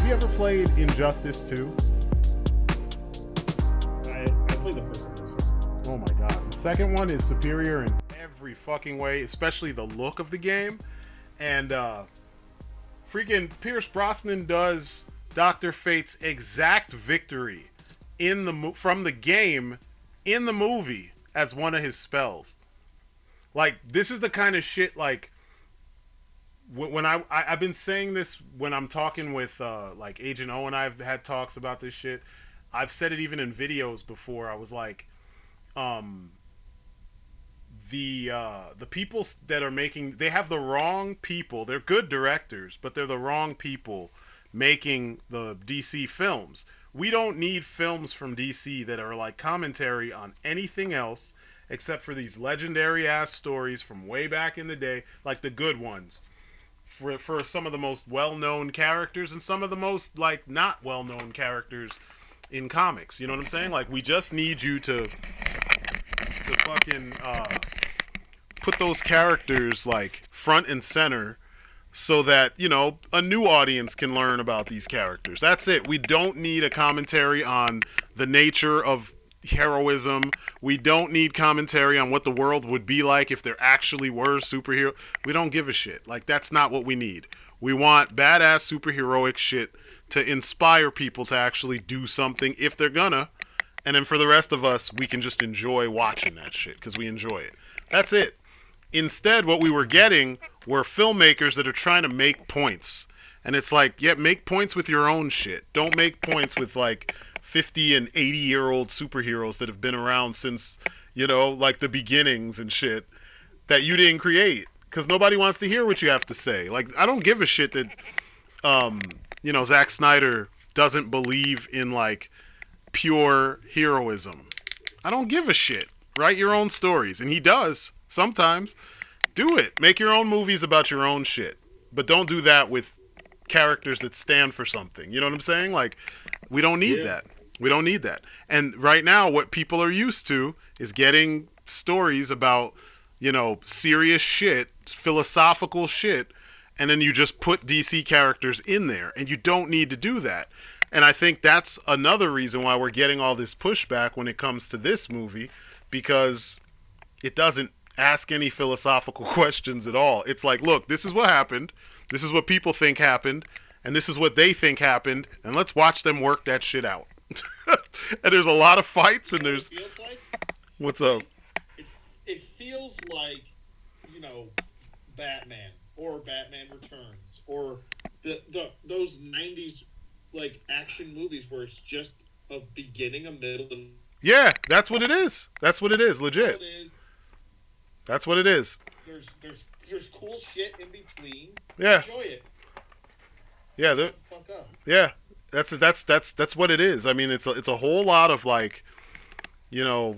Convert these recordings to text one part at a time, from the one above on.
you ever played Injustice 2? I played the first one. Oh my god. The second one is superior in every fucking way, especially the look of the game. And freaking Pierce Brosnan does Dr. Fate's exact victory in the from the game in the movie as one of his spells. Like, this is the kind of shit, like, when I've been saying this when I'm talking with like Agent O, and I've had talks about this shit. I've said it even in videos before. I was like, the people that are making, they have the wrong people. They're good directors, but they're the wrong people making the DC films. We don't need films from DC that are like commentary on anything else except for these legendary ass stories from way back in the day, like the good ones. For some of the most well-known characters and some of the most like not well-known characters in comics. You know what I'm saying? Like, we just need you to fucking put those characters like front and center so that, you know, a new audience can learn about these characters. That's it. We don't need a commentary on the nature of heroism. We don't need commentary on what the world would be like if there actually were superheroes. We don't give a shit. Like, that's not what we need. We want badass superheroic shit to inspire people to actually do something if they're gonna. And then for the rest of us, we can just enjoy watching that shit because we enjoy it. That's it. Instead, what we were getting were filmmakers that are trying to make points. And it's like, yeah, make points with your own shit. Don't make points with like 50 and 80-year-old superheroes that have been around since, you know, like the beginnings and shit that you didn't create. Because nobody wants to hear what you have to say. Like, I don't give a shit that, you know, Zack Snyder doesn't believe in, like, pure heroism. I don't give a shit. Write your own stories. And he does, sometimes. Do it. Make your own movies about your own shit. But don't do that with characters that stand for something. You know what I'm saying? Like, we don't need that. We don't need that. And right now, what people are used to is getting stories about, you know, serious shit, philosophical shit, and then you just put DC characters in there, and you don't need to do that. And I think that's another reason why we're getting all this pushback when it comes to this movie, because it doesn't ask any philosophical questions at all. It's like, look, this is what happened, this is what people think happened, and this is what they think happened, and let's watch them work that shit out. And there's a lot of fights, and there's... What's up? It feels like, you know, Batman or Batman Returns or those 90s like action movies where it's just a beginning, a middle, and... Yeah, that's what it is. That's what it is, legit. That's what it is. There's cool shit in between. Yeah. Enjoy it. Yeah, fuck up. Yeah. That's what it is. I mean, it's a whole lot of, like, you know,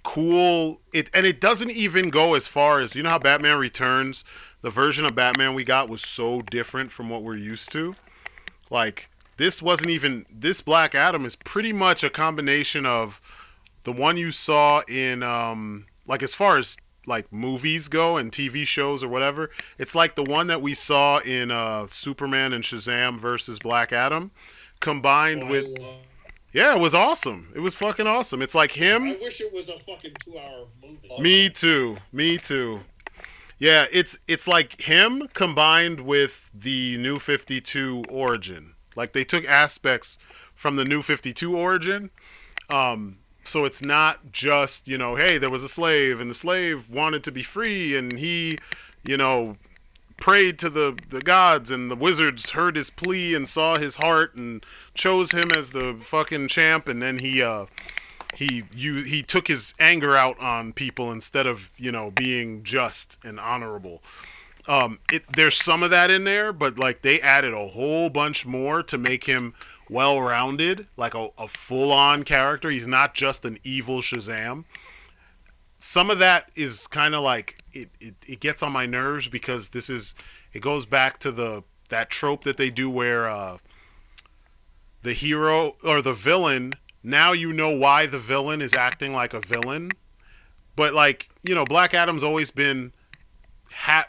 cool. It doesn't even go as far as, you know how Batman Returns, the version of Batman we got was so different from what we're used to. Like, this wasn't even, this Black Adam is pretty much a combination of the one you saw in, like, as far as like movies go and TV shows or whatever, it's like the one that we saw in Superman and Shazam versus Black Adam combined with... Yeah, it was awesome. It was fucking awesome. It's like him... I wish it was a fucking 2-hour movie. Me too. Yeah, it's like him combined with the New 52 origin. Like, they took aspects from the New 52 origin, so it's not just, you know, hey, there was a slave, and the slave wanted to be free, and he, you know, prayed to the gods, and the wizards heard his plea and saw his heart and chose him as the fucking champ, and then he took his anger out on people instead of, you know, being just and honorable. There's some of that in there, but, like, they added a whole bunch more to make him well-rounded, like a full-on character. He's not just an evil Shazam. Some of that is kind of like, it gets on my nerves because it goes back to that trope that they do where the hero or the villain, now you know why the villain is acting like a villain. But, like, you know, Black Adam's always been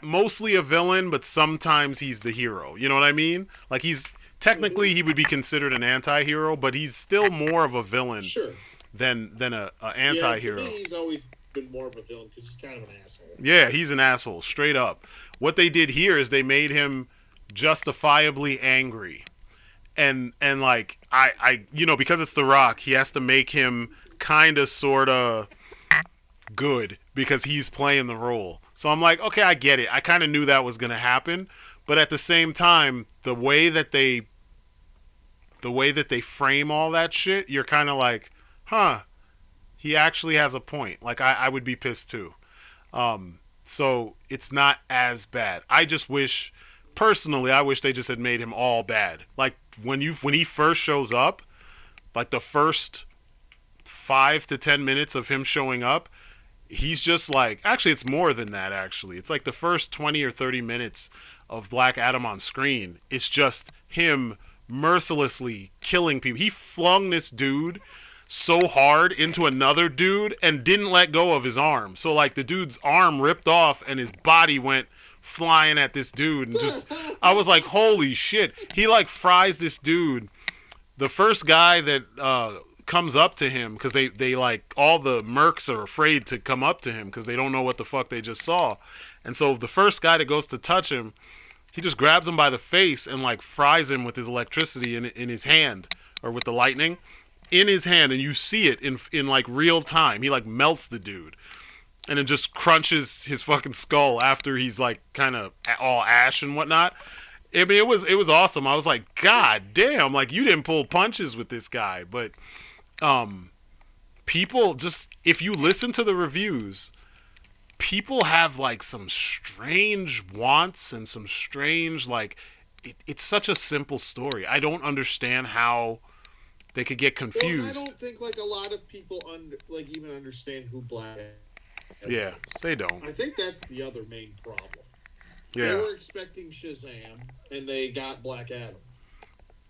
mostly a villain, but sometimes he's the hero. You know what I mean? Like, he's technically he would be considered an anti-hero, but he's still more of a villain Sure. than a Yeah, to anti-hero. me, he's always been more of a villain because he's kind of an asshole. Yeah, he's an asshole, straight up. What they did here is they made him justifiably angry. And like because it's The Rock, he has to make him kind of sort of good because he's playing the role. So I'm like, okay, I get it. I kind of knew that was going to happen, but at the same time, the way that they frame all that shit, you're kind of like, huh, he actually has a point. Like I would be pissed too. So it's not as bad. I just wish, personally, I wish they just had made him all bad. Like when he first shows up, like the first 5 to 10 minutes of him showing up, he's just like, actually it's more than that. Actually, it's like the first 20 or 30 minutes of Black Adam on screen. It's just him mercilessly killing people. He flung this dude so hard into another dude and didn't let go of his arm. So like the dude's arm ripped off and his body went flying at this dude, and just I was like, holy shit. He like fries this dude. The first guy that comes up to him, because they like, all the mercs are afraid to come up to him because they don't know what the fuck they just saw. And so the first guy that goes to touch him, he just grabs him by the face and like fries him with his electricity in his hand, or with the lightning in his hand, and you see it in like real time. He like melts the dude, and then just crunches his fucking skull after he's like kind of all ash and whatnot. I mean, it was awesome. I was like, God damn, like you didn't pull punches with this guy. But people just, if you listen to the reviews, people have like some strange wants and some strange, like, it's such a simple story. I don't understand how they could get confused. Well, I don't think like a lot of people even understand who Black Adam Yeah, is. they don't. I think that's the other main problem. Yeah. They were expecting Shazam, and they got Black Adam.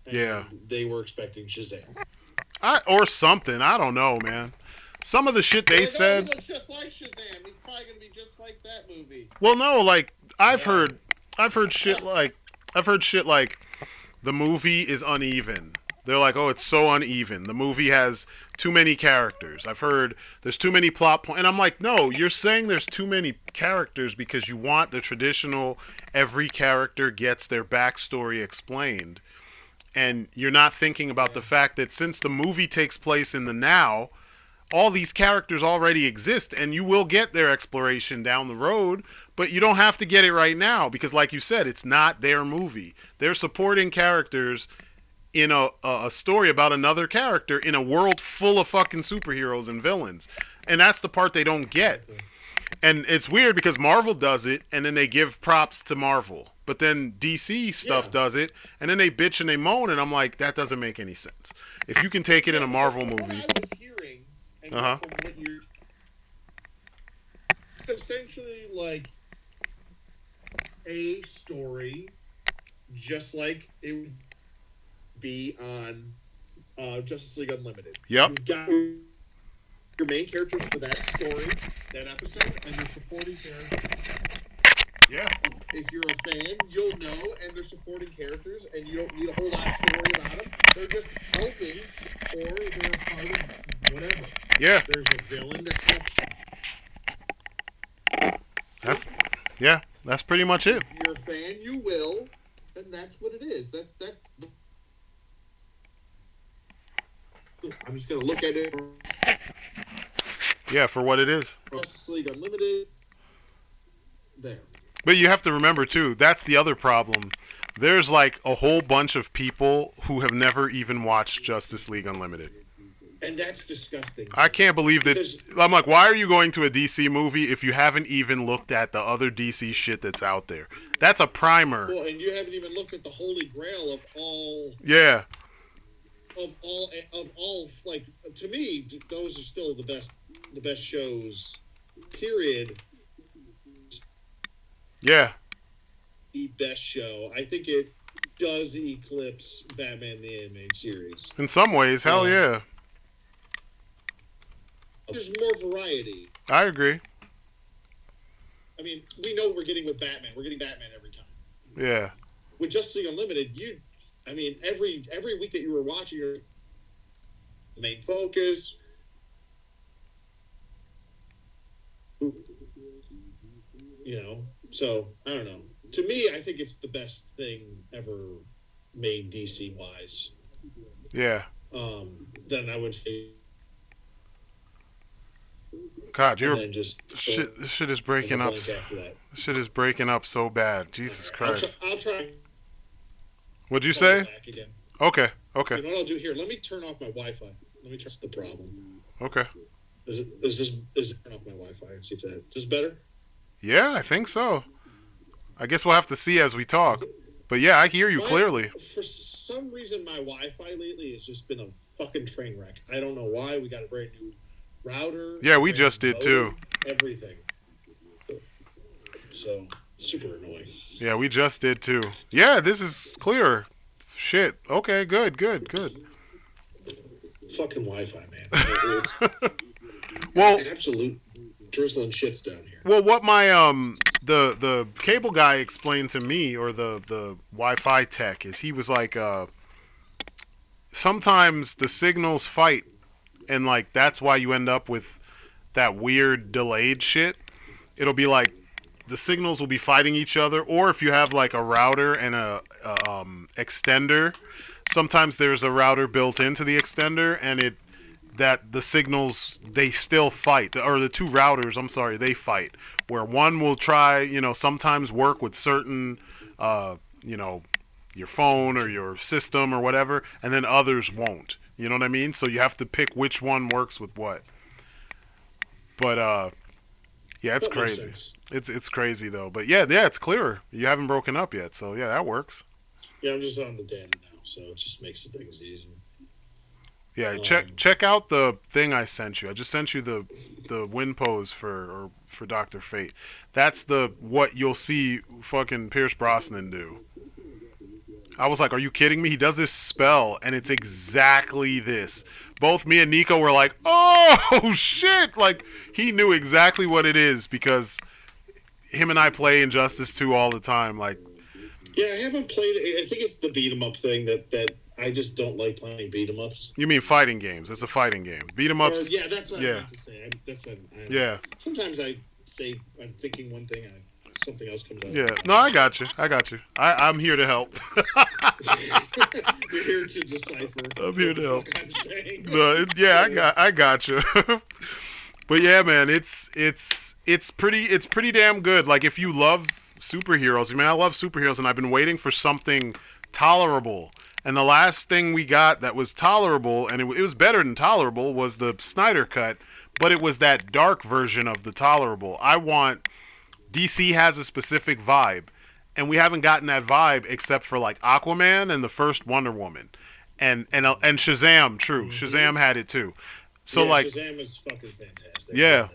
And Yeah. They were expecting Shazam. Or something. I don't know, man. Some of the shit they said. He looks just like Shazam. He's probably gonna be just like that movie. Well, no, like I've heard shit like the movie is uneven. They're like, oh, it's so uneven. The movie has too many characters. I've heard there's too many plot points. And I'm like, no, you're saying there's too many characters because you want the traditional, every character gets their backstory explained. And you're not thinking about the fact that since the movie takes place in the now, all these characters already exist, and you will get their exploration down the road, but you don't have to get it right now because, like you said, it's not their movie. They're supporting characters in a story about another character in a world full of fucking superheroes and villains. And that's the part they don't get. And it's weird because Marvel does it, and then they give props to Marvel. But then DC stuff does it, and then they bitch and they moan, and I'm like, that doesn't make any sense. If you can take it in a Marvel movie. What I was hearing, and from what you're... essentially like a story, just like it would be on Justice League Unlimited. Yep. You've got your main characters for that story, that episode, and your supporting characters. Yeah. If you're a fan, you'll know, and they're supporting characters, and you don't need a whole lot of story about them. They're just helping, or they're a part of whatever. Yeah. There's a villain that helps. That's pretty much it. If you're a fan, you will, and that's what it is. That's. I'm just gonna look at it. Yeah, for what it is. Justice League Unlimited. There. But you have to remember, too, that's the other problem. There's like a whole bunch of people who have never even watched Justice League Unlimited. And that's disgusting. I can't believe that. I'm like, why are you going to a DC movie if you haven't even looked at the other DC shit that's out there? That's a primer. Well, and you haven't even looked at the holy grail of all. Yeah. Of all, like, to me, those are still the best shows, period. Yeah. The best show. I think it does eclipse Batman the Animated Series. In some ways, hell yeah. There's more variety. I agree. I mean, we know what we're getting with Batman. We're getting Batman every time. Yeah. With Justice League Unlimited, I mean, every week that you were watching, your main focus. You know, so I don't know. To me, I think it's the best thing ever made DC wise. Yeah. Then I would say, God, and you're then just shit. This shit is breaking up. after that. This shit is breaking up so bad. Jesus Christ. I'll try. What'd you Call you say? back again. Okay. You Okay. know what I'll do here? Let me turn off my Wi-Fi. Let me turn the problem. Okay. Is turn off my Wi-Fi and see if that is this better? Yeah, I think so. I guess we'll have to see as we talk. But yeah, I hear you clearly. For some reason, my Wi-Fi lately has just been a fucking train wreck. I don't know why. We got a brand new router. Yeah, we just did too. Everything. So super annoying. Yeah, we just did too. Yeah, this is clearer. Shit. Okay, good. Fucking Wi-Fi, man. It's Well, absolute drizzling shits down here. well, what my the cable guy explained to me, or the Wi-Fi tech, is he was like, sometimes the signals fight, and like that's why you end up with that weird delayed shit. It'll be like the signals will be fighting each other, or if you have like a router and a extender, sometimes there's a router built into the extender, and that the signals, they still fight, or the two routers, I'm sorry, they fight, where one will try, sometimes work with certain, your phone or your system or whatever, and then others won't. You know what I mean? So you have to pick which one works with what. But yeah, it's crazy. It's crazy though. But yeah, it's clearer. You haven't broken up yet, so yeah, that works. Yeah, I'm just on the data now, so it just makes the things easier. Yeah, check out the thing I sent you. I just sent you the win pose for Dr. Fate. That's what you'll see fucking Pierce Brosnan do. I was like, are you kidding me? He does this spell, and it's exactly this. Both me and Nico were like, oh, shit. Like, he knew exactly what it is, because him and I play Injustice 2 all the time. Like, yeah, I haven't played it. I think it's the beat 'em up thing that I just don't like playing beat 'em ups. You mean fighting games? It's a fighting game. Beat 'em ups. Yeah, that's what I meant to say. That's what yeah. Sometimes I say I'm thinking one thing, something else comes out. Yeah. No, I got you. I'm here to help. You're here to decipher. I'm here to help. I'm saying. Yeah, I got you. But yeah, man, it's pretty damn good. Like, if you love superheroes, I love superheroes, and I've been waiting for something tolerable. And the last thing we got that was tolerable, and it was better than tolerable, was the Snyder Cut, but it was that dark version of the tolerable. DC has a specific vibe, and we haven't gotten that vibe except for like Aquaman and the first Wonder Woman, and Shazam. True, Shazam had it too. So yeah, like, Shazam is fucking fantastic. Yeah.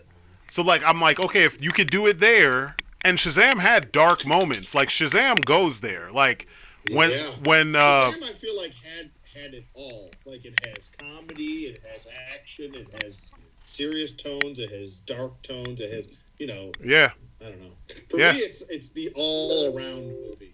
So like, I'm like, okay, if you could do it there, and Shazam had dark moments. Like, Shazam goes there. Like when Shazam, I feel like had it all. Like, it has comedy, it has action, it has serious tones, it has dark tones, it has Yeah. I don't know. For me, it's the all around movie.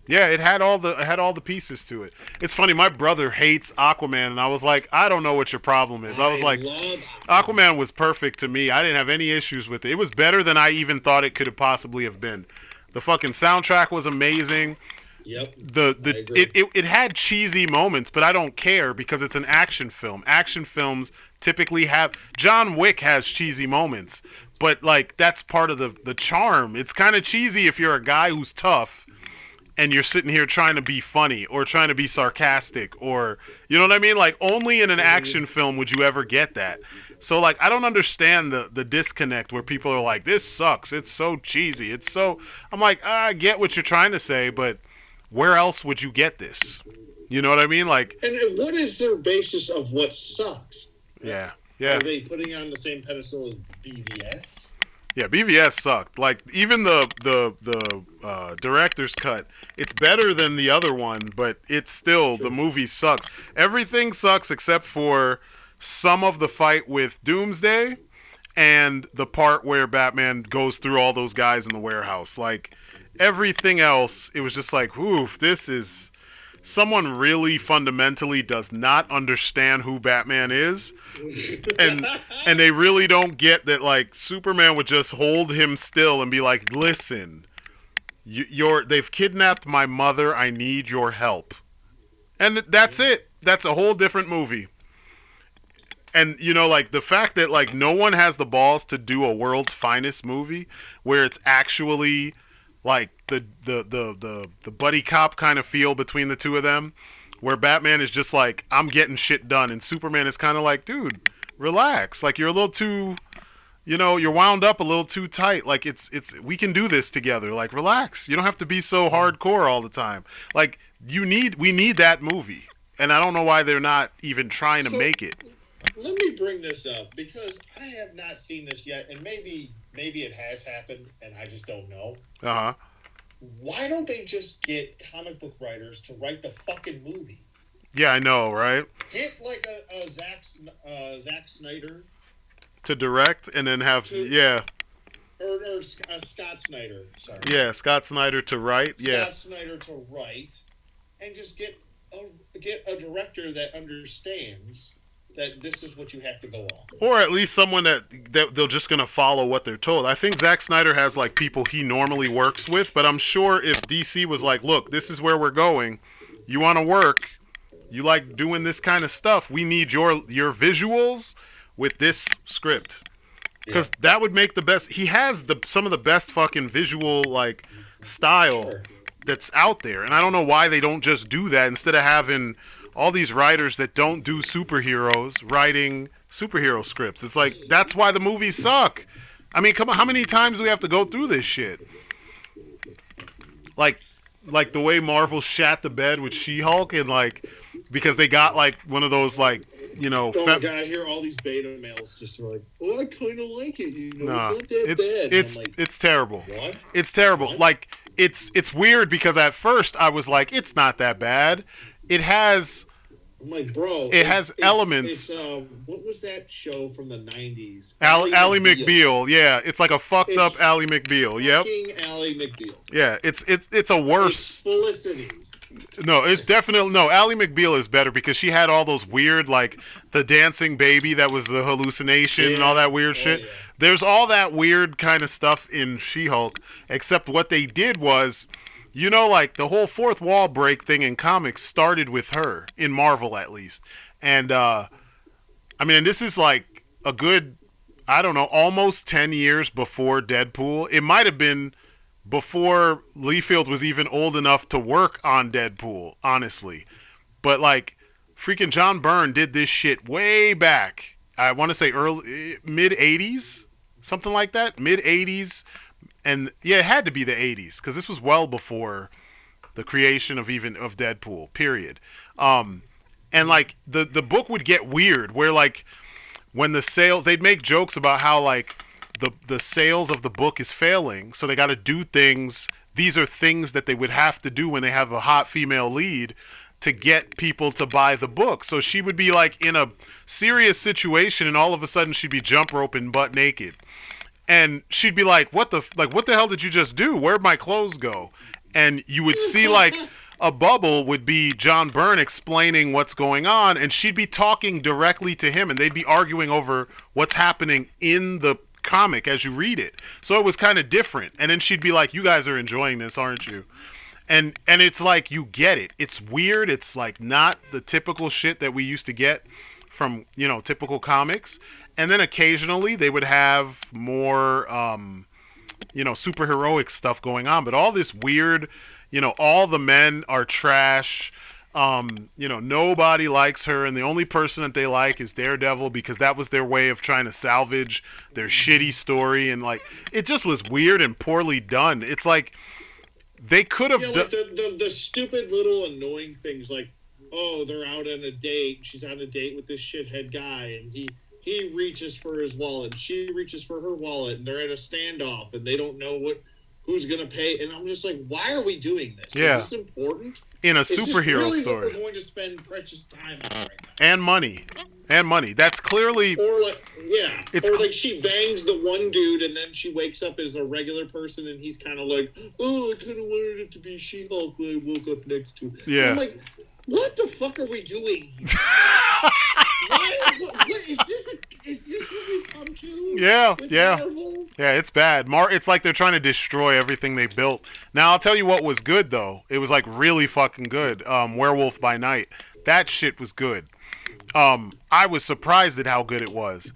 Yeah, it had all the pieces to it. It's funny, my brother hates Aquaman, and I was like, I don't know what your problem is. I was like, Aquaman was perfect to me. I didn't have any issues with it. It was better than I even thought it could have possibly have been. The fucking soundtrack was amazing. Yep. It had cheesy moments, but I don't care, because it's an action film. Action films typically have, John Wick has cheesy moments, but like, that's part of the charm. It's kind of cheesy if you're a guy who's tough and you're sitting here trying to be funny or trying to be sarcastic, or, you know what I mean? Like, only in an action film would you ever get that. So like, I don't understand the disconnect where people are like, this sucks, it's so cheesy, I'm like, I get what you're trying to say, but where else would you get this? You know what I mean? Like, and what is their basis of what sucks? Yeah. Are they putting it on the same pedestal as BVS? Yeah, BVS sucked. Like, even the director's cut, it's better than the other one, but it's still, the movie sucks. Everything sucks except for some of the fight with Doomsday and the part where Batman goes through all those guys in the warehouse. Like, everything else, it was just like, oof, this is someone really fundamentally does not understand who Batman is, and they really don't get that like Superman would just hold him still and be like, "Listen, they've kidnapped my mother. I need your help." And that's it. That's a whole different movie. And like the fact that like no one has the balls to do a world's finest movie where it's actually like the buddy cop kind of feel between the two of them, where Batman is just like, I'm getting shit done, and Superman is kind of like, dude, relax, like you're a little too, you're wound up a little too tight, like it's we can do this together, like relax, you don't have to be so hardcore all the time, like we need that movie, and I don't know why they're not even trying to make it. Let me bring this up because I have not seen this yet, and maybe it has happened, and I just don't know. Why don't they just get comic book writers to write the fucking movie? Yeah, I know, right? Get like a Zack Snyder to direct, and then have or Scott Snyder. Sorry. Yeah, Scott Snyder to write. Scott Snyder to write, and just get a director that understands that this is what you have to go on. Or at least someone that they're just going to follow what they're told. I think Zack Snyder has like people he normally works with, but I'm sure if DC was like, look, this is where we're going, you want to work, you like doing this kind of stuff, we need your visuals with this script. Because that would make the best. He has some of the best fucking visual like style that's out there. And I don't know why they don't just do that instead of having all these writers that don't do superheroes writing superhero scripts. It's like, that's why the movies suck. I mean, come on, how many times do we have to go through this shit? Like the way Marvel shat the bed with She-Hulk, and like, because they got like one of those like, God, I hear all these beta males just like, well, I kind of like it. It's not that bad. It's terrible. What? It's terrible. What? Like, it's weird because at first I was like, it's not that bad. It has. I'm like, bro. It has elements. What was that show from the 90s? Ally McBeal. Yeah, it's like a fucked up Ally McBeal. Yep. Fucking Ally McBeal. Yeah, it's a worse. Felicity. No, it's definitely no. Ally McBeal is better because she had all those weird, like the dancing baby that was the hallucination and all that weird shit. Yeah. There's all that weird kind of stuff in She-Hulk, except what they did was, like the whole fourth wall break thing in comics started with her, in Marvel at least. And, this is like a good, I don't know, almost 10 years before Deadpool. It might have been before Liefeld was even old enough to work on Deadpool, honestly. But, like, freaking John Byrne did this shit way back. I want to say mid-'80s? Something like that? Mid-'80s. And yeah, it had to be the 80s because this was well before the creation of Deadpool, period. And like the book would get weird where like when they'd make jokes about how like the sales of the book is failing, so they got to do things. These are things that they would have to do when they have a hot female lead to get people to buy the book. So she would be like in a serious situation and all of a sudden she'd be jump roping butt naked. And she'd be like, what the hell did you just do? Where'd my clothes go? And you would see like a bubble would be John Byrne explaining what's going on, and she'd be talking directly to him, and they'd be arguing over what's happening in the comic as you read it. So it was kind of different. And then she'd be like, you guys are enjoying this, aren't you? And it's like, you get it. It's weird. It's like not the typical shit that we used to get from, typical comics. And then occasionally they would have more, superheroic stuff going on. But all this weird, all the men are trash. Nobody likes her. And the only person that they like is Daredevil because that was their way of trying to salvage their shitty story. And, like, it just was weird and poorly done. It's like they could have done... the stupid little annoying things like, oh, they're out on a date. She's on a date with this shithead guy. And he reaches for his wallet. She reaches for her wallet, and they're at a standoff, and they don't know who's going to pay? And I'm just like, why are we doing this? Yeah. Is this important? In a Is this superhero really story. what we're going to spend precious time on right now? And money. And money. That's clearly... Or like, yeah. It's or like she bangs the one dude and then she wakes up as a regular person and he's kind of like, oh, I kind of wanted it to be She-Hulk when I woke up next to. Yeah. I'm like, what the fuck are we doing here? Is this what we've come to? Yeah, yeah. Marvel? Yeah, it's bad. It's like they're trying to destroy everything they built. Now, I'll tell you what was good, though. It was, like, really fucking good. Werewolf by Night. That shit was good. I was surprised at how good it was.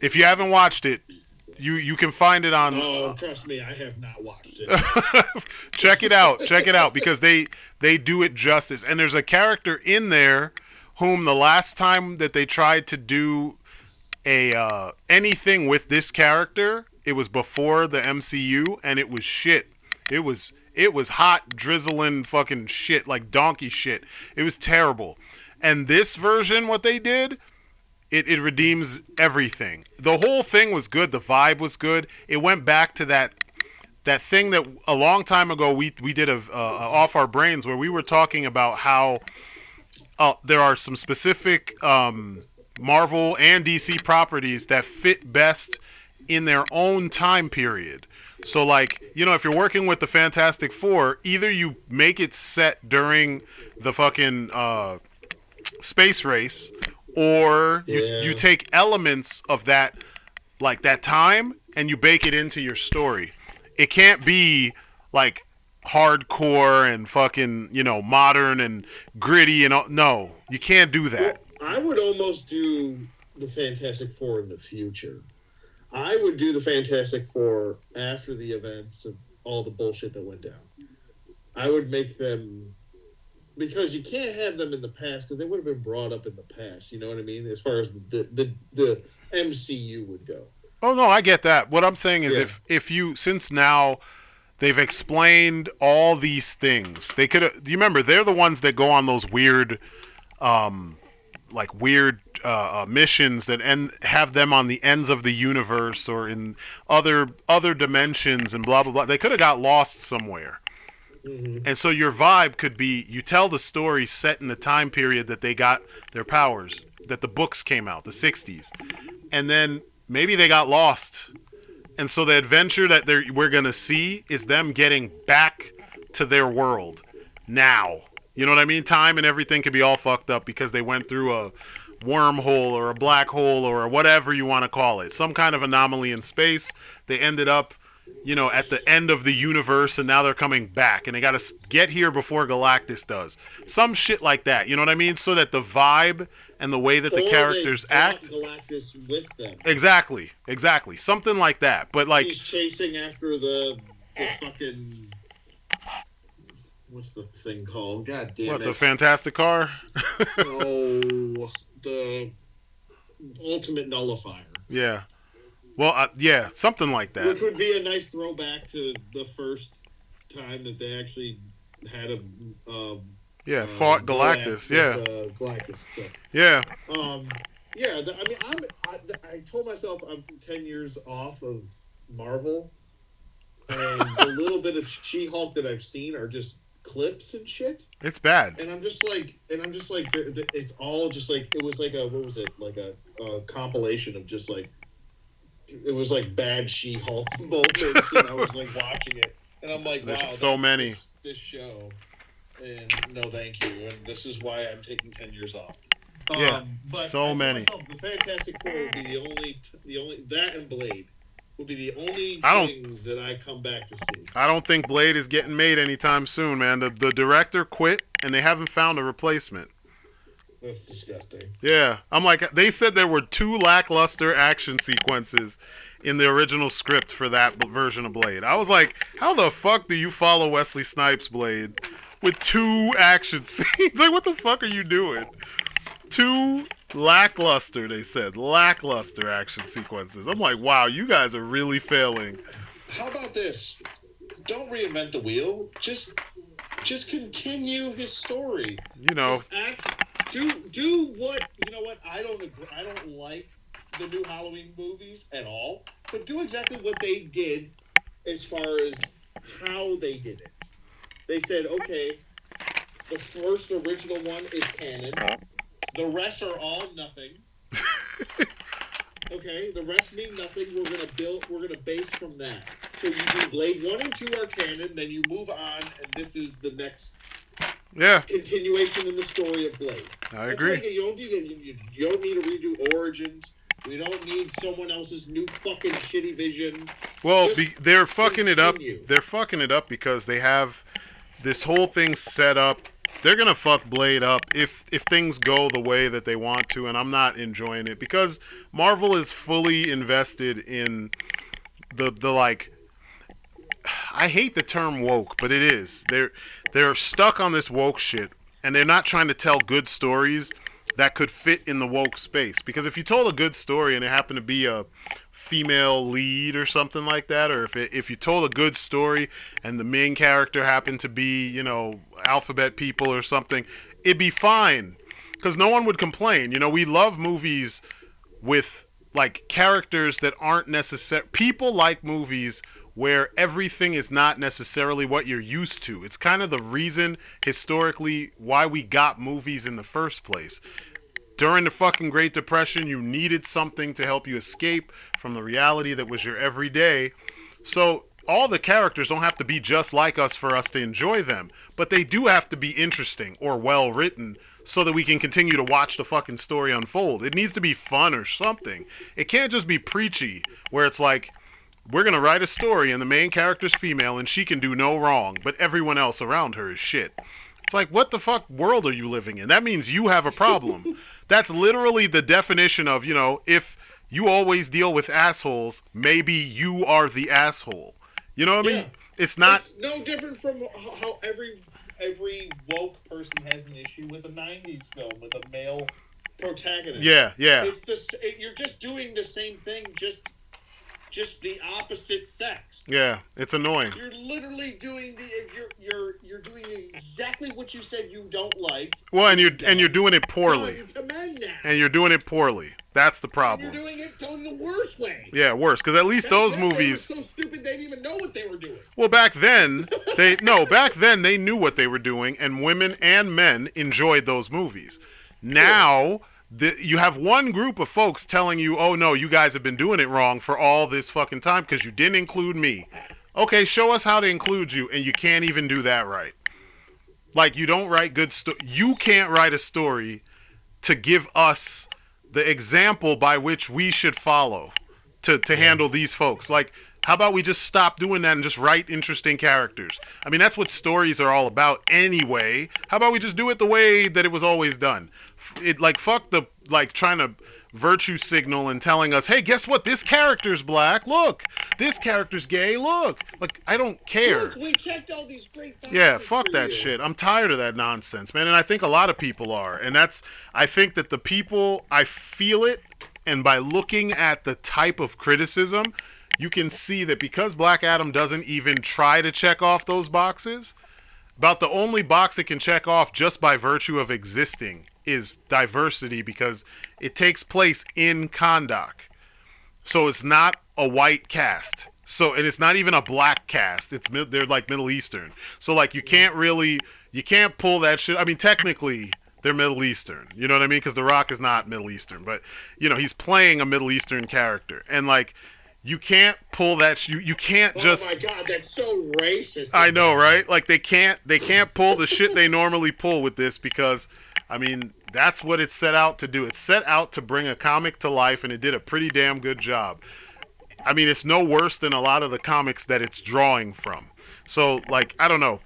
If you haven't watched it, you can find it on... Oh, trust me, I have not watched it. Check it out. Check it out, because they do it justice. And there's a character in there whom the last time that they tried to do anything with this character, it was before the MCU, and it was shit. It was hot, drizzling fucking shit, like donkey shit. It was terrible. And this version, what they did, it redeems everything. The whole thing was good. The vibe was good. It went back to that thing that a long time ago we did Off Our Brains, where we were talking about how there are some specific Marvel and DC properties that fit best in their own time period. So, like, you know, if you're working with the Fantastic Four, either you make it set during the fucking space race, or you take elements of that, like that time, and you bake it into your story. It can't be, like, hardcore and fucking, you know, modern and gritty and all. No, you can't do that. Well, I would almost do the Fantastic Four in the future. I would do the Fantastic Four after the events of all the bullshit that went down. I would make them, because you can't have them in the past, because they would have been brought up in the past. You know what I mean? As far as the MCU would go. Oh no, I get that. What I'm saying is, if you, since now they've explained all these things, they could. You remember, they're the ones that go on those weird, missions that have them on the ends of the universe or in other dimensions and blah blah blah. They could have got lost somewhere. Mm-hmm. And so your vibe could be, you tell the story set in the time period that they got their powers, that the books came out, the 60s, and then maybe they got lost. And so the adventure that we're going to see is them getting back to their world now. You know what I mean? Time and everything could be all fucked up because they went through a wormhole or a black hole or whatever you want to call it. Some kind of anomaly in space. They ended up, you know, at the end of the universe, and now they're coming back. And they got to get here before Galactus does. Some shit like that. You know what I mean? So that the vibe and the way that the characters act. Galactus with them. Exactly. Something like that. But like, he's chasing after the fucking, what's the thing called? God damn it! What, the Fantastic Car? Oh, the Ultimate Nullifier. Yeah. Well, yeah, something like that. Which would be a nice throwback to the first time that they actually had a fought Galactus. Yeah. Galactus. So. Yeah. I told myself I'm 10 years off of Marvel, and the little bit of She-Hulk that I've seen are just clips and shit. It's bad. And I'm just like, it's all just like, it was like a compilation of just like, it was like bad She-Hulk moments, and I was like watching it, and I'm like, there's wow, so many. This show, and no thank you, and this is why I'm taking 10 years off. But so many. Myself, the Fantastic Four would be the only that and Blade would be the only things that I come back to see. I don't think Blade is getting made anytime soon, man. The director quit, and they haven't found a replacement. That's disgusting. Yeah. I'm like, they said there were 2 lackluster action sequences in the original script for that version of Blade. I was like, how the fuck do you follow Wesley Snipes' Blade with 2 action scenes? Like, what the fuck are you doing? 2 lackluster, they said. Lackluster action sequences. I'm like, wow, you guys are really failing. How about this? Don't reinvent the wheel. Just continue his story. You know. Do what, you know what, I don't agree. I don't like the new Halloween movies at all, but do exactly what they did as far as how they did it. They said, okay, the first original one is canon. The rest are all nothing. Okay, the rest mean nothing. We're gonna base from that. So you do Blade 1 and 2 are canon, then you move on, and this is the next continuation in the story of Blade. I agree. Like you don't need to redo Origins. We don't need someone else's new fucking shitty vision. Well, they're fucking it up. They're fucking it up because they have this whole thing set up. They're gonna fuck Blade up if things go the way that they want to, and I'm not enjoying it because Marvel is fully invested in the like. I hate the term woke, but it is. They're stuck on this woke shit, and they're not trying to tell good stories that could fit in the woke space. Because if you told a good story and it happened to be a female lead or something like that, or if you told a good story and the main character happened to be, you know, alphabet people or something, it'd be fine. Because no one would complain. You know, we love movies with, like, characters that aren't necessary. People like movies where everything is not necessarily what you're used to. It's kind of the reason, historically, why we got movies in the first place. During the fucking Great Depression, you needed something to help you escape from the reality that was your everyday. So all the characters don't have to be just like us for us to enjoy them, but they do have to be interesting or well written so that we can continue to watch the fucking story unfold. It needs to be fun or something. It can't just be preachy, where it's like, we're going to write a story and the main character's female and she can do no wrong, but everyone else around her is shit. It's like, what the fuck world are you living in? That means you have a problem. That's literally the definition of, you know, if you always deal with assholes, maybe you are the asshole. You know what I mean? It's not... It's no different from how every woke person has an issue with a 90s film with a male protagonist. Yeah. You're just doing the same thing, just the opposite sex. Yeah, it's annoying. You're literally doing you're doing exactly what you said you don't like. Well, and you're doing it poorly. To men now. And you're doing it poorly. That's the problem. And you're doing it in the worst way. Yeah, worse, because at least those movies. They were so stupid they didn't even know what they were doing. Well, back then they knew what they were doing, and women and men enjoyed those movies. Now. You have one group of folks telling you, oh no, you guys have been doing it wrong for all this fucking time because you didn't include me. Okay, show us how to include you, and you can't even do that right. Like, you don't write good you can't write a story to give us the example by which we should follow to handle these folks. Like, how about we just stop doing that and just write interesting characters? I mean, that's what stories are all about anyway. How about we just do it the way that it was always done? Fuck the, like, trying to virtue signal and telling us, hey, guess what? This character's black. Look. This character's gay. Look. Like, I don't care. Look, we checked all these great boxes. Yeah, fuck that shit. I'm tired of that nonsense, man. And I think a lot of people are. And I think that the people, I feel it, and by looking at the type of criticism, you can see that because Black Adam doesn't even try to check off those boxes, about the only box it can check off just by virtue of existing is diversity, because it takes place in Kahndaq. So it's not a white cast. So, and it's not even a black cast. They're like Middle Eastern. So like you can't pull that shit. I mean, technically they're Middle Eastern. You know what I mean? Because The Rock is not Middle Eastern, but you know, he's playing a Middle Eastern character. And like, you can't pull that. You can't just. Oh my god, that's so racist. I know, right? Like they can't pull the shit they normally pull with this, because, I mean, that's what it's set out to do. It's set out to bring a comic to life, and it did a pretty damn good job. I mean, it's no worse than a lot of the comics that it's drawing from. So, like, I don't know.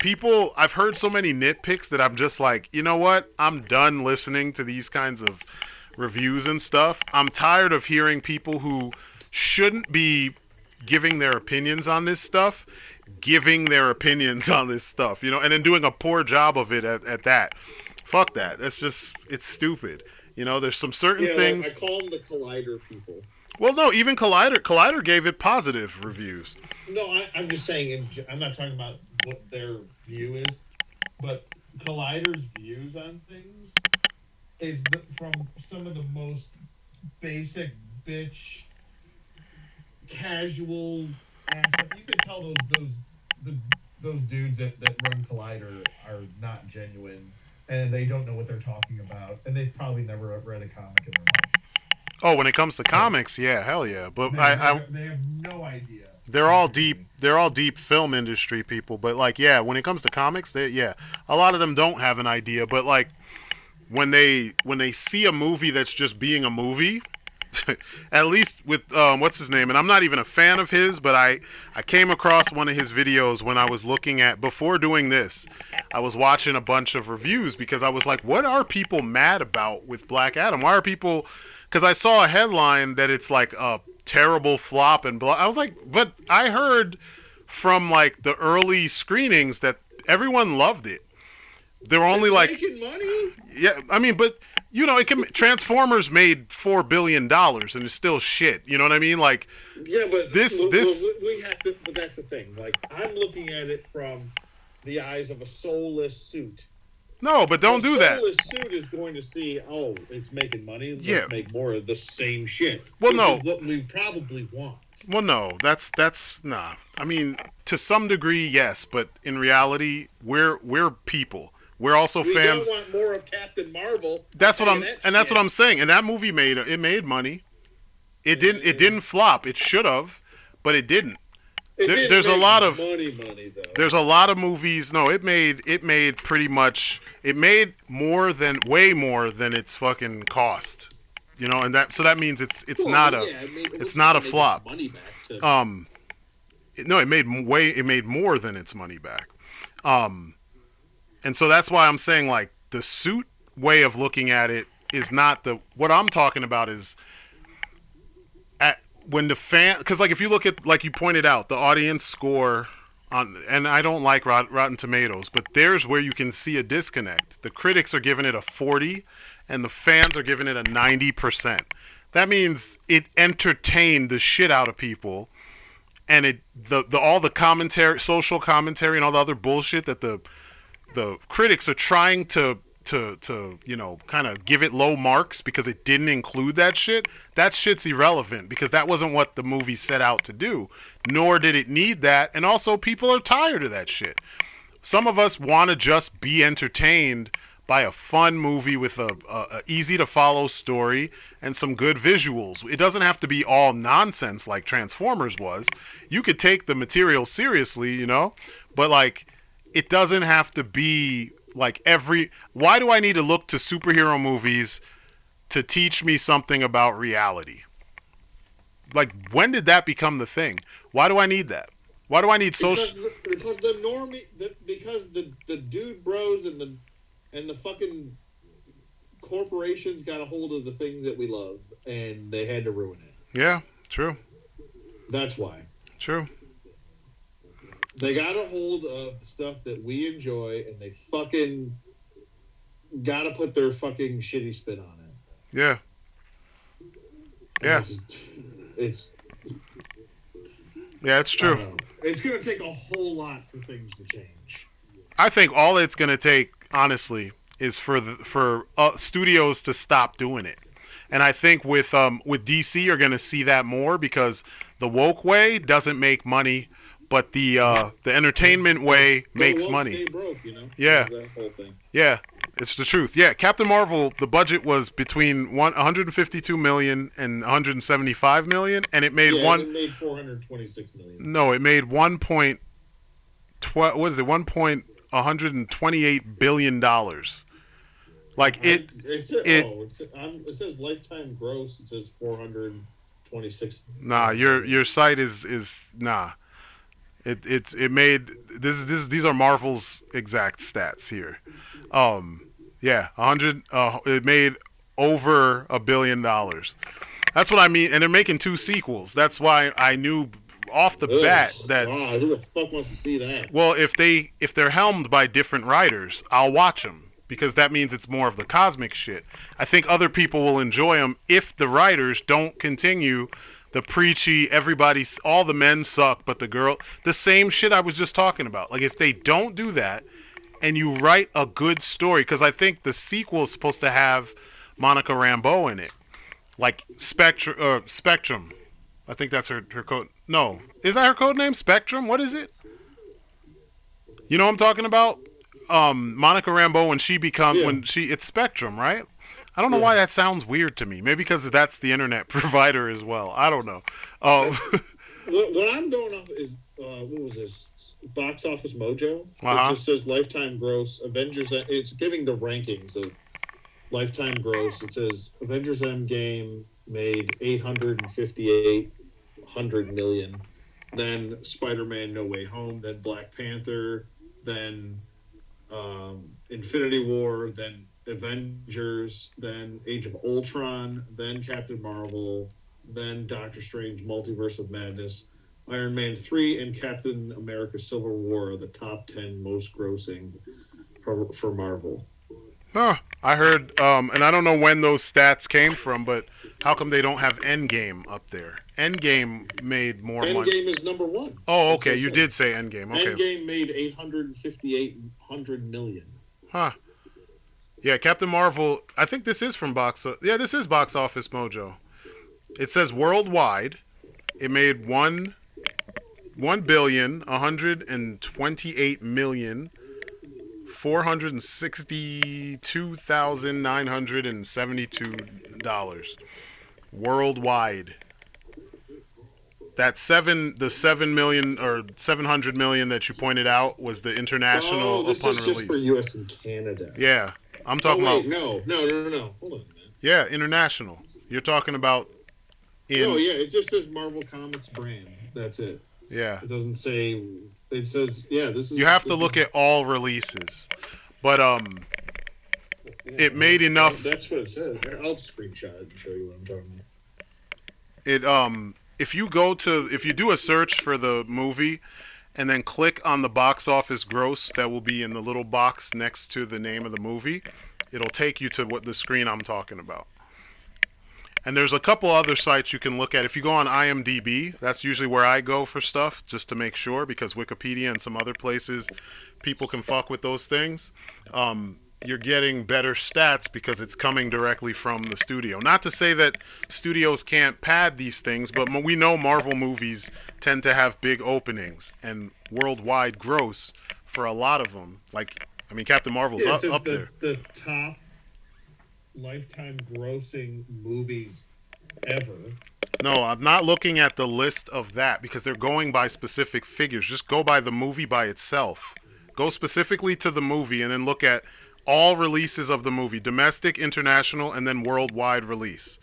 I've heard so many nitpicks that I'm just like, you know what? I'm done listening to these kinds of reviews and stuff. I'm tired of hearing people who shouldn't be giving their opinions on this stuff, you know, and then doing a poor job of it at that. Fuck that. It's stupid. You know, there's some certain things. I call them the Collider people. Well, no, even Collider gave it positive reviews. No, I'm just saying, I'm not talking about what their view is, but Collider's views on things is from some of the most basic bitch casual ass. You could tell the, those dudes that run Collider are not genuine, and they don't know what they're talking about, and they've probably never read a comic in their life. Oh, when it comes to So comics, yeah, hell yeah. But they have no idea they're what all they're deep. doing. They're all deep film industry people. But like, yeah, when it comes to comics, yeah, a lot of them don't have an idea. But like, when they see a movie that's just being a movie, at least with what's his name, and I'm not even a fan of his, but I came across one of his videos when I was looking at before doing this. I was watching a bunch of reviews because I was like, what are people mad about with Black Adam? Why are people? Because I saw a headline that it's like a terrible flop and blah. I was like, but I heard from like the early screenings that everyone loved it. There were only It's like, making money. yeah, I mean, but you know, it can Transformers made $4 billion and it's still shit. You know what I mean? Like Yeah, but this. we have to. But that's the thing. Like I'm looking at it from the eyes of a soulless suit. No, but don't do A that. soulless suit is going to see, oh, it's making money. Let's Yeah. make more of the same shit. Well, Which no. is what we probably want. Well, no, that's nah. I mean, to some degree, yes, but in reality, we're people. We're also We fans. don't want more of Captain Marvel. That's what and I'm, and that's what I'm saying. And that movie made money. It didn't flop. It should have, but it didn't. There's a lot of money though. there's a lot of movies. No, it made pretty much. It made way more than its fucking cost. You know, and that means it's Well, not yeah, a I mean, it's not a making flop. Money back to, No, it made more than its money back. And so that's why I'm saying like the suit way of looking at it is not the what I'm talking about is when the fan, because like if you look at, like you pointed out, the audience score on, and I don't like Rotten Tomatoes, but there's where you can see a disconnect. The critics are giving it a 40 and the fans are giving it a 90%. That means it entertained the shit out of people, and the all the commentary, social commentary, and all the other bullshit that the critics are trying to you know, kind of give it low marks because it didn't include that shit. That shit's irrelevant because that wasn't what the movie set out to do, nor did it need that. And also, people are tired of that shit. Some of us want to just be entertained by a fun movie with a easy to follow story and some good visuals. It doesn't have to be all nonsense like Transformers was. You could take the material seriously, you know, but like it doesn't have to be like why do I need to look to superhero movies to teach me something about reality? Like, when did that become the thing? Why do I need that? Why do I need social? because the normie, because the dude bros and the fucking corporations got a hold of the thing that we love and they had to ruin it. Yeah, true. That's why. True. They got a hold of the stuff that we enjoy and they fucking got to put their fucking shitty spin on it. Yeah. Yeah. It's Yeah, it's true. It's going to take a whole lot for things to change. I think all it's going to take, honestly, is for studios to stop doing it. And I think with DC, you're going to see that more because the woke way doesn't make money, but the entertainment way makes money. Stay broke, you know? Yeah. That whole thing. Yeah, it's the truth. Yeah, Captain Marvel, the budget was between 152 million and 175 million, and it made it made 426 million. No, it made 128 billion dollars. Like it says lifetime gross. It says 426. Nah, your site is nah. It made these are Marvel's exact stats here. Yeah, 100. It made over $1 billion. That's what I mean, and they're making 2 sequels. That's why I knew off the bat that. Wow, who the fuck wants to see that? Well, if they're helmed by different writers, I'll watch them because that means it's more of the cosmic shit. I think other people will enjoy them if the writers don't continue the preachy, all the men suck, but the same shit I was just talking about. Like, if they don't do that, and you write a good story, because I think the sequel is supposed to have Monica Rambeau in it, like Spectrum. I think that's her code. No, is that her code name? Spectrum? What is it? You know what I'm talking about? Monica Rambeau Yeah, when she it's Spectrum, right? I don't know yeah. why that sounds weird to me. Maybe because that's the internet provider as well. I don't know. I, Um, what I'm going off is what was this Box Office Mojo? It uh huh. just says lifetime gross Avengers. It's giving the rankings of lifetime gross. It says Avengers Endgame made 858 million. Then Spider-Man No Way Home. Then Black Panther. Then Infinity War. Then Avengers. Then Age of Ultron. Then Captain Marvel. Then Doctor Strange Multiverse of Madness. Iron Man 3 and Captain America Civil War are the top 10 most grossing for Marvel. Huh. I heard, and I don't know when those stats came from, but how come they don't have Endgame up there? Endgame made more money. Endgame is number one. Oh, That's what okay. I You said. did say Endgame. Okay. Endgame made 858 million. Huh. Yeah, Captain Marvel. I think this is from Yeah, this is Box Office Mojo. It says worldwide, it made 1,128,462,972 worldwide. That the 7 million or 700 million that you pointed out was the Oh, international this upon is just for release. U.S. and Canada. Yeah, I'm Oh talking about wait, no. Hold on a minute. yeah international. You're talking about No, in yeah, it just says Marvel Comics brand. That's it. yeah. It doesn't say. It says yeah. You have to This look is at all releases, but yeah. it made enough. That's what it says. I'll screenshot it and show you what I'm talking about. It if you do a search for the movie and then click on the box office gross that will be in the little box next to the name of the movie, it'll take you to what the screen I'm talking about. And there's a couple other sites you can look at. If you go on IMDb, that's usually where I go for stuff just to make sure, because Wikipedia and some other places people can fuck with those things. You're getting better stats because it's coming directly from the studio. Not to say that studios can't pad these things, but we know Marvel movies tend to have big openings and worldwide gross for a lot of them. Like, I mean, Captain Marvel's Yeah, it says up there. the top lifetime grossing movies ever. No, I'm not looking at the list of that because they're going by specific figures. Just go by the movie by itself. Go specifically to the movie and then look at all releases of the movie, domestic, international, and then worldwide release.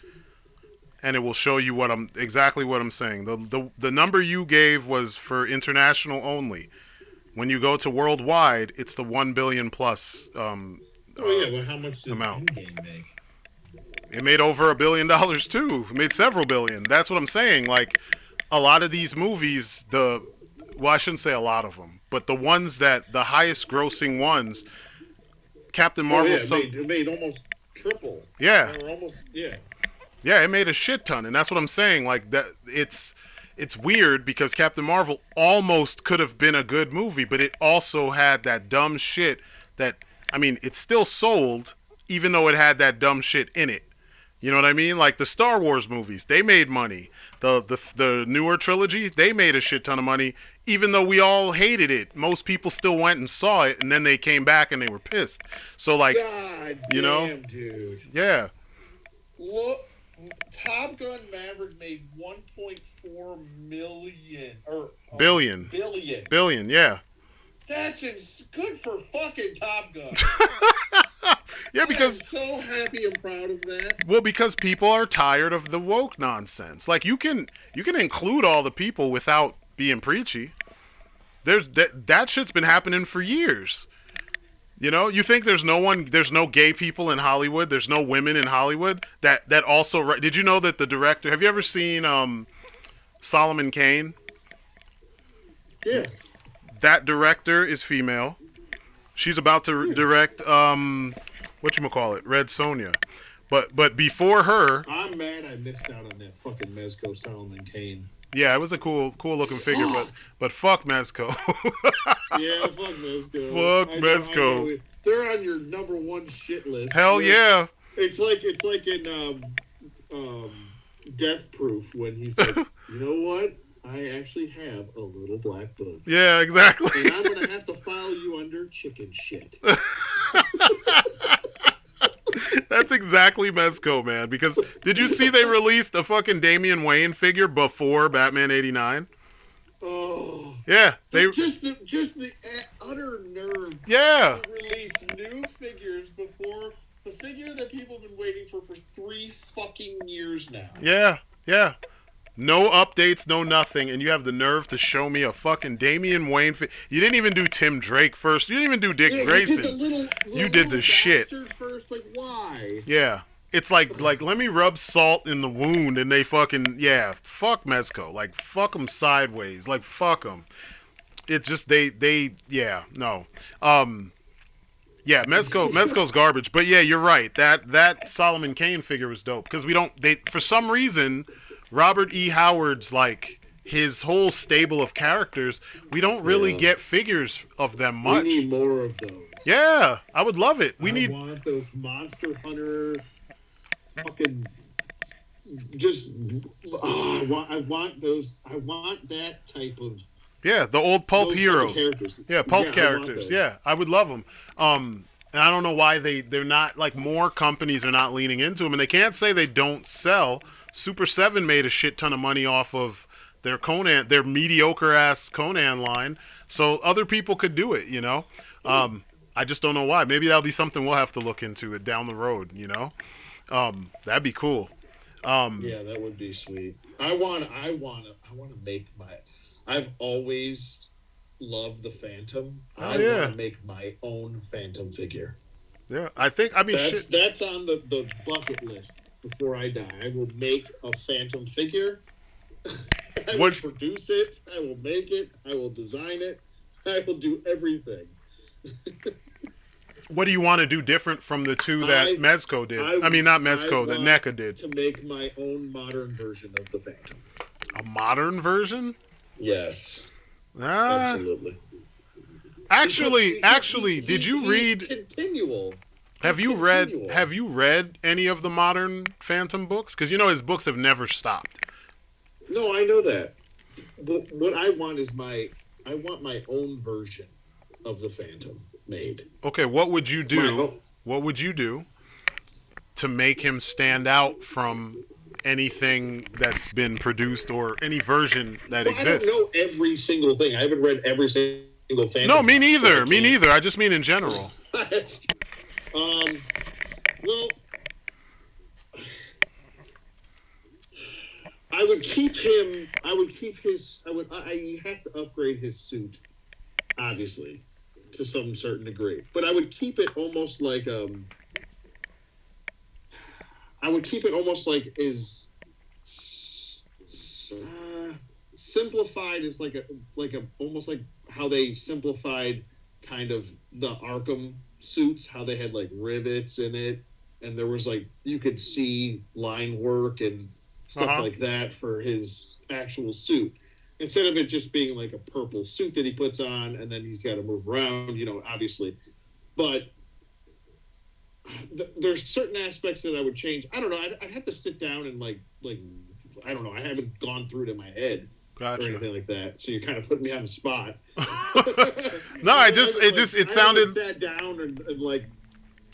And it will show you exactly what I'm saying. The number you gave was for international only. When you go to worldwide, it's the 1 billion plus Oh yeah, well, how much did amount. Endgame make? It made over $1 billion too. It made several billion. That's what I'm saying. Like a lot of these movies, I shouldn't say a lot of them, but the highest grossing ones, Captain Oh Marvel. yeah, it made almost triple. Yeah, Or almost yeah. yeah, it made a shit ton, and that's what I'm saying. Like that, it's weird because Captain Marvel almost could have been a good movie, but it also had that dumb shit that I mean, it still sold even though it had that dumb shit in it. You know what I mean? Like the Star Wars movies, they made money. The newer trilogy, they made a shit ton of money, even though we all hated it. Most people still went and saw it, and then they came back and they were pissed. So like, God you know, damn, dude. yeah, Look, Top Gun Maverick made 1.4 million or billion, billion. yeah, That's good for fucking Top Gun. yeah, I'm because so happy and proud of that. well, because people are tired of the woke nonsense. Like you can include all the people without being preachy. There's that shit's been happening for years. You know, you think there's no gay people in Hollywood, there's no women in Hollywood that also. Did you know that the director? Have you ever seen Solomon Kane? Yeah. That director is female. She's about to direct whatchamacallit, Red Sonja. But before her, I'm mad I missed out on that fucking Mezco Solomon Kane. yeah, it was a cool looking figure, but fuck Mezco. Yeah, fuck Mezco. Fuck I Mezco. know. They're on your number one shit list. Hell yeah. It's like in death proof when he's like, you know what? I actually have a little black book. Yeah, exactly. And I'm going to have to file you under chicken shit. That's exactly Mezco, man. Because did you see they released a fucking Damian Wayne figure before Batman 89? Oh. Yeah. Just the utter nerve Yeah. to release new figures before the figure that people have been waiting for 3 fucking years now. Yeah. Yeah. No updates, no nothing, and you have the nerve to show me a fucking Damian Wayne. You didn't even do Tim Drake first. You didn't even do Dick Grayson. You did the shit first. Like, why? Yeah, it's like let me rub salt in the wound, and they fucking fuck Mezco. Like fuck them sideways. Like fuck them. It's just they no. Yeah, Mezco's garbage. But yeah, you're right. That Solomon Kane figure was dope because for some reason. Robert E. Howard's, like, his whole stable of characters, we don't really get figures of them much. We need more of those. Yeah, I would love it. I want those Monster Hunter fucking just I want that type of the old pulp heroes. Pulp characters. I would love them. And I don't know why they're not, like, more companies are not leaning into them, and they can't say they don't sell. Super 7 made a shit ton of money off of their mediocre ass Conan line, so other people could do it, you know. I just don't know why. Maybe that'll be something we'll have to look into it down the road, you know. That'd be cool. Yeah, that would be sweet. I want to make my. I've always loved the Phantom. I want to make my own Phantom figure. Yeah, that's on the bucket list. Before I die, I will make a Phantom figure. I will produce it. I will make it. I will design it. I will do everything. What do you want to do different from the two that Mezco did? Not Mezco, that NECA did. To make my own modern version of the Phantom. A modern version? Yes. Absolutely. Actually, did you read? Continual. Have you read any of the modern Phantom books? Because you know his books have never stopped. No, I know that. But what I want is I want my own version of the Phantom made. Okay, what would you do? What would you do to make him stand out from anything that's been produced or any version that exists? I don't know every single thing. I haven't read every single Phantom. No, me neither. Me neither. I just mean in general. Well, I would keep him. I have to upgrade his suit, obviously, to some certain degree. But I would keep it almost like is simplified as like a almost like how they simplified kind of the Arkham suits, how they had like rivets in it, and there was like you could see line work and stuff like that for his actual suit, instead of it just being like a purple suit that he puts on and then he's got to move around, you know, obviously. But there's certain aspects that I would change. I don't know. I'd have to sit down and like I don't know. I haven't gone through it in my head. Gotcha. Or anything like that. So you're kind of putting me on the spot. No, it sounded. I sat down and like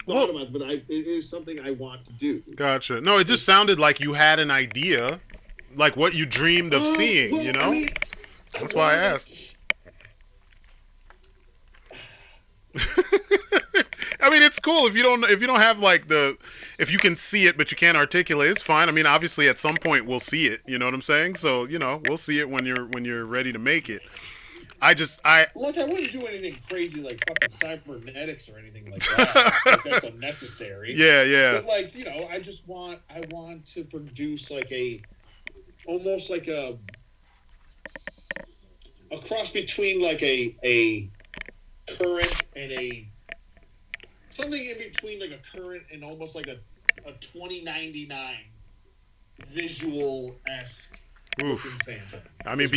thought about it, but it is something I want to do. Gotcha. No, it just sounded like you had an idea, like what you dreamed of seeing. Well, you know, that's why I asked. I mean, it's cool if you don't have like if you can see it but you can't articulate, it's fine. I mean, obviously at some point we'll see it. You know what I'm saying? So you know, we'll see it when you're ready to make it. I wouldn't do anything crazy like fucking cybernetics or anything like that. Like, that's unnecessary. Yeah. But like, you know, I want to produce like almost like a cross between like a current and something in between like a current and almost like a 2099 visual-esque Phantom. I mean,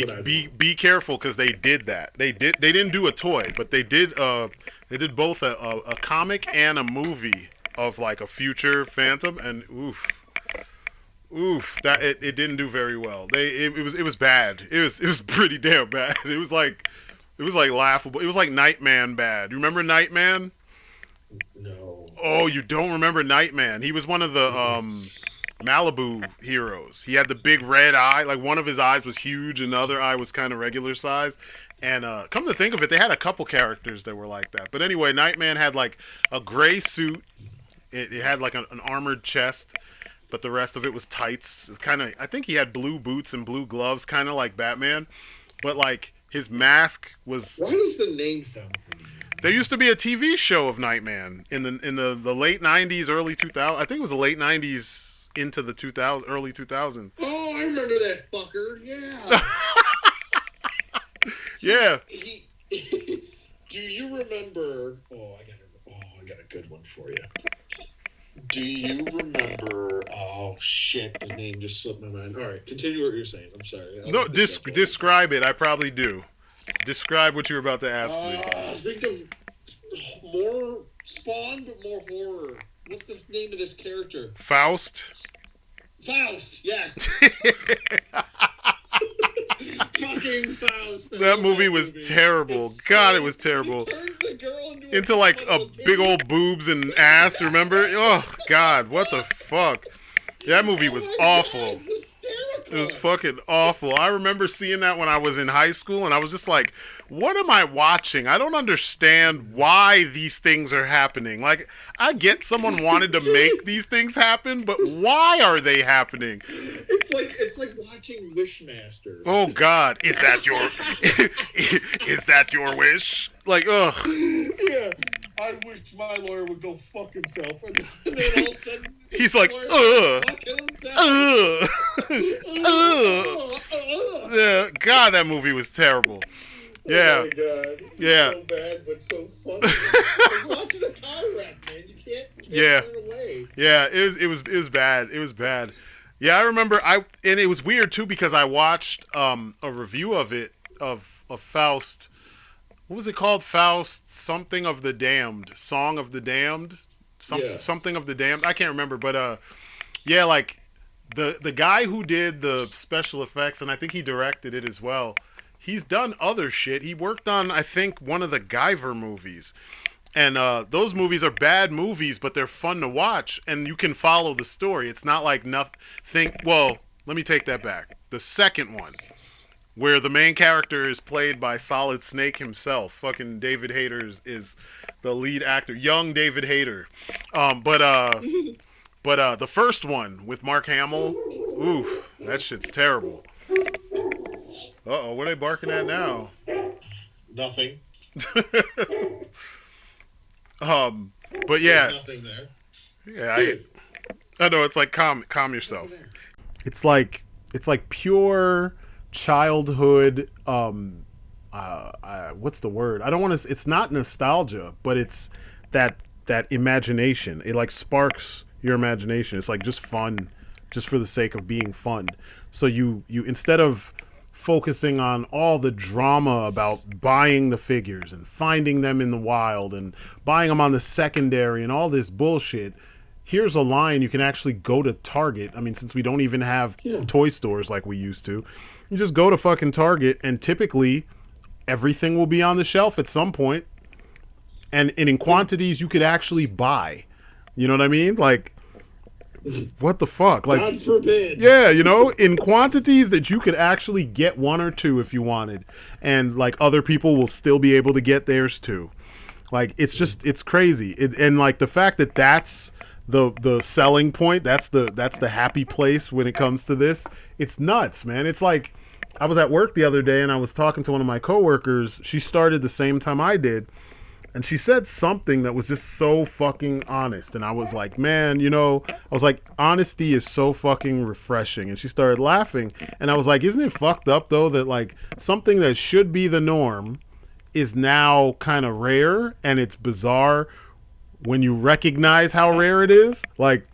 be careful because they did that. They didn't do a toy, but they did both a comic and a movie of like a future Phantom, and oof, Oof, that it didn't do very well. It was bad. It was pretty damn bad. It was like laughable. It was like Nightman bad. You remember Nightman? No. Oh, you don't remember Nightman? He was one of the Malibu heroes. He had the big red eye. Like one of his eyes was huge, and the other eye was kind of regular size. And come to think of it, they had a couple characters that were like that. But anyway, Nightman had like a gray suit. It had like an armored chest, but the rest of it was tights. Kind of, I think he had blue boots and blue gloves, kind of like Batman. But like his mask was. Why does the name sound familiar? There used to be a TV show of Nightman in the late '90s, early 2000s. I think it was the late '90s into the 2000s, early 2000s. Oh, I remember that fucker. Yeah. Yeah. Do you remember? I got a good one for you. Do you remember? Oh shit, the name just slipped my mind. All right, continue what you're saying. I'm sorry. No, describe it. I probably do. Describe what you're about to ask me. Think of more Spawn, but more horror. What's the name of this character? Faust. Faust. Yes. Fucking Faust. That movie was terrible. God, it was terrible. He turns the girl into like a big old boobs and ass. Remember? Oh God, what the fuck? That movie was awful. God, it's hysterical. It was fucking awful. I remember seeing that when I was in high school, and I was just like, what am I watching? I don't understand why these things are happening. Like, I get someone wanted to make these things happen, but why are they happening? It's like watching Wishmaster. Oh God, is that your wish? Like, ugh. Yeah. I wish my lawyer would go fuck himself. And then all of a sudden, he's like, Yeah, God, that movie was terrible. Yeah. Oh my God. Yeah. So bad, but so funny. It's like watching a car wreck, man. You can't turn it away. Yeah, it was bad. It was bad. Yeah, I remember and it was weird too because I watched a review of it of Faust. What was it called? Faust, something of the damned, song of the damned, something of the damned. I can't remember, but yeah, like the guy who did the special effects, and I think he directed it as well. He's done other shit. He worked on, I think, one of the Guyver movies, and those movies are bad movies, but they're fun to watch, and you can follow the story. It's not like nothing. Well, let me take that back. The second one, where the main character is played by Solid Snake himself. Fucking David Hayter is the lead actor, young David Hayter. But the first one with Mark Hamill, oof, that shit's terrible. Uh-oh, what are they barking at now? Nothing. But yeah. There's nothing there. Yeah, I know, it's like calm yourself. It's like pure childhood what's the word? I don't want to. It's not nostalgia, but it's that imagination. It like sparks your imagination. It's like just fun, just for the sake of being fun. So you instead of focusing on all the drama about buying the figures and finding them in the wild and buying them on the secondary and all this bullshit, here's a line you can actually go to Target. I mean, since we don't even have toy stores like we used to, you just go to fucking Target, and typically everything will be on the shelf at some point, and in quantities you could actually buy. You know what I mean? Like, what the fuck? Like, God forbid. Yeah, you know, in quantities that you could actually get one or two if you wanted, and like other people will still be able to get theirs too. Like, it's crazy. And like the fact that that's the selling point, that's the happy place when it comes to this. It's nuts, man. It's like, I was at work the other day and I was talking to one of my coworkers. She started the same time I did, and she said something that was just so fucking honest. And I was like, man, you know, I was like, honesty is so fucking refreshing. And she started laughing, and I was like, isn't it fucked up though that like something that should be the norm is now kind of rare, and it's bizarre when you recognize how rare it is? Like,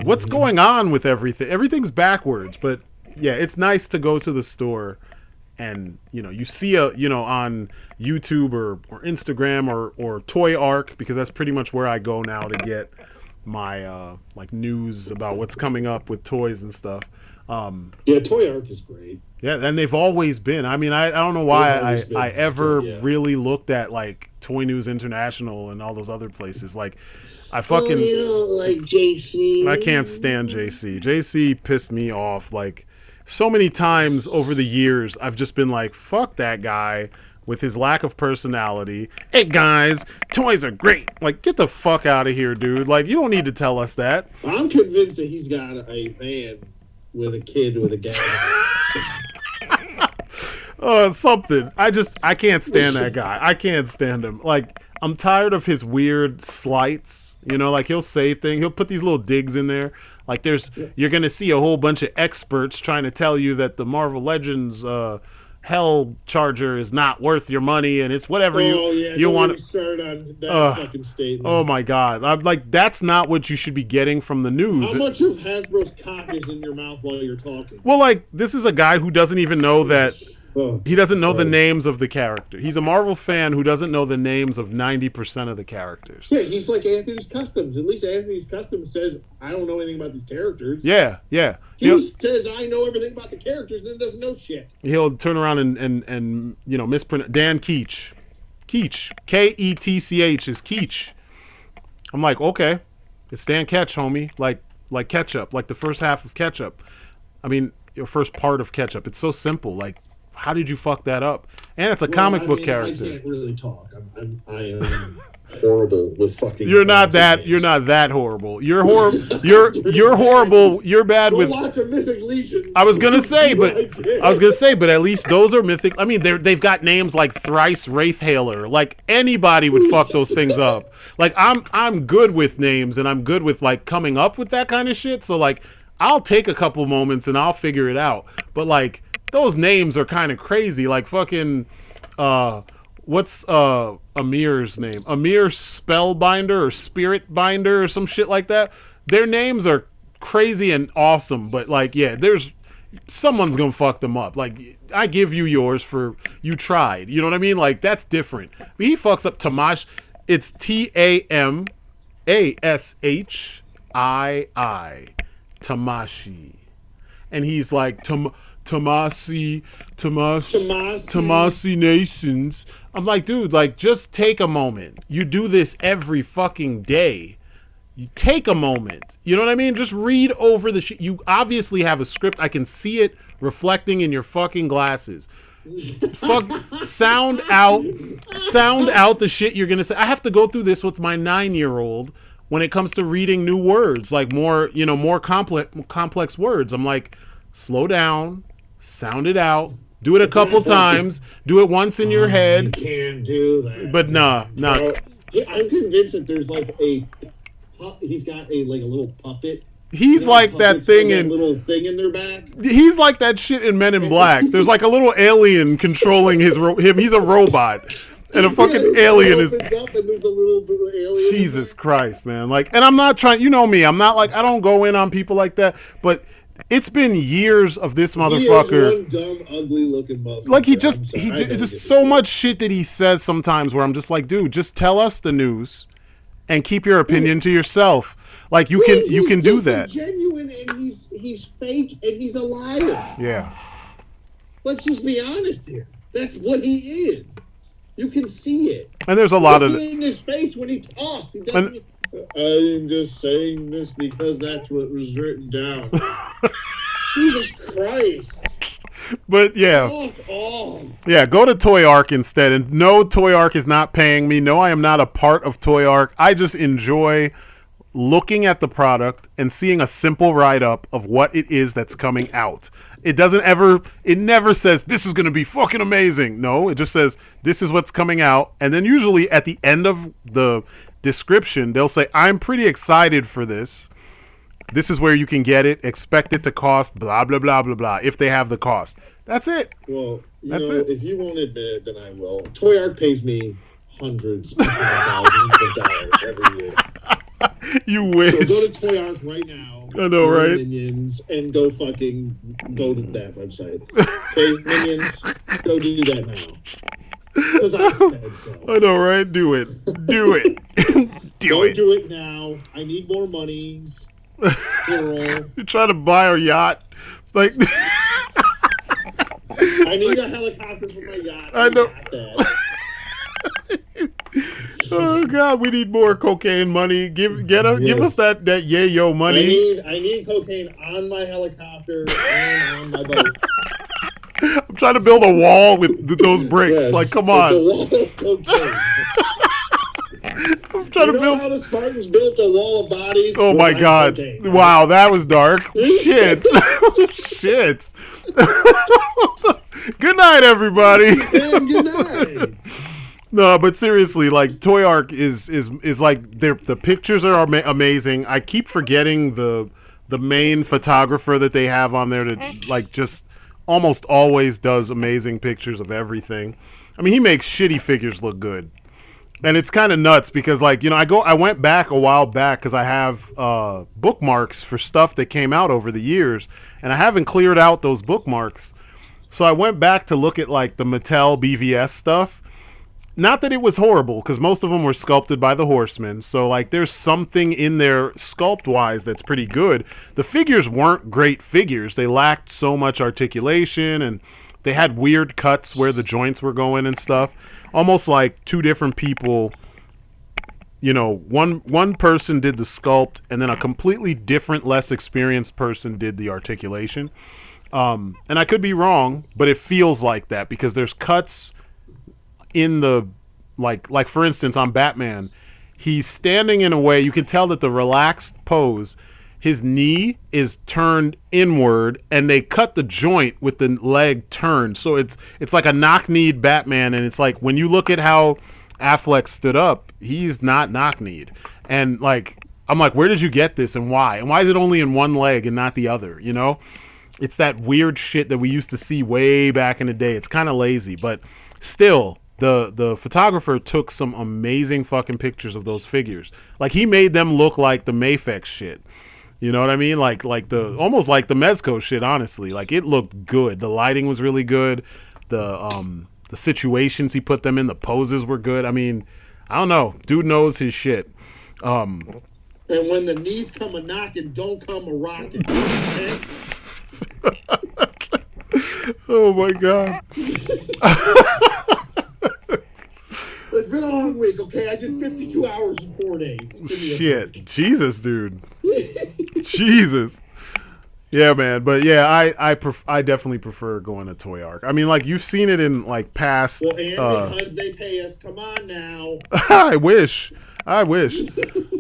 what's going on with everything? Everything's backwards. But yeah, it's nice to go to the store and, you know, you see on YouTube or Instagram or Toy Arc, because that's pretty much where I go now to get my like news about what's coming up with toys and stuff. Yeah, Toy Arc is great. Yeah, and they've always been. I mean, I don't know why I ever yeah. really looked at like Toy News International and all those other places. Like, I fucking you don't like JC. I can't stand JC. JC pissed me off like so many times over the years. I've just been like, fuck that guy with his lack of personality. Hey guys, toys are great. Like, get the fuck out of here, dude. Like, you don't need to tell us that. I'm convinced that he's got a van with a kid with a gas. Something. I can't stand that guy. I can't stand him. Like, I'm tired of his weird slights. You know, like he'll say things. He'll put these little digs in there. Like you're gonna see a whole bunch of experts trying to tell you that the Marvel Legends Hell Charger is not worth your money, and it's whatever you want to start on that fucking statement. Oh my god! I'm like, that's not what you should be getting from the news. How much of Hasbro's cock is in your mouth while you're talking? Well, like, this is a guy who doesn't even know that. He doesn't know the names of the character. He's a Marvel fan who doesn't know the names of 90% of the characters. Yeah, he's like Anthony's Customs. At least Anthony's Customs says, I don't know anything about these characters. Yeah. He says, I know everything about the characters, and then doesn't know shit. He'll turn around and you know, mispronounce Dan Keech. Keech. Ketch is Keech. I'm like, okay. It's Dan Ketch, homie. Like ketchup. Like the first half of ketchup. I mean, your first part of ketchup. It's so simple. Like, how did you fuck that up? And it's a comic book character. I can't really talk. I am horrible with fucking. You're not that horrible. You're horrible. You're horrible. You're bad with. Watch a Mythic Legion. I was gonna say, but at least those are mythic. I mean, they've got names like Thrice Wraithhailer. Like, anybody would fuck those things up. Like, I'm good with names, and I'm good with like coming up with that kind of shit. So like, I'll take a couple moments and I'll figure it out. But like, those names are kind of crazy. Like fucking, what's Amir's name? Amir Spellbinder or Spiritbinder or some shit like that. Their names are crazy and awesome, but like, yeah, someone's gonna fuck them up. Like, I give you yours for you tried. You know what I mean? Like, that's different. But he fucks up Tamash. It's Tamashi. Tamashi. And he's like, Tomasi Nations. I'm like, dude, like, just take a moment. You do this every fucking day. You take a moment. You know what I mean? Just read over the shit. You obviously have a script. I can see it reflecting in your fucking glasses. Sound out the shit you're gonna say. I have to go through this with my 9-year-old when it comes to reading new words, like more complex words. I'm like, slow down. Sound it out. Do it a couple times. Do it once in your head. You can't do that. But nah. I'm convinced that there's like he's got a little puppet. He's like that thing in little thing in their back. He's like that shit in Men in Black. There's like a little alien controlling him. He's a robot. And a fucking alien is. Up and there's a little bit of alien. Jesus Christ, man! Like, and I'm not trying. You know me. I'm not like, I don't go in on people like that. But it's been years of this motherfucker. He is one dumb, ugly-looking motherfucker. Like, it's just so much shit that he says sometimes where I'm just like, dude, just tell us the news, and keep your opinion to yourself. Like, you can do that. He's genuine, and he's fake, and he's a liar. Yeah. Let's just be honest here. That's what he is. You can see it. And there's a lot of it in his face when he talks. I'm just saying this because that's what was written down. Jesus Christ. But yeah. Yeah, go to Toy Arc instead. And no, Toy Arc is not paying me. No, I am not a part of Toy Arc. I just enjoy looking at the product and seeing a simple write-up of what it is that's coming out. It never says, this is going to be fucking amazing. No, it just says, this is what's coming out. And then usually at the end of the description, they'll say, I'm pretty excited for this. This is where you can get it. Expect it to cost blah, blah, blah, blah, blah, if they have the cost. That's it. Well, if you won't admit it, then I will. Toy Arc pays me hundreds of thousands of dollars every year. You wish. So go to Toy Arc right now. I know, right? Minions, and go to that website. Okay, Minions, go do that now. Because I said so. I know, right? Do it. Don't do it now. I need more monies. Plural. You're trying to buy our yacht. Like, I need a helicopter for my yacht. I know. Got that. Oh God, we need more cocaine money. Give us that yayo money. I need cocaine on my helicopter and on my boat. I'm trying to build a wall with those bricks. Yes, like, come on. it's a wall of cocaine. I'm trying to build. How the Spartans built a wall of bodies? Oh my God! Cocaine. Wow, that was dark. Shit. Shit. Good night, everybody. And good night. No, but seriously, like Toy Arc is like the pictures are amazing. I keep forgetting the main photographer that they have on there that like just almost always does amazing pictures of everything. I mean, he makes shitty figures look good. And it's kind of nuts because, like, you know, I went back a while back because I have bookmarks for stuff that came out over the years, and I haven't cleared out those bookmarks. So I went back to look at, like, the Mattel BVS stuff. Not that it was horrible, because most of them were sculpted by the Horsemen. So, like, there's something in there sculpt-wise that's pretty good. The figures weren't great figures. They lacked so much articulation, and they had weird cuts where the joints were going and stuff. Almost like two different people, you know, one person did the sculpt and then a completely different, less experienced person did the articulation. And I could be wrong, but it feels like that because there's cuts in the, like for instance, on Batman, he's standing in a way, you can tell that the relaxed pose, his knee is turned inward, and they cut the joint with the leg turned. So it's like a knock-kneed Batman, and it's like when you look at how Affleck stood up, he's not knock-kneed. And like I'm like, where did you get this and why? And why is it only in one leg and not the other, you know? It's that weird shit that we used to see way back in the day. It's kind of lazy, but still, the photographer took some amazing fucking pictures of those figures. Like he made them look like the Mafex shit. You know what I mean? Like the almost like the Mezco shit, honestly. Like it looked good. The lighting was really good. The situations he put them in, the poses were good. I mean, I don't know. Dude knows his shit. And when the knees come a knocking, don't come a rocking. Okay? Oh my God. It's been a long week, okay? I did 52 hours in 4 days. Shit. Jesus, dude. Jesus. Yeah, man. But yeah, I definitely prefer going to Toy Arc. I mean, like, you've seen it in, like, past... Well, and because they pay us, come on now. I wish.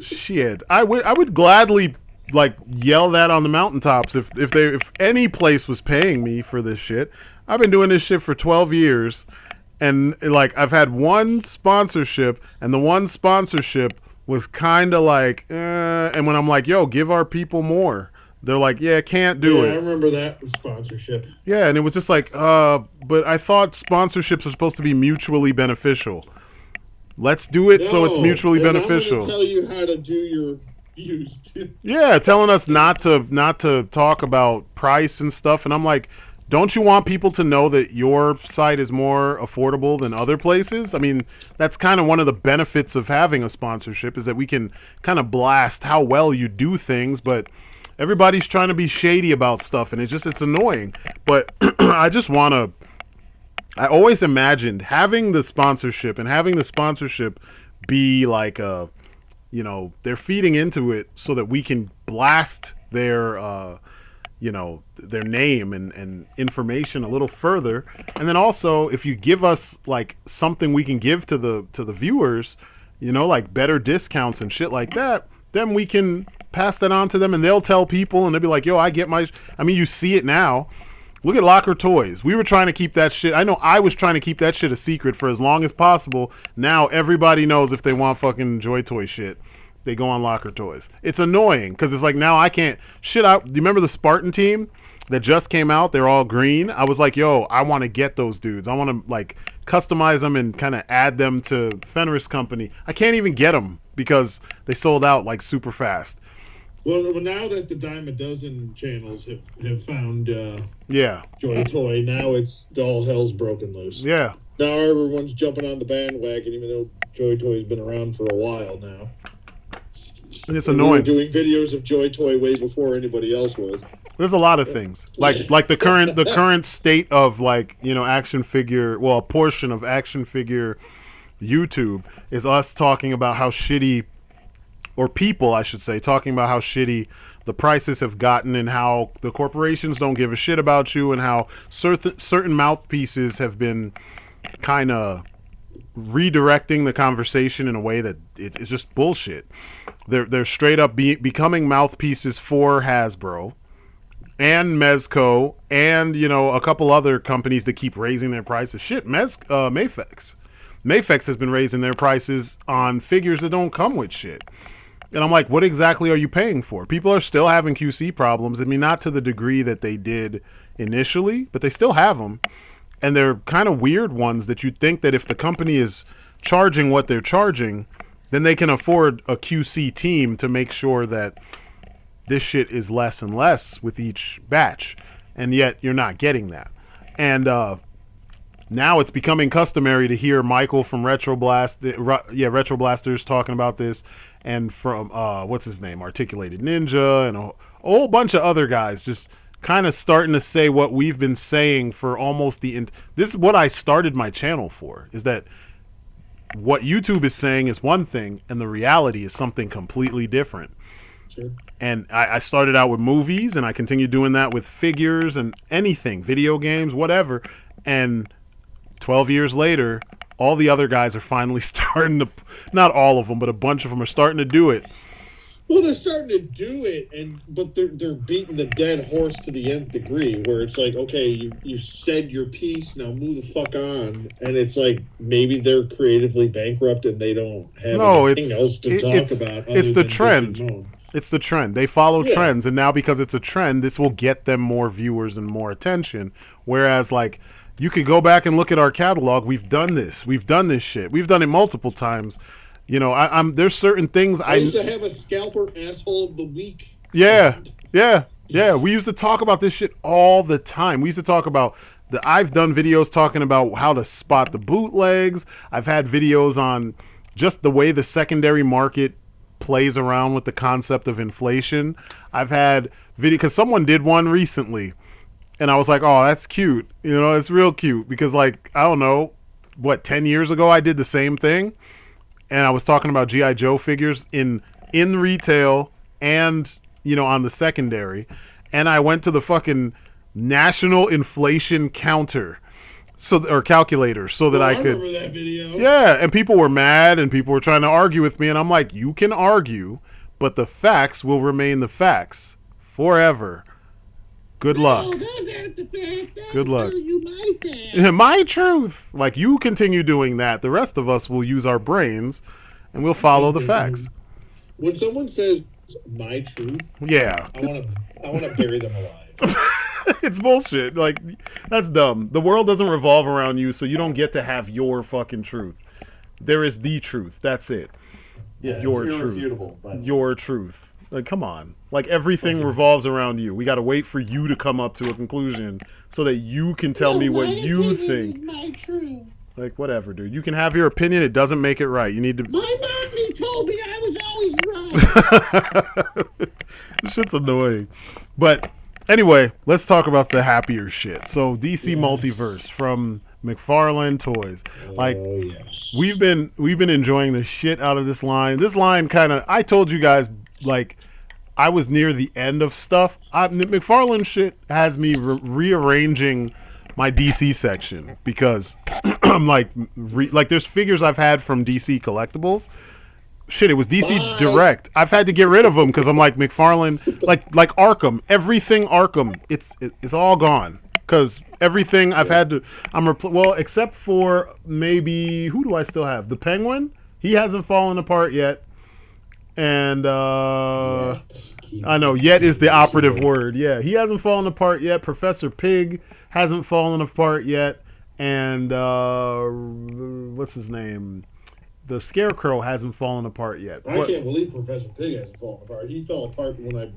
Shit. I would gladly, like, yell that on the mountaintops if any place was paying me for this shit. I've been doing this shit for 12 years, and, like, I've had one sponsorship, and the one sponsorship was kind of like, and when I'm like, yo, give our people more, they're like, yeah, can't do it. I remember that sponsorship. Yeah, and it was just like, but I thought sponsorships are supposed to be mutually beneficial. Let's do it so it's mutually beneficial. I'm going to tell you how to do your views, too. Yeah, telling us not to talk about price and stuff, and I'm like, don't you want people to know that your site is more affordable than other places? I mean, that's kind of one of the benefits of having a sponsorship is that we can kind of blast how well you do things, but everybody's trying to be shady about stuff, and it's annoying. But I always imagined having the sponsorship be like they're feeding into it so that we can blast their their name and information a little further. And then also, if you give us like something we can give to the viewers, like better discounts and shit like that, then we can pass that on to them and they'll tell people and they'll be like, yo, I get I mean, you see it now. Look at Locker Toys. We were trying to keep that shit. I know I was trying to keep that shit a secret for as long as possible. Now everybody knows if they want fucking Joy Toy shit, they go on Locker Toys. It's annoying because it's like now I can't shit out. Do you remember the Spartan team that just came out? They're all green. I was like, yo, I want to get those dudes. I want to like customize them and kind of add them to Fenris Company. I can't even get them because they sold out like super fast. Well, now that the dime a dozen channels have found Joy Toy, now it's all hell's broken loose. Yeah. Now everyone's jumping on the bandwagon, even though Joy Toy's been around for a while now. It's And we were annoying. doing videos of Joy Toy way before anybody else was. There's a lot of things like the current state of like, you know, action figure. Well, a portion of action figure YouTube is us talking about how shitty, or people, I should say, talking about how shitty the prices have gotten and how the corporations don't give a shit about you and how certain mouthpieces have been kind of redirecting the conversation in a way that it's just bullshit. They're straight up becoming mouthpieces for Hasbro and Mezco and, you know, a couple other companies that keep raising their prices. Shit, Mafex has been raising their prices on figures that don't come with shit. And I'm like, what exactly are you paying for? People are still having QC problems. I mean, not to the degree that they did initially, but they still have them. And they're kind of weird ones that you'd think that if the company is charging what they're charging, then they can afford a QC team to make sure that this shit is less and less with each batch. And yet you're not getting that. And now it's becoming customary to hear Michael from Retro Blasters talking about this, and from what's his name, Articulated Ninja, and a whole bunch of other guys just kind of starting to say what we've been saying for almost this is what I started my channel for, is that what YouTube is saying is one thing and the reality is something completely different. Sure. And I started out with movies and I continue doing that with figures and anything, video games, whatever. And 12 years later, all the other guys are finally starting to, not all of them, but a bunch of them are starting to do it. Well, they're starting to do it, but they're beating the dead horse to the nth degree, where it's like, okay, you said your piece, now move the fuck on, and it's like maybe they're creatively bankrupt and they don't have anything else to talk about. It's the trend. It's the trend. They follow trends, and now because it's a trend, this will get them more viewers and more attention. Whereas, like, you could go back and look at our catalog. We've done this. We've done this shit. We've done it multiple times. You know, there's certain things I used to have a scalper asshole of the week. Yeah. We used to talk about this shit all the time. We used to talk about I've done videos talking about how to spot the bootlegs. I've had videos on just the way the secondary market plays around with the concept of inflation. I've had because someone did one recently, and I was like, oh, that's cute. You know, it's real cute because, like, I don't know, 10 years ago I did the same thing. And I was talking about G.I. Joe figures in retail and, you know, on the secondary. And I went to the fucking national inflation counter or calculator so that I could. I remember that video. Yeah, and people were mad and people were trying to argue with me. And I'm like, you can argue, but the facts will remain the facts forever. Good luck. No, those aren't the facts. Good luck. Tell you my facts. My truth. Like, you continue doing that. The rest of us will use our brains and we'll follow the facts. When someone says my truth, yeah, I want to bury them alive. It's bullshit. Like, that's dumb. The world doesn't revolve around you, so you don't get to have your fucking truth. There is the truth. That's it. Yeah, your it's truth. irrefutable. But Your truth. Like, come on. Like, everything revolves around you. We got to wait for you to come up to a conclusion so that you can tell me what you think. Is my truth. Like, whatever, dude. You can have your opinion. It doesn't make it right. You need to. My mommy told me I was always right. This shit's annoying. But anyway, let's talk about the happier shit. So, DC Multiverse from McFarlane Toys. Like, yes. we've been enjoying the shit out of this line. This line kind of, I told you guys, like, I was near the end of stuff. McFarlane shit has me rearranging my DC section because I'm like, there's figures I've had from DC Collectibles. Shit, it was DC Direct. I've had to get rid of them because I'm like, McFarlane, like Arkham, everything Arkham, it's all gone. Because everything I've had to, except for maybe, who do I still have? The Penguin? He hasn't fallen apart yet. And I know, yet is the operative word. Yeah, he hasn't fallen apart yet. Professor Pig hasn't fallen apart yet. And what's his name? The Scarecrow hasn't fallen apart yet. I can't believe Professor Pig hasn't fallen apart. He fell apart when I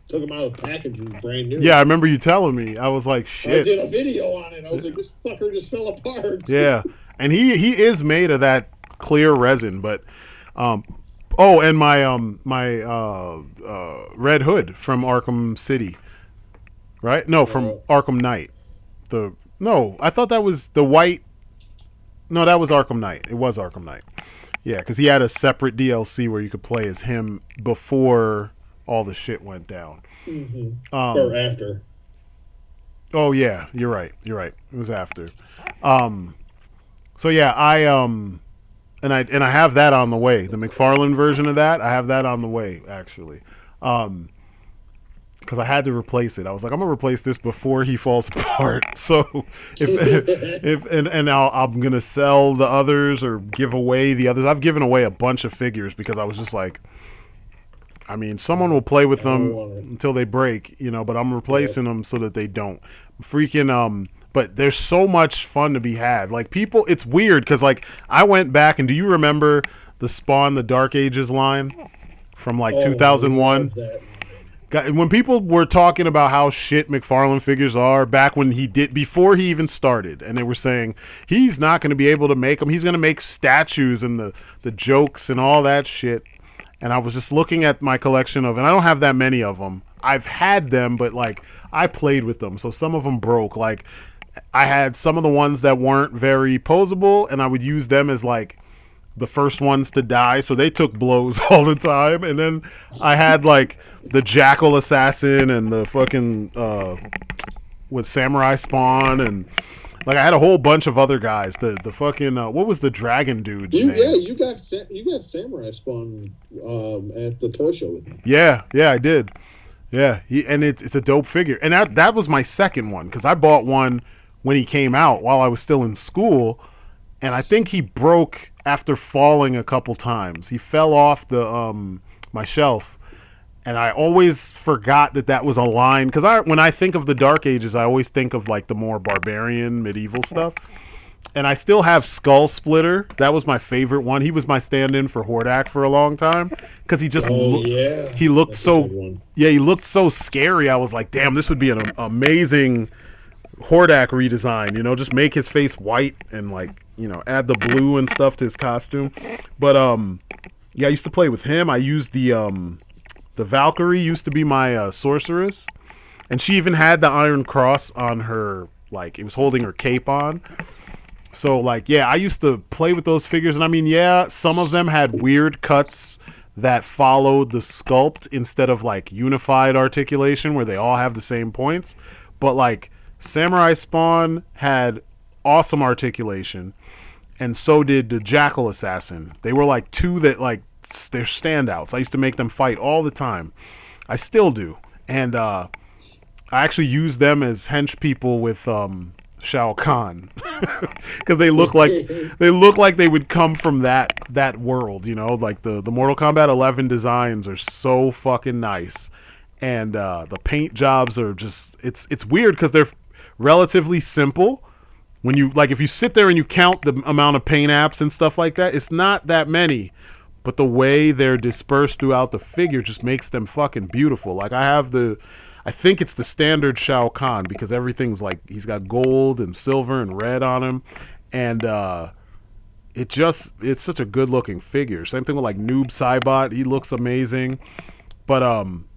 took him out of the package and was brand new. Yeah, I remember you telling me. I was like, shit. I did a video on it. I was like, this fucker just fell apart. Yeah, and he is made of that clear resin, but Oh, and my Red Hood from Arkham City, right? No, from Arkham Knight. I thought that was the white. No, that was Arkham Knight. It was Arkham Knight. Yeah, because he had a separate DLC where you could play as him before all the shit went down. Mm-hmm. Or after. Oh yeah, you're right. It was after. So yeah, I have that on the way. The McFarlane version of that, I have that on the way actually. Because I had to replace it. I was like, I'm gonna replace this before he falls apart. So I'm gonna sell the others or give away the others. I've given away a bunch of figures because I was just like, I mean, someone will play with them until they break, but I'm replacing them so that they don't. Freaking, but there's so much fun to be had. Like, people, it's weird because, like, I went back and do you remember the Spawn, the Dark Ages line from, 2001? When people were talking about how shit McFarlane figures are back when before he even started, and they were saying he's not going to be able to make them, he's going to make statues and the jokes and all that shit. And I was just looking at my collection and I don't have that many of them. I've had them, but I played with them. So some of them broke. I had some of the ones that weren't very posable, and I would use them as the first ones to die. So they took blows all the time. And then I had the Jackal Assassin and the fucking, with Samurai Spawn and I had a whole bunch of other guys. The fucking what was the dragon dude's name? Yeah, you got Samurai Spawn at the toy show with me. Yeah, I did. Yeah, it's a dope figure. And that was my second one because I bought one when he came out while I was still in school, and I think he broke after falling a couple times. He fell off the my shelf. And I always forgot that was a line because when I think of the Dark Ages, I always think of the more barbarian medieval stuff. And I still have Skull Splitter. That was my favorite one. He was my stand-in for Hordak for a long time because he just he looked he looked so scary. I was like, damn, this would be an amazing Hordak redesign. Just make his face white and add the blue and stuff to his costume. But I used to play with him. I used the Valkyrie used to be my sorceress, and she even had the Iron Cross on her, it was holding her cape on. So, I used to play with those figures, and I mean, some of them had weird cuts that followed the sculpt instead of, unified articulation where they all have the same points. But, Samurai Spawn had awesome articulation, and so did the Jackal Assassin. They were, two that, they're standouts. I used to make them fight all the time. I still do. And I actually use them as hench people with Shao Kahn because they look like they would come from that world, the Mortal Kombat 11 designs are so fucking nice, and the paint jobs are just it's weird because they're relatively simple. When you if you sit there and you count the amount of paint apps and stuff like that, it's not that many. But the way they're dispersed throughout the figure just makes them fucking beautiful. I think it's the standard Shao Kahn because everything's he's got gold and silver and red on him. And it's such a good looking figure. Same thing with Noob Saibot. He looks amazing. But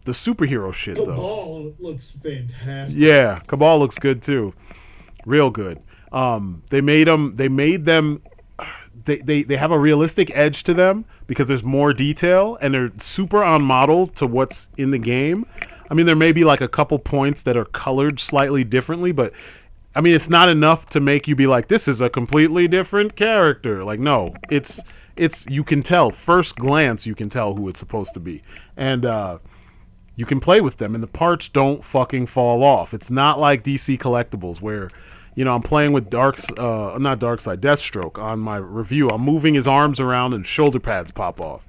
the superhero shit though. Cabal looks fantastic. Yeah, Cabal looks good too. Real good. They made them They have a realistic edge to them because there's more detail and they're super on model to what's in the game. I mean, there may be a couple points that are colored slightly differently, but I mean, it's not enough to make you be this is a completely different character. No, it's you can tell first glance, you can tell who it's supposed to be. And, you can play with them and the parts don't fucking fall off. It's not like DC Collectibles where, I'm playing with Deathstroke on my review. I'm moving his arms around and shoulder pads pop off.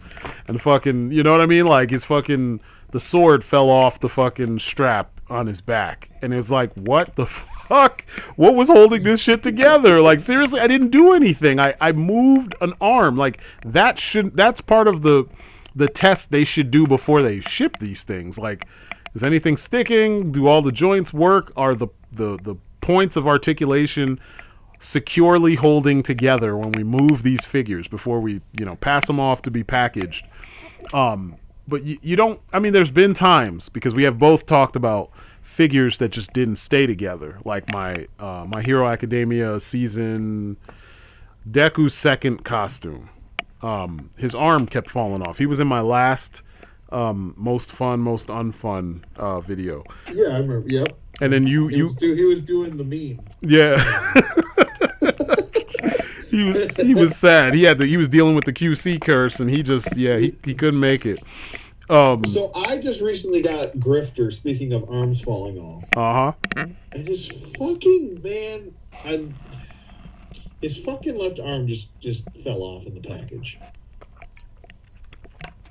And fucking, you know what I mean? His fucking, the sword fell off the fucking strap on his back. And it was what the fuck? What was holding this shit together? Seriously, I didn't do anything. I moved an arm. That's part of the test they should do before they ship these things. Is anything sticking? Do all the joints work? Are the points of articulation securely holding together when we move these figures before we, pass them off to be packaged. But you don't. I mean, there's been times because we have both talked about figures that just didn't stay together, like my My Hero Academia season Deku's second costume. His arm kept falling off. He was in my last most fun, most unfun video. Yeah, I remember. Yep. And then he was doing the meme. Yeah. he was sad. He was dealing with the QC curse, and he couldn't make it. So I just recently got Grifter. Speaking of arms falling off. And his fucking his fucking left arm just fell off in the package.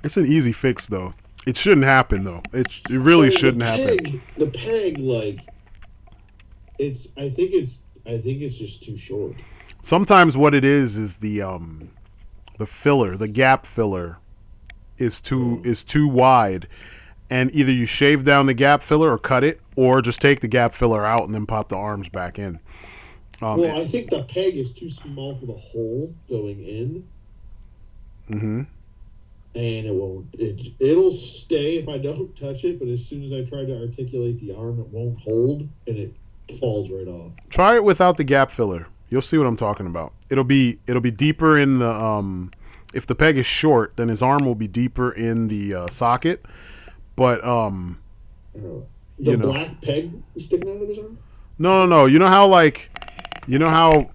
It's an easy fix, though. It shouldn't happen, though. It really shouldn't happen. The peg, I think it's just too short. Sometimes what it is the filler, the gap filler, is too wide, and either you shave down the gap filler or cut it, or just take the gap filler out and then pop the arms back in. I think the peg is too small for the hole going in. Mm-hmm. And it won't. It'll stay if I don't touch it, but as soon as I try to articulate the arm, it won't hold, and it falls right off. Try it without the gap filler. You'll see what I'm talking about. It'll be deeper in the if the peg is short, then his arm will be deeper in the socket. But black peg sticking out of his arm? No. You know how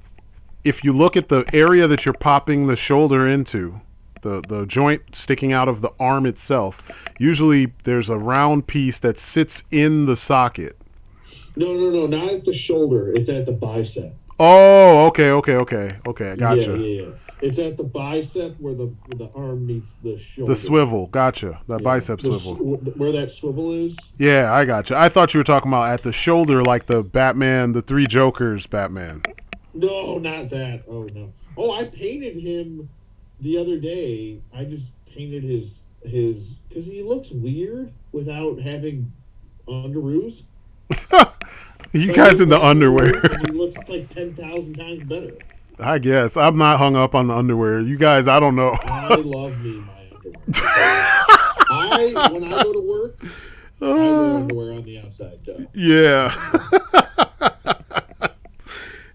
if you look at the area that you're popping the shoulder into, the joint sticking out of the arm itself, usually there's a round piece that sits in the socket. No, not at the shoulder. It's at the bicep. Oh, okay. I gotcha. Yeah. It's at the bicep where the arm meets the shoulder. The swivel, gotcha. That bicep swivel. Where that swivel is? Yeah, I gotcha. I thought you were talking about at the shoulder, like the Batman, the Three Jokers Batman. No, not that. Oh, no. Oh, I painted him the other day. I just painted his because he looks weird without having underoos. You guys in the underwear. He looks like 10,000 times better. I guess. I'm not hung up on the underwear. You guys, I don't know. I love me my underwear. When I go to work, I wear underwear on the outside. Yeah.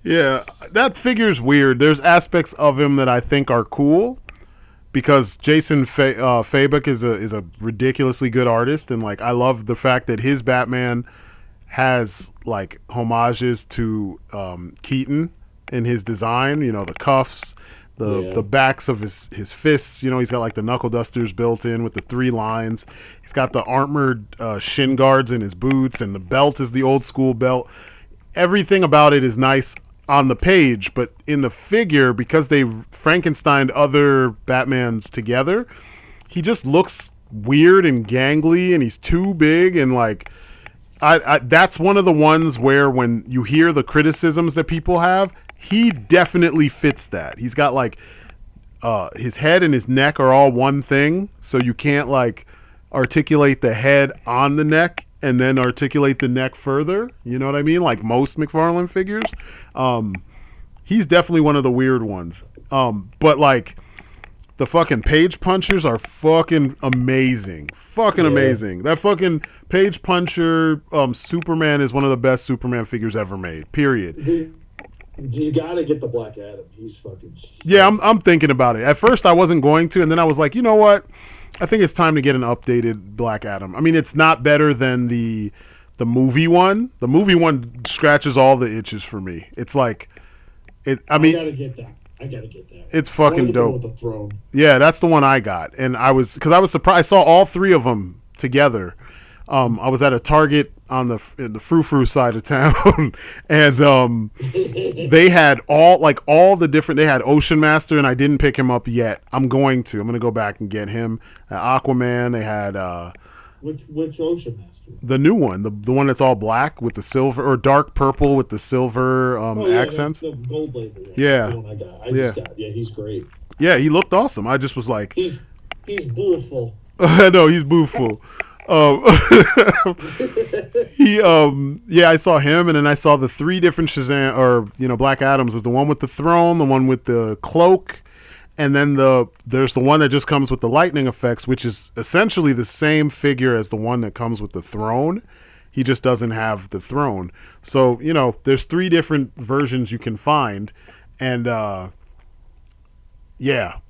Yeah. That figure's weird. There's aspects of him that I think are cool because Jason Fabok is a ridiculously good artist, and I love the fact that his Batman has homages to Keaton in his design, the cuffs, the backs of his fists. He's got the knuckle dusters built in with the 3 lines. He's got the armored shin guards in his boots, and the belt is the old school belt. Everything about it is nice on the page, but in the figure, because they Frankensteined other Batmans together, he just looks weird and gangly, and he's too big, and I that's one of the ones where when you hear the criticisms that people have, he definitely fits that. He's got his head and his neck are all one thing, so you can't articulate the head on the neck and then articulate the neck further. You know what I mean? Like most McFarlane figures. He's definitely one of the weird ones. But the fucking page punchers are fucking amazing. Amazing. That fucking page puncher Superman is one of the best Superman figures ever made. Period. You gotta get the Black Adam. He's fucking sick. Yeah, I'm thinking about it. At first I wasn't going to, and then I was like, you know what? I think it's time to get an updated Black Adam. I mean, it's not better than the movie one. The movie one scratches all the itches for me. It's I gotta get that. It's fucking dope. With the throne. Yeah, that's the one I got, and I was surprised. I saw all 3 of them together. I was at a Target in the frou-frou side of town, and they had all the different. They had Ocean Master, and I didn't pick him up yet. I'm going to go back and get him. Aquaman. They had which Ocean Master? The new one, the one that's all black with the silver or dark purple with the silver accents. The gold label one. Yeah, That's the one I got. Yeah, he's great. Yeah, he looked awesome. I just was like, he's beautiful. I know he's beautiful. Um, I saw him, and then I saw the 3 different Shazam, or Black Adams. Is the one with the throne, the one with the cloak, and then there's the one that just comes with the lightning effects, which is essentially the same figure as the one that comes with the throne. He just doesn't have the throne. So there's 3 different versions you can find, and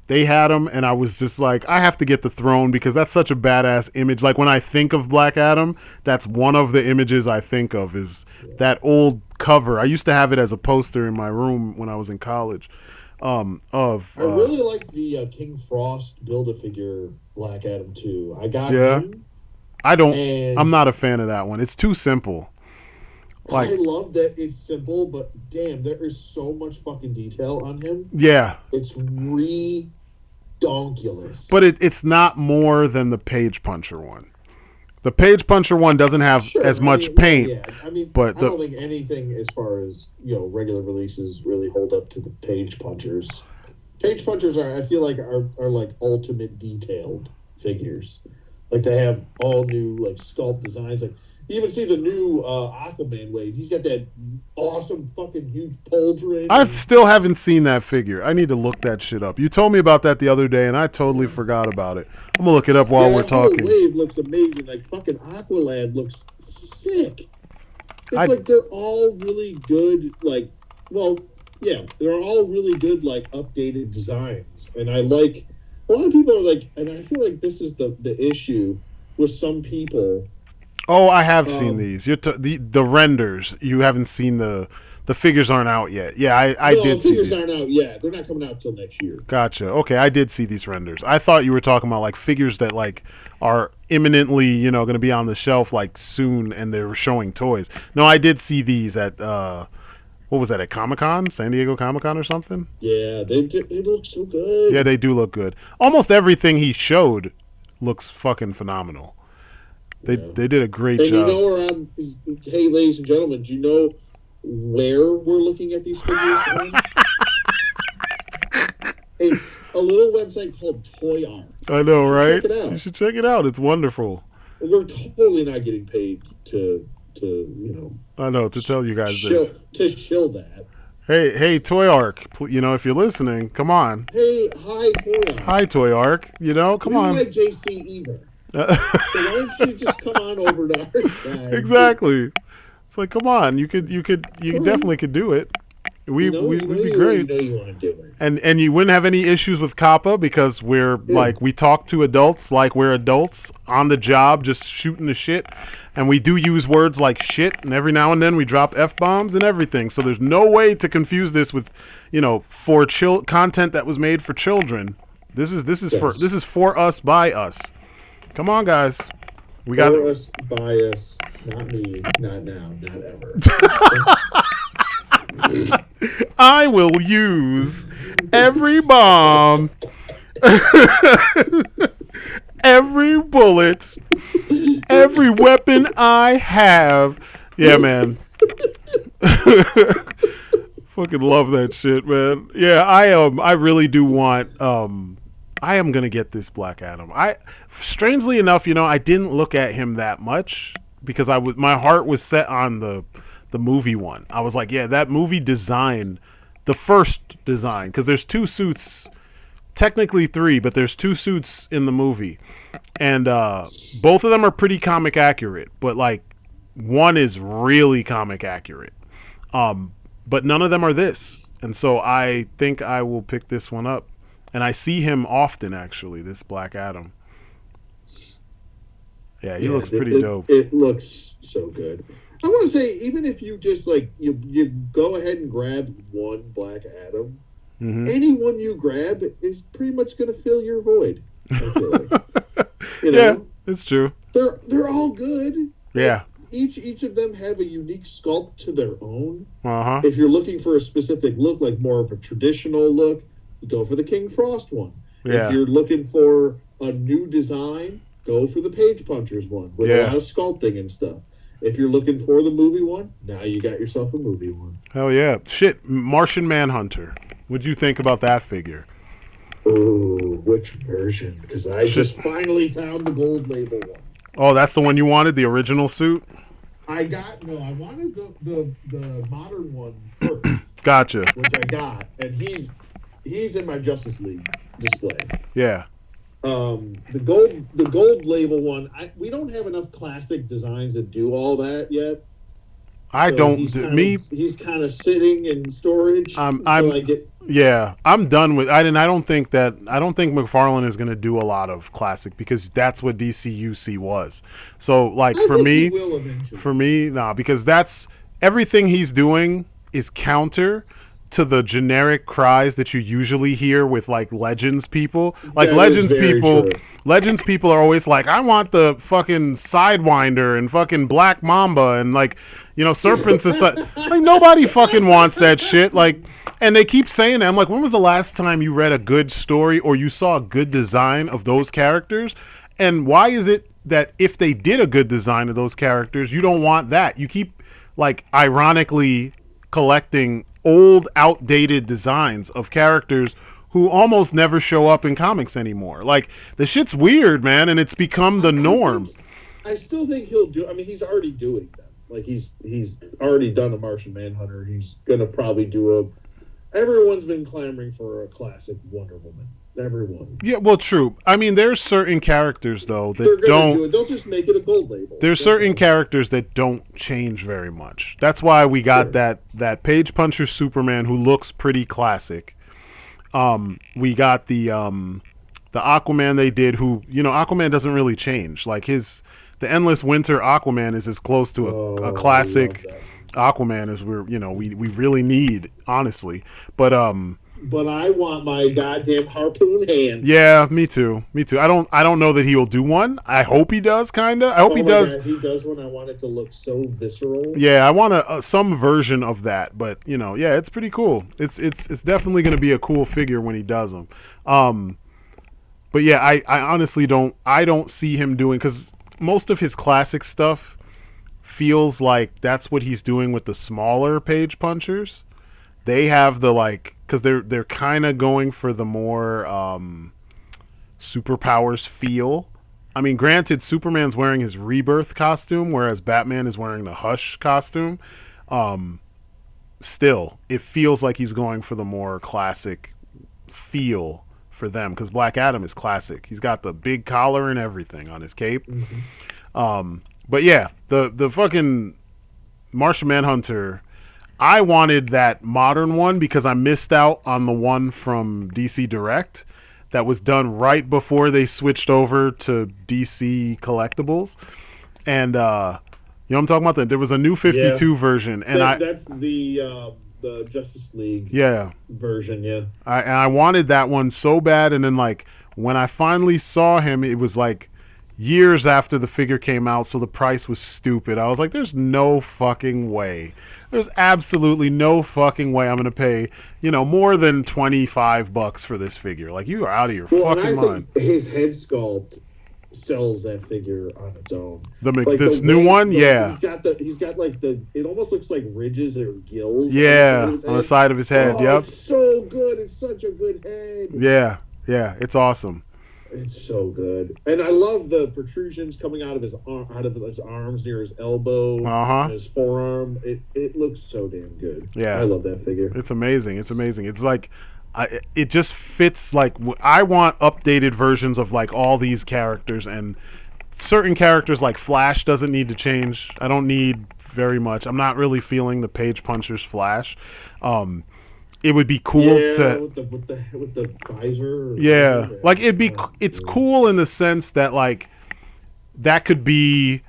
they had him, and I was just like, I have to get the throne because that's such a badass image. Like when I think of Black Adam, that's one of the images I think of is that old cover. I used to have it as a poster in my room when I was in college. I really like the King Frost Build-A-Figure Black Adam too. I got him. I'm not a fan of that one. It's too simple. I love that it's simple, but damn, there is so much fucking detail on him. Yeah. It's redonkulous. But it's not more than the Page Puncher one. The Page Puncher one doesn't have as much paint. Yeah. But I don't think anything as far as, regular releases really hold up to the Page Punchers. Page Punchers I feel like are like ultimate detailed figures. Like they have all new like sculpt designs. Like you even see the new Aquaman wave. He's got that awesome fucking huge pauldron. I still haven't seen that figure. I need to look that shit up. You told me about that the other day, and I totally forgot about it. I'm gonna look it up while we're talking. The wave looks amazing. Like fucking Aqualad looks sick. It's like they're all really good. Like, they're all really good. Like updated designs, and I like. A lot of people are like, and I feel like this is the issue with some people. Oh, I have seen these. The renders. You haven't seen the figures aren't out yet. Yeah, I did see these. The figures aren't out yet. They're not coming out till next year. Gotcha. Okay, I did see these renders. I thought you were talking about like figures that like are imminently, going to be on the shelf like soon, and they were showing toys. No, I did see these at what was that, at Comic-Con? San Diego Comic-Con or something? Yeah, they look so good. Yeah, they do look good. Almost everything he showed looks fucking phenomenal. They did a great job. Hey, ladies and gentlemen, do you know where we're looking at these figures from? It's a little website called Toy Arm. I know, right? Check it out. You should check it out. It's wonderful. We're totally not getting paid to I know, to tell you guys this. To shill that. Hey, Toy Arc, if you're listening, come on. Hey, hi, Toy Arc. Hi, Toy Arc. Come on. Like JC Eber. So why don't you just come on over to our side? Exactly. It's like, come on, you definitely could do it. We'd be great. You want to do it. And you wouldn't have any issues with Kappa because we're like, we talk to adults like we're adults on the job, just shooting the shit. And we do use words like shit, and every now and then we drop F-bombs and everything. So there's no way to confuse this with, for content that was made for children. This is for us, by us. Come on, guys. We got for us, by us, not me, not now, not ever. I will use every bomb, every bullet, every weapon I have. Yeah, man. Fucking love that shit, man. Yeah, I really do want. I am gonna get this Black Adam. Strangely enough, I didn't look at him that much because my heart was set on the movie one. I was like, yeah, that movie design, the first design, because there's 2 suits, technically 3, but there's 2 suits in the movie, and both of them are pretty comic accurate, but like one is really comic accurate, but none of them are this, and so I think I will pick this one up, and I see him often actually, this Black Adam. Yeah, he looks pretty dope. It looks so good. I want to say, even if you just like you go ahead and grab one Black Adam, any one you grab is pretty much going to fill your void. I feel like. Yeah, it's true. They're all good. Yeah. Each of them have a unique sculpt to their own. Uh-huh. If you're looking for a specific look, like more of a traditional look, you go for the King Frost one. Yeah. If you're looking for a new design, go for the Page Punchers one with a lot of sculpting and stuff. If you're looking for the movie one, now you got yourself a movie one. Hell yeah. Shit, Martian Manhunter. What'd you think about that figure? Oh, which version? Because I just finally found the gold label one. Oh, that's the one you wanted, the original suit. I wanted the modern one first, Gotcha. which I got, and he's in my Justice League display. Yeah. The gold label one, we don't have enough classic designs that do all that yet. I So don't. he's kind of sitting in storage I'm. until I get. Yeah, I'm done with. I don't think McFarlane is going to do a lot of classic because that's what DCUC was. So like I for think me, he will eventually. nah, because that's everything he's doing is counter to the generic cries that you usually hear with like Legends people. Like That is very true. Legends people are always like, I want the fucking Sidewinder and fucking Black Mamba and like, Serpent Society. Like nobody fucking wants that shit. Like, and they keep saying that. I'm like, when was the last time you read a good story or you saw a good design of those characters? And why is it that if they did a good design of those characters, you don't want that? You keep like ironically collecting old, outdated designs of characters who almost never show up in comics anymore. Like the shit's weird, man, and it's become the norm. I still think he'll do. I mean, he's already doing them. Like he's already done a Martian Manhunter. He's gonna probably do a. Everyone's been clamoring for a classic Wonder Woman. Everyone. Yeah, well, true. I mean, there's certain characters though They're that gonna do don't. it. They'll just make it a gold label. There's certain characters that don't change very much. That's why we got that Page Puncher Superman who looks pretty classic. We got the Aquaman they did who, Aquaman doesn't really change. Like the Endless Winter Aquaman is as close to a classic Aquaman as we really need, honestly. But I want my goddamn harpoon hand. yeah, me too. I don't know that he'll do one. I hope he does, kinda. I hope he does. God, he does one. I want it to look so visceral. Yeah, I want some version of that, but yeah, it's pretty cool. It's definitely going to be a cool figure when he does them. But yeah, I honestly don't see him doing, because most of his classic stuff feels like that's what he's doing with the smaller Page Punchers. They have the because they're kind of going for the more superpowers feel. I mean, granted, Superman's wearing his Rebirth costume, whereas Batman is wearing the Hush costume. Still, it feels like he's going for the more classic feel for them, because Black Adam is classic. He's got the big collar and everything on his cape. Mm-hmm. But yeah, the fucking Martian Manhunter, I wanted that modern one because I missed out on the one from DC Direct that was done right before they switched over to DC Collectibles. And you know what I'm talking about? There was a new 52 version, and that's the Justice League version, yeah. I wanted that one so bad, and then when I finally saw him, it was years after the figure came out, so the price was stupid. I was like, there's no fucking way. There's absolutely no fucking way I'm going to pay, more than $25 for this figure. Like, you are out of your fucking mind. His head sculpt sells that figure on its own. This new one? Yeah. He's got it almost looks like ridges or gills. Yeah, on the side of his head. Oh, yep. It's so good. It's such a good head. Yeah, it's awesome. It's so good, and I love the protrusions coming out of his arms near his elbow, and his forearm. It looks so damn good. Yeah, I love that figure. It's amazing. It's it just fits. I want updated versions of all these characters, and certain characters like Flash doesn't need to change. I don't need very much. I'm not really feeling the Page Puncher's Flash. It would be cool to with the visor. Yeah, it's cool in the sense that that could be,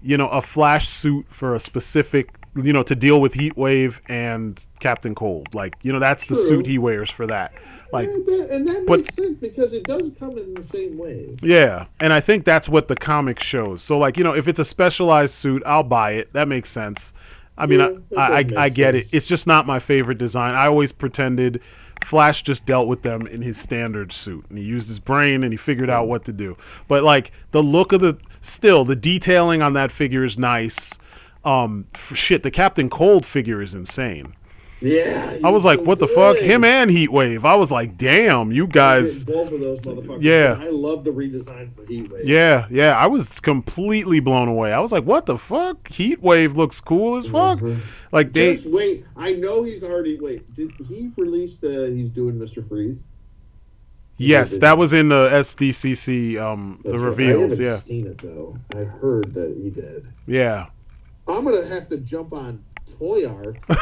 a Flash suit for a specific, to deal with Heat Wave and Captain Cold. That's the suit he wears for that. That makes sense because it does come in the same way. Yeah, and I think that's what the comic shows. So if it's a specialized suit, I'll buy it. That makes sense. I mean, I get it. It's just not my favorite design. I always pretended Flash just dealt with them in his standard suit, and he used his brain and he figured out what to do. But the look of the detailing on that figure is nice. The Captain Cold figure is insane. Yeah. I was like, what the fuck? Him and Heatwave. I was like, damn, you guys. Both of those motherfuckers. Yeah. I love the redesign for Heatwave. Yeah. I was completely blown away. I was like, what the fuck? Heatwave looks cool as fuck. Like they. Just wait. I know he's already. Wait. Did he release he's doing Mr. Freeze? Yes, that was in the SDCC. The reveals. I haven't seen it though. I heard that he did. Yeah. I'm gonna have to jump on Toyark and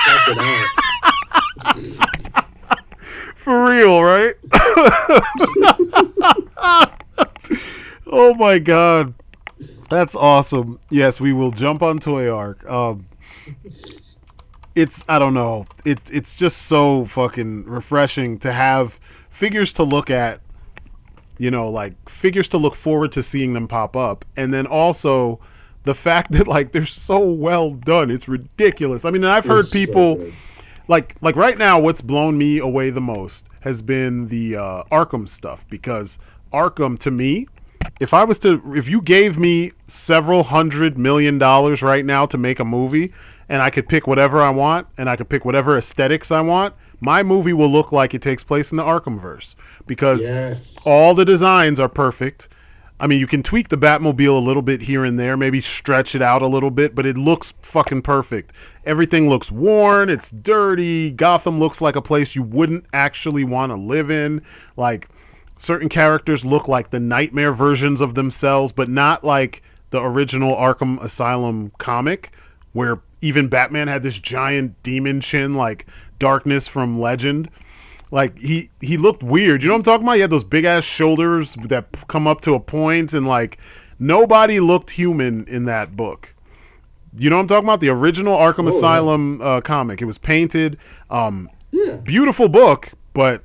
check it out. For real, right? Oh my god, that's awesome. Yes, we will jump on Toyark. It's I don't know. It's just so fucking refreshing to have figures to look at. You know, like figures to look forward to seeing them pop up, and then also the fact that like they're so well done. It's ridiculous. I mean, I've heard people. So like right now, what's blown me away the most has been the Arkham stuff, because Arkham, to me, if you gave me several $100 million right now to make a movie, and I could pick whatever I want, and I could pick whatever aesthetics I want, my movie will look like it takes place in the Arkhamverse, because all the designs are perfect. I mean, you can tweak the Batmobile a little bit here and there, maybe stretch it out a little bit, but it looks fucking perfect. Everything looks worn, it's dirty. Gotham looks like a place you wouldn't actually want to live in. Like, certain characters look like the nightmare versions of themselves, but not like the original Arkham Asylum comic, where even Batman had this giant demon chin, like Darkness from Legend. Like, he looked weird. You know what I'm talking about? He had those big-ass shoulders that come up to a point, and, like, nobody looked human in that book. You know what I'm talking about? The original Arkham Asylum comic. It was painted. Beautiful book, but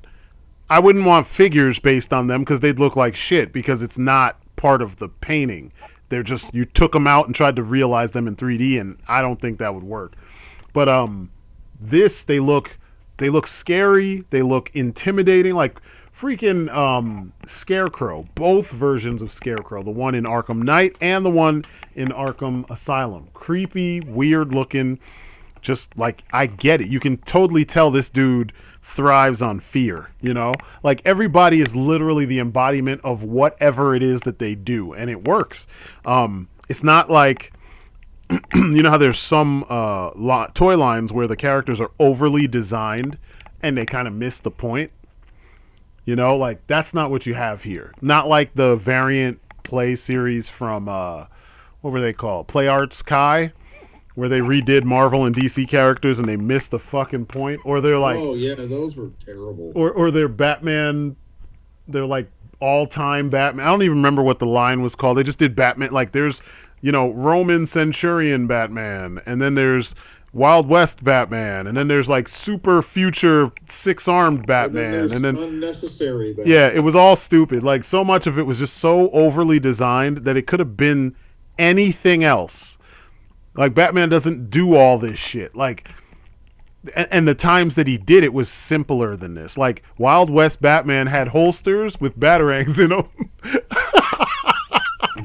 I wouldn't want figures based on them because they'd look like shit, because it's not part of the painting. They're just, you took them out and tried to realize them in 3D, and I don't think that would work. But this, they look scary. They look intimidating, like freaking Scarecrow. Both versions of Scarecrow, the one in Arkham Knight and the one in Arkham Asylum. Creepy, weird looking. Just like, I get it. You can totally tell this dude thrives on fear, you know? Like, everybody is literally the embodiment of whatever it is that they do, and it works. It's not like, you know how there's some toy lines where the characters are overly designed and they kind of miss the point? You know, like, that's not what you have here. Not like the variant play series from, what were they called? Play Arts Kai, where they redid Marvel and DC characters and they missed the fucking point. Or they're like... Oh, yeah, those were terrible. Or they're Batman... They're like all-time Batman. I don't even remember what the line was called. They just did Batman. Like, there's, you know, Roman Centurion Batman. And then there's Wild West Batman. And then there's, like, super future six-armed Batman. And then unnecessary Batman. Yeah, it was all stupid. Like, so much of it was just so overly designed that it could have been anything else. Like, Batman doesn't do all this shit. Like, and the times that he did it was simpler than this. Like, Wild West Batman had holsters with batarangs in them.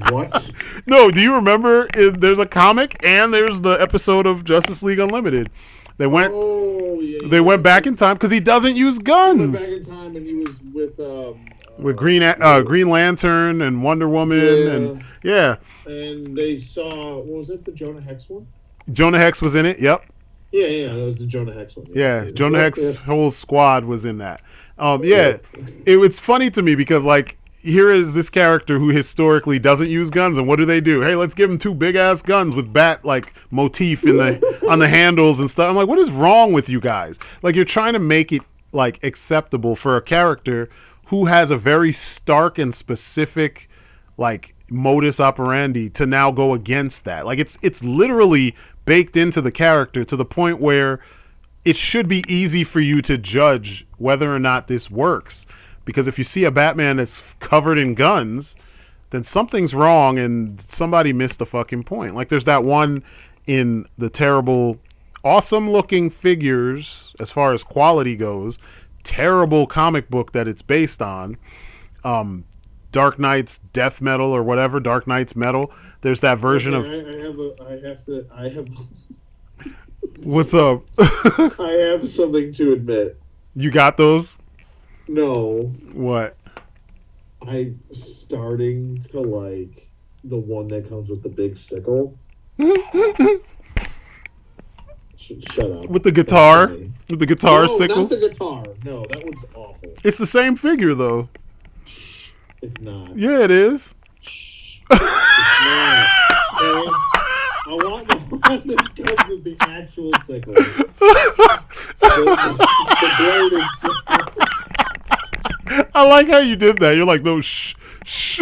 What? No, do you remember? There's a comic and there's the episode of Justice League Unlimited. They went. They went back in time because he doesn't use guns. He went back in time and he was with Green Lantern and Wonder Woman and they saw, what was it, the Jonah Hex one? Jonah Hex was in it. Yep. Yeah, that was the Jonah Hex one. Yeah, Jonah Hex whole squad was in that. It's funny to me because, like, here is this character who historically doesn't use guns, and what do? Hey, let's give him two big ass guns with bat like motif in the on the handles and stuff. I'm like, what is wrong with you guys? Like, you're trying to make it like acceptable for a character who has a very stark and specific like modus operandi to now go against that. Like, it's literally baked into the character to the point where it should be easy for you to judge whether or not this works. Because if you see a Batman that's covered in guns, then something's wrong and somebody missed the fucking point. Like, there's that one in the terrible, awesome looking figures as far as quality goes, terrible comic book that it's based on, Dark Knight's Death Metal or whatever, Dark Knight's Metal. There's that version of... What's up? I have something to admit. You got those? No, What? I'm starting to like the one that comes with the big sickle. Shut up. With the guitar? Stop saying. With the guitar No, sickle? not the guitar. No, that one's awful. It's the same figure though. It's not. Yeah, it is. It's not. Okay? I want the one that comes with the actual sickle. The bladed sickle. I like how you did that. You're like, no, shh. Shh,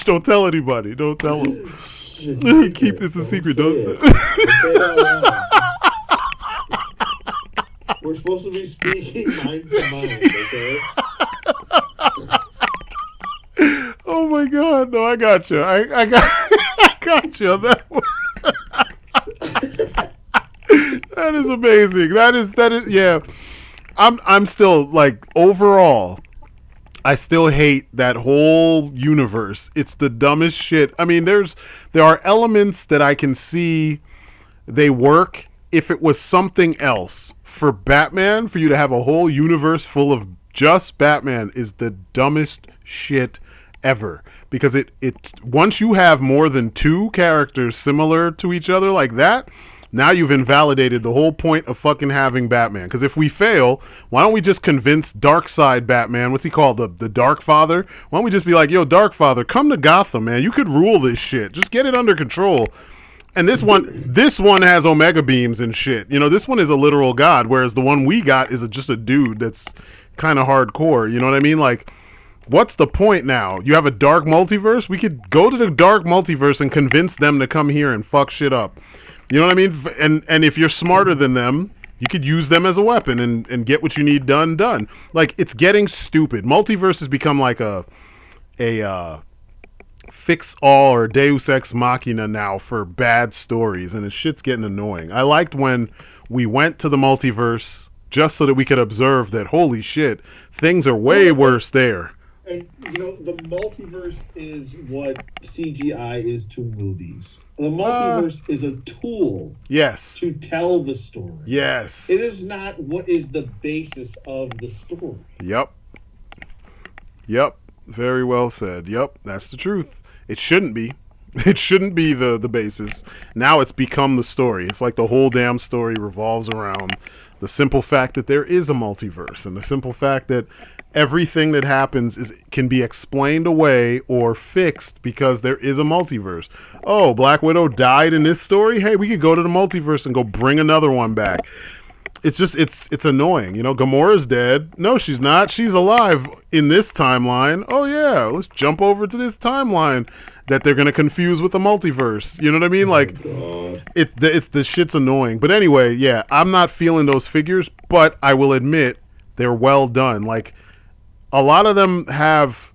don't tell anybody. Don't tell them. Keep this a secret. Don't. Say it out loud. We're supposed to be speaking mind to mind, okay? Oh my God! No, I got you. I got I got you on that one. That is amazing. That is yeah. I'm still like overall. I still hate that whole universe. It's the dumbest shit. I mean, there are elements that I can see they work if it was something else. For Batman, for you to have a whole universe full of just Batman is the dumbest shit ever. Because it once you have more than two characters similar to each other like that, now you've invalidated the whole point of fucking having Batman. Because if we fail, why don't we just convince Darkseid Batman, what's he called, the Dark Father? Why don't we just be like, yo, Dark Father, come to Gotham, man. You could rule this shit. Just get it under control. And this one has Omega beams and shit. You know, this one is a literal god, whereas the one we got is just a dude that's kind of hardcore. You know what I mean? Like, what's the point now? You have a dark multiverse? We could go to the dark multiverse and convince them to come here and fuck shit up. You know what I mean? And if you're smarter than them, you could use them as a weapon and get what you need done. Like, it's getting stupid. Multiverse has become like a fix all or Deus Ex Machina now for bad stories, and the shit's getting annoying. I liked when we went to the multiverse just so that we could observe that, holy shit, things are way worse there. And, you know, the multiverse is what CGI is to movies. The multiverse is a tool Yes. to tell the story. Yes. It is not what is the basis of the story. Yep. Very well said. Yep. That's the truth. It shouldn't be. It shouldn't be the basis. Now it's become the story. It's like the whole damn story revolves around the simple fact that there is a multiverse and the simple fact that everything that happens can be explained away or fixed because there is a multiverse. Oh, Black Widow died in this story? Hey, we could go to the multiverse and go bring another one back. It's just, it's annoying. You know, Gamora's dead. No, she's not. She's alive in this timeline. Oh, yeah, let's jump over to this timeline that they're going to confuse with the multiverse. You know what I mean? Like, it's the shit's annoying. But anyway, yeah, I'm not feeling those figures, but I will admit they're well done. Like, a lot of them have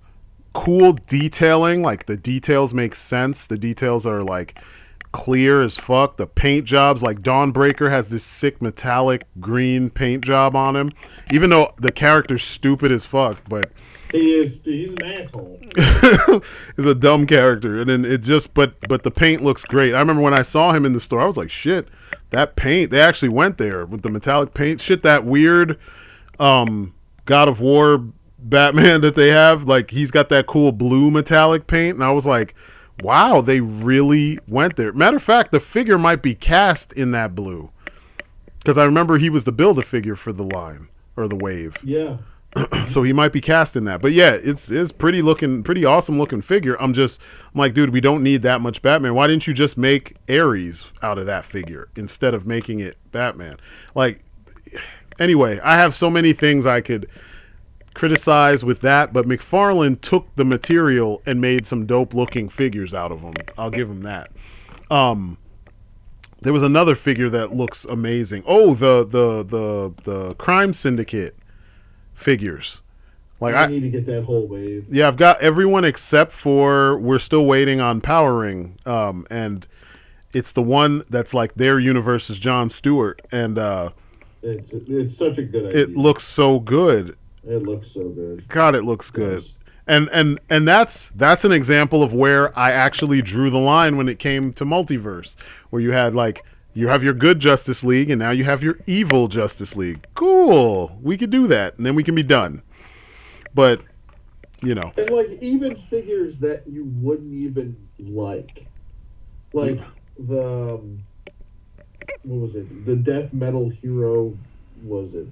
cool detailing. Like, the details make sense. The details are, like, clear as fuck. The paint jobs, like Dawnbreaker has this sick metallic green paint job on him, even though the character's stupid as fuck, but He's an asshole. is a dumb character. And then it just but the paint looks great. I remember when I saw him in the store, I was like, shit, that paint, they actually went there with the metallic paint. Shit, that weird God of War Batman that they have, like, he's got that cool blue metallic paint, and I was like, wow, they really went there. Matter of fact, the figure might be cast in that blue, because I remember he was the Build-A-Figure for the line or the wave. Yeah. So he might be cast in that. But yeah, it's pretty awesome looking figure. I'm like, dude, we don't need that much Batman. Why didn't you just make Ares out of that figure instead of making it Batman? Like, anyway, I have so many things I could criticize with that, but McFarlane took the material and made some dope looking figures out of them. I'll give him that. There was another figure that looks amazing. Oh, the Crime Syndicate figures. Like, I need to get that whole wave. Yeah, I've got everyone except for, we're still waiting on Power Ring, and it's the one that's like their universe is Jon Stewart, and it's such a good idea. It looks so good. It looks so good. God, it looks good. And that's an example of where I actually drew the line when it came to multiverse, where you had like you have your good Justice League and now you have your evil Justice League. Cool, we could do that, and then we can be done. But you know, and like even figures that you wouldn't even like the what was it? The death metal hero, was it?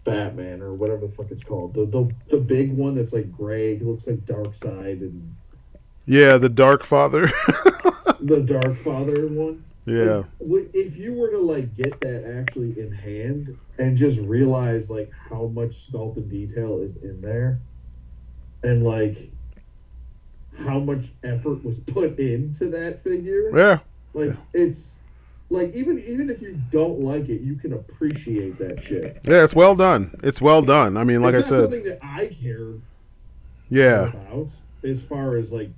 Batman or whatever the fuck it's called. The big one that's like gray, it looks like Darkseid and yeah, the Dark Father. the Dark Father one. Yeah. If you were to like get that actually in hand and just realize like how much sculpted detail is in there and like how much effort was put into that figure. Yeah. Like it's like even if you don't like it, you can appreciate that shit. Yeah, it's well done. It's well done. I mean, like I it's said, not something that I care about as far as like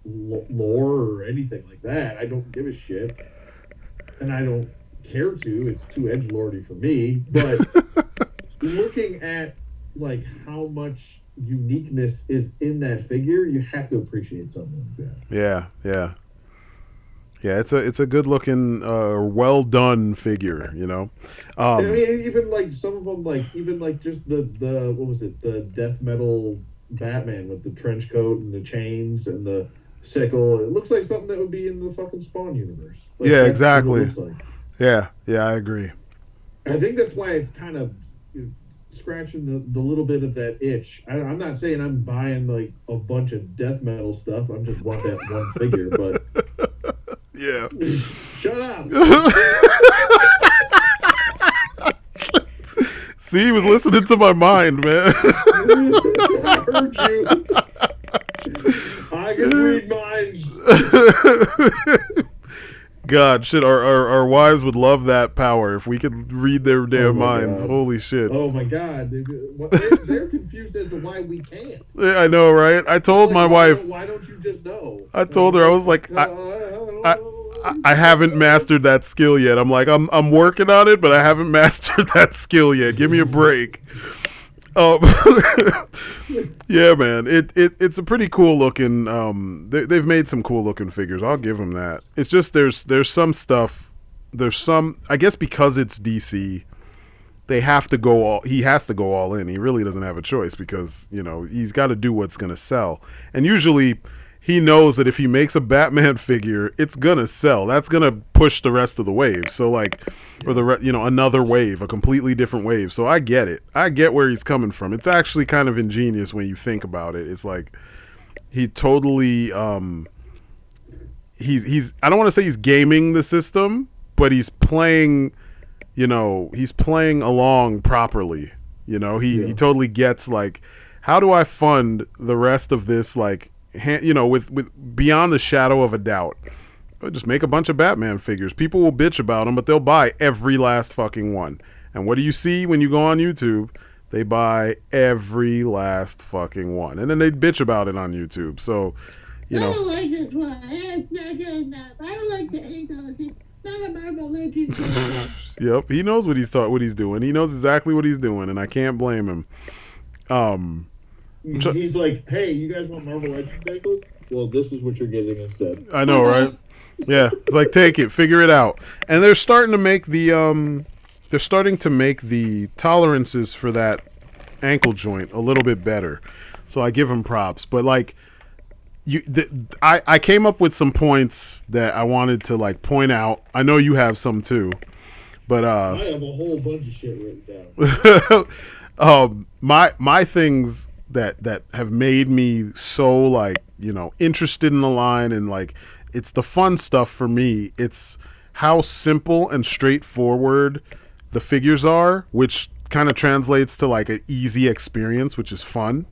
lore or anything like that. I don't give a shit, and I don't care to. It's too edgelordy for me. But looking at like how much uniqueness is in that figure, you have to appreciate something like that. Yeah. It's a good looking, well done figure. You know, I mean, even like some of them, like even like just the what was it, the death metal Batman with the trench coat and the chains and the sickle. It looks like something that would be in the fucking Spawn universe. Like, yeah, exactly. Like. Yeah, I agree. I think that's why it's kind of scratching the little bit of that itch. I'm not saying I'm buying like a bunch of death metal stuff. I just want that one figure, but yeah. Shut up. See, he was listening to my mind, man. I heard you. I can read minds. God, shit, our wives would love that power if we could read their damn minds. God. Holy shit. Oh my God. They're confused as to why we can't. Yeah, I know, right? I told my wife. Why don't you just know? I told her, I was like, I haven't mastered that skill yet. I'm like, I'm working on it, but I haven't mastered that skill yet. Give me a break. Yeah, man. It's a pretty cool looking. They've made some cool looking figures. I'll give them that. It's just there's some stuff. There's some. I guess because it's DC, they have to go all. He has to go all in. He really doesn't have a choice because he's got to do what's gonna sell. And usually, he knows that if he makes a Batman figure, it's gonna sell. That's gonna push the rest of the wave. So like, or another wave, a completely different wave. So I get it. I get where he's coming from. It's actually kind of ingenious when you think about it. It's like he totally he's I don't want to say he's gaming the system, but he's playing. He's playing along properly. He totally gets like, how do I fund the rest of this like. With beyond the shadow of a doubt, just make a bunch of Batman figures. People will bitch about them, but they'll buy every last fucking one. And what do you see when you go on YouTube? They buy every last fucking one, and then they bitch about it on YouTube. So, I don't like this one. It's not good enough. I don't like the angle. It's not a Marvel Legends. Yep, he knows what he's doing. He knows exactly what he's doing, and I can't blame him. He's like, hey, you guys want Marvel Legends ankles? Well, this is what you're getting instead. I know, right? Yeah, it's like, take it, figure it out. And they're starting to make the tolerances for that ankle joint a little bit better. So I give them props. But like, I came up with some points that I wanted to like point out. I know you have some too, but I have a whole bunch of shit written down. My things that have made me so like interested in the line, and like it's the fun stuff for me. It's how simple and straightforward the figures are, which kind of translates to like an easy experience, which is fun.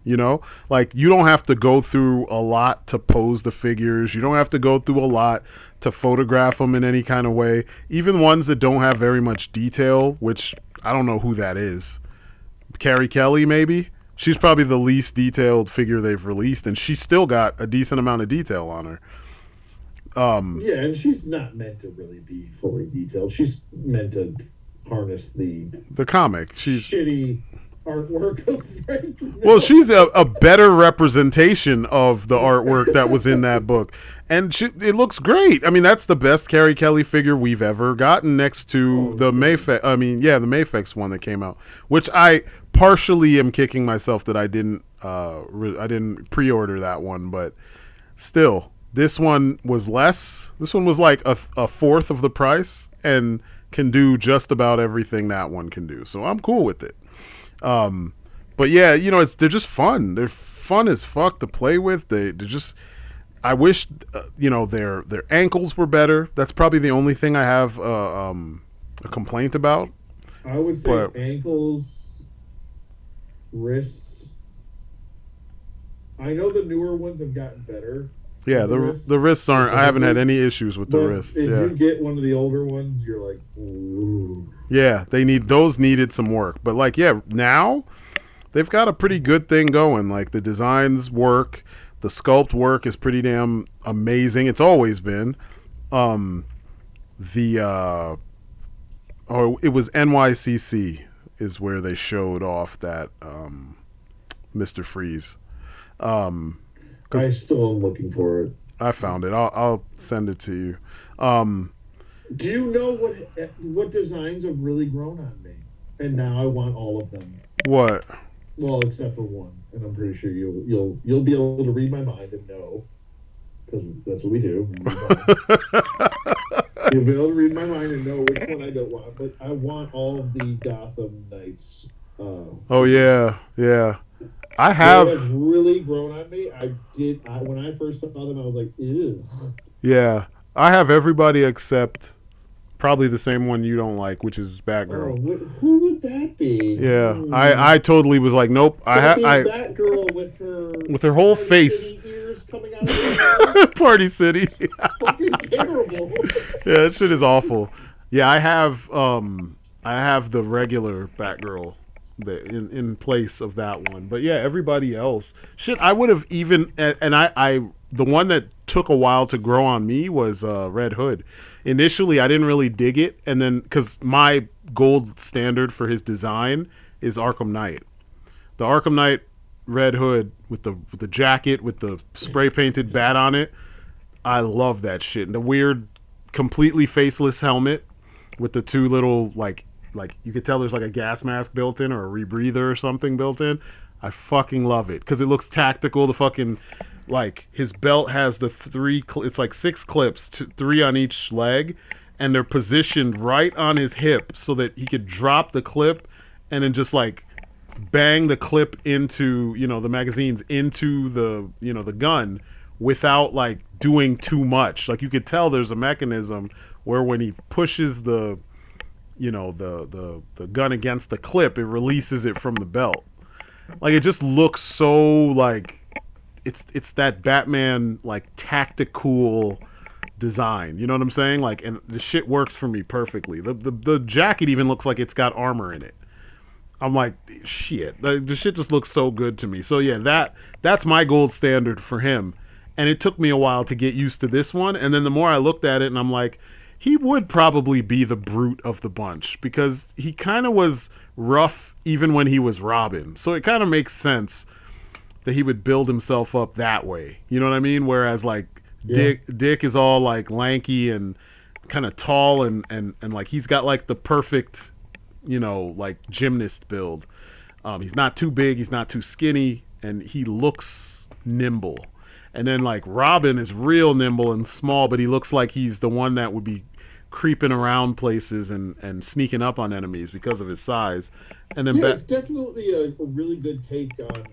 Like you don't have to go through a lot to pose the figures. You don't have to go through a lot to photograph them in any kind of way. Even ones that don't have very much detail, which I don't know who that is. Carrie Kelly, maybe. She's probably the least detailed figure they've released, and she's still got a decent amount of detail on her. Yeah, and she's not meant to really be fully detailed. She's meant to harness the comic. She's shitty artwork of Frank Miller. Well, she's a better representation of the artwork that was in that book. And it looks great. I mean, that's the best Carrie Kelly figure we've ever gotten next to the Mayfex. I mean, the Mayfex one that came out, which I partially am kicking myself that I didn't pre-order that one, but still, this one was less. This one was like a fourth of the price and can do just about everything that one can do. So I'm cool with it. But yeah, they're just fun. They're fun as fuck to play with. They're just. I wish, their ankles were better. That's probably the only thing I have a complaint about. I would say ankles, wrists. I know the newer ones have gotten better. Yeah, the wrists aren't. I haven't had any issues with the wrists. If you get one of the older ones, you're like, ooh. Yeah, those needed some work. But now they've got a pretty good thing going. Like the designs work. The sculpt work is pretty damn amazing. It's always been. It was NYCC is where they showed off that Mr. Freeze. I still am looking for it. I found it. I'll send it to you. Do you know what designs have really grown on me? And now I want all of them. What? Well, except for one, and I'm pretty sure you'll be able to read my mind and know, because that's what we do. You'll be able to read my mind and know which one I don't want, but I want all of the Gotham Knights. Oh yeah. I have. have really grown on me. When I first saw them, I was like, ew. Yeah, I have everybody except probably the same one you don't like, which is Batgirl. Oh, who would that be? Yeah, I totally was like, nope. Batgirl with her whole face, ears coming out of her Party City. Fucking terrible. Yeah, that shit is awful. Yeah, I have the regular Batgirl in place of that one. But yeah, everybody else, shit. I would have even, and I the one that took a while to grow on me was Red Hood. Initially, I didn't really dig it, and then because my gold standard for his design is Arkham Knight, the Arkham Knight Red Hood with the jacket with the spray painted bat on it. I love that shit, and the weird, completely faceless helmet with the two little like you could tell there's like a gas mask built in or a rebreather or something built in. I fucking love it because it looks tactical. The fucking his belt has the it's like 6 clips, 3 on each leg, and they're positioned right on his hip so that he could drop the clip and then just bang the clip into the magazines into the the gun without doing too much. You could tell there's a mechanism where when he pushes the the gun against the clip, it releases it from the belt. It just looks so it's that Batman tactical design. You know what I'm saying? And the shit works for me perfectly. The jacket even looks like it's got armor in it. I'm like, shit. The shit just looks so good to me. So yeah, that's my gold standard for him. And it took me a while to get used to this one. And then the more I looked at it, and I'm like, he would probably be the brute of the bunch because he kind of was rough even when he was Robin. So it kind of makes sense that he would build himself up that way. You know what I mean? Whereas Dick is all lanky and kind of tall and he's got the perfect, gymnast build. He's not too big, he's not too skinny, and he looks nimble. And then Robin is real nimble and small, but he looks like he's the one that would be creeping around places and sneaking up on enemies because of his size. And then it's definitely a really good take on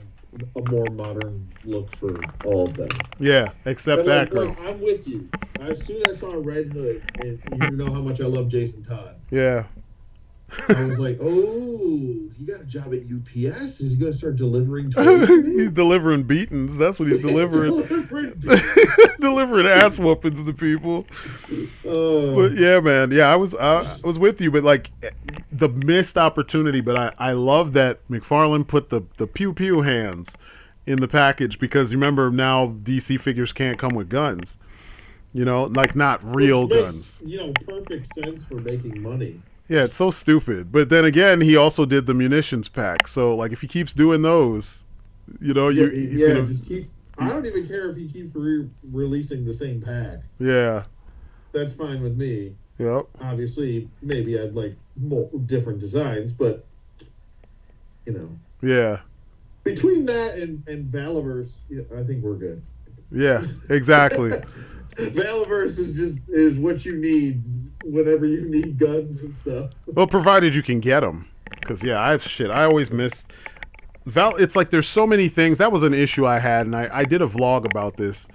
a more modern look for all of them. Yeah, except Batgirl. I'm with you. As soon as I saw Red Hood, and you know how much I love Jason Todd. Yeah. I was like, oh, he got a job at UPS? Is he going to start delivering toys to me? He's delivering beatings. That's what he's delivering. Delivering ass whoopings to people. But yeah, man. Yeah, I was with you, but the missed opportunity. But I love that McFarlane put the pew pew hands in the package because remember now DC figures can't come with guns. Not real guns. Perfect sense for making money. Yeah, it's so stupid. But then again, he also did the munitions pack. So like, if he keeps doing those, he's gonna just keep. I don't even care if he keeps releasing the same pack. Yeah. That's fine with me. Yep. Obviously, maybe I'd like more different designs, but Yeah. between that and Valiverse, I think we're good. Yeah. Exactly. Valiverse is what you need whenever you need guns and stuff. Well, provided you can get them, because I always miss It's like there's so many things. That was an issue I had, and I did a vlog about this.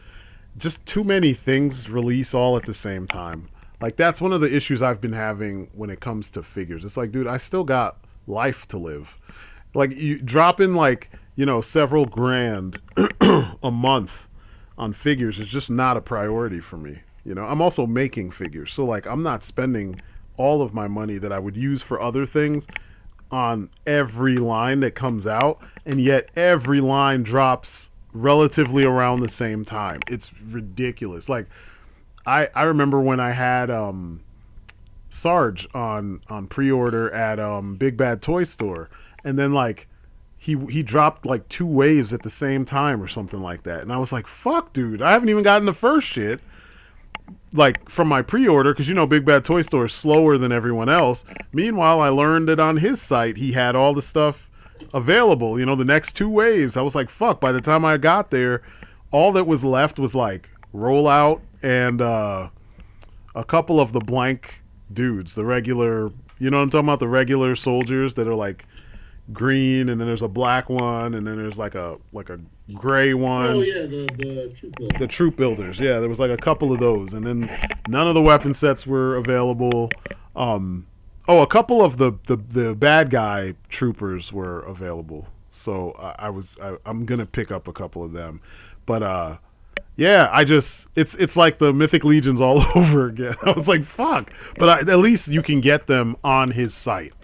Just too many things release all at the same time. Like, that's one of the issues I've been having when it comes to figures. It's like, dude, I still got life to live. Like, you drop in several grand a month on figures is just not a priority for me. I'm also making figures, so like, I'm not spending all of my money that I would use for other things on every line that comes out, and yet every line drops relatively around the same time. It's ridiculous. Like, I remember when I had Sarge on pre-order at Big Bad Toy Store, and then like he dropped like 2 waves at the same time or something like that, and I was like, fuck, dude, I haven't even gotten the first shit like from my pre-order, because Big Bad Toy Store is slower than everyone else. Meanwhile, I learned that on his site he had all the stuff available, the next 2 waves. I was like, fuck, by the time I got there, all that was left was like Rollout and a couple of the blank dudes, the regular, you know what I'm talking about, the regular soldiers that are like green, and then there's a black one, and then there's like a gray one. Oh yeah, the troop builders. The troop builders. Yeah, there was like a couple of those, and then none of the weapon sets were available. A couple of the bad guy troopers were available, so I'm gonna pick up a couple of them, but it's like the Mythic Legions all over again. I was like, fuck, but at least you can get them on his site.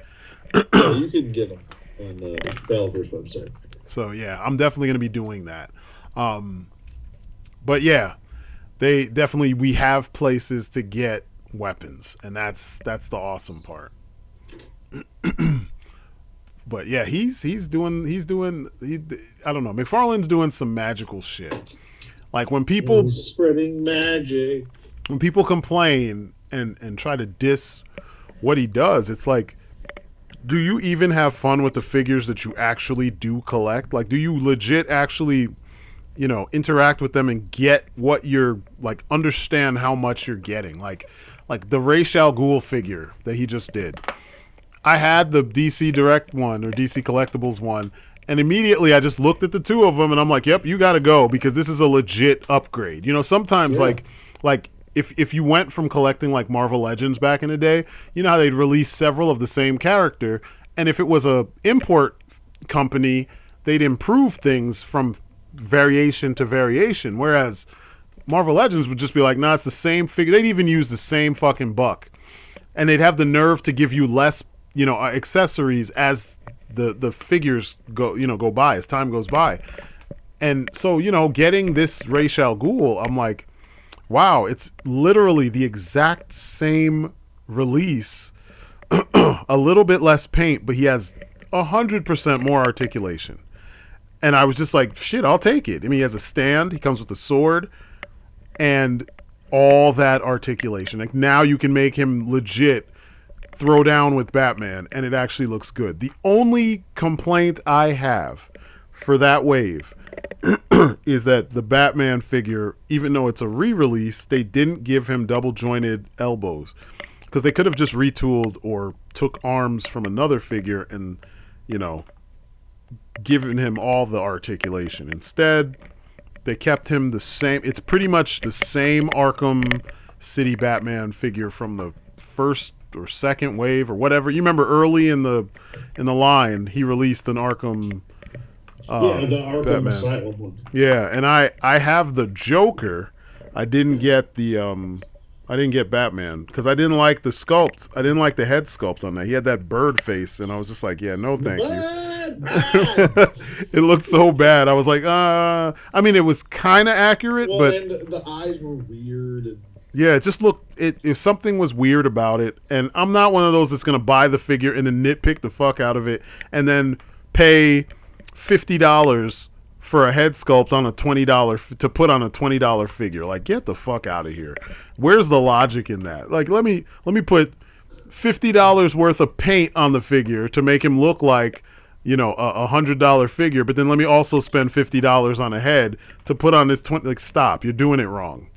Yeah, you can get them on the Valiverse website. So yeah, I'm definitely gonna be doing that. But yeah, we have places to get weapons, and that's the awesome part. But yeah, he's doing I don't know, McFarlane's doing some magical shit. Like, when people spreading magic, when people complain and try to diss what he does, it's like, do you even have fun with the figures that you actually do collect? Like, do you legit actually interact with them and get what you're like, understand how much you're getting? Like the Ra's al Ghul figure that he just did. I had the DC Direct one, or DC Collectibles one, and immediately I just looked at the 2 of them, and I'm like, yep, you gotta go, because this is a legit upgrade. Sometimes like if you went from collecting like Marvel Legends back in the day, how they'd release several of the same character, and if it was a import company, they'd improve things from variation to variation, whereas Marvel Legends would just be like, nah, it's the same figure. They'd even use the same fucking buck, and they'd have the nerve to give you less accessories as the figures go by, as time goes by. And so getting this Ra's al Ghul, I'm like, wow, it's literally the exact same release, a little bit less paint, but he has 100% more articulation. And I was just like, shit, I'll take it. I mean, he has a stand, he comes with a sword, and all that articulation. Like, now you can make him legit throw down with Batman, and it actually looks good. The only complaint I have for that wave is that the Batman figure, even though it's a re-release, they didn't give him double jointed elbows, because they could have just retooled or took arms from another figure and given him all the articulation. Instead, they kept him the same. It's pretty much the same Arkham City Batman figure from the first or second wave or whatever. You remember early in the line, he released an Arkham the Arkham Batman. Asylum one. Yeah, and I have the Joker. I didn't get Batman because I didn't like the sculpt. I didn't like the head sculpt on that. He had that bird face, and I was just like, yeah, no thank you. It looked so bad. I was like, I mean, it was kind of accurate, but and the eyes were weird. And Yeah, it just looked. If something was weird about it, and I'm not one of those that's gonna buy the figure and then nitpick the fuck out of it, and then pay $50 for a head sculpt on a $20 to put on a $20 figure. Like, get the fuck out of here. Where's the logic in that? Like, let me put $50 worth of paint on the figure to make him look like, you know, a $100 figure, but then let me also spend $50 on a head to put on this 20. Like, stop, you're doing it wrong.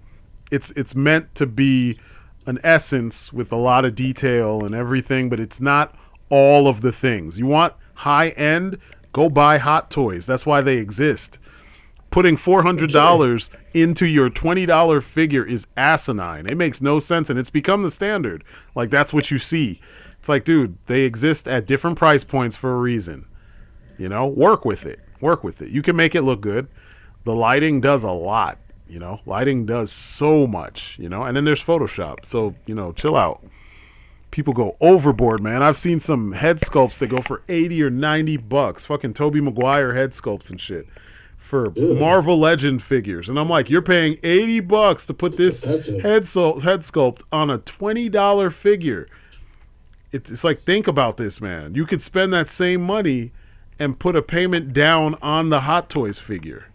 It's meant to be an essence with a lot of detail and everything, but it's not all of the things. You want high end? Go buy Hot Toys. That's why they exist. Putting $400 into your $20 figure is asinine. It makes no sense, and it's become the standard. Like, that's what you see. It's like, dude, they exist at different price points for a reason. You know, work with it. Work with it. You can make it look good. The lighting does a lot. You know, lighting does so much, you know, and then there's Photoshop. So, you know, chill out. People go overboard, man. I've seen some head sculpts that go for $80 or $90. Fucking Tobey Maguire head sculpts and shit for Marvel Legend figures. And I'm like, you're paying $80 to put this head sculpt on a $20 figure. It's like, think about this, man. You could spend that same money and put a payment down on the Hot Toys figure.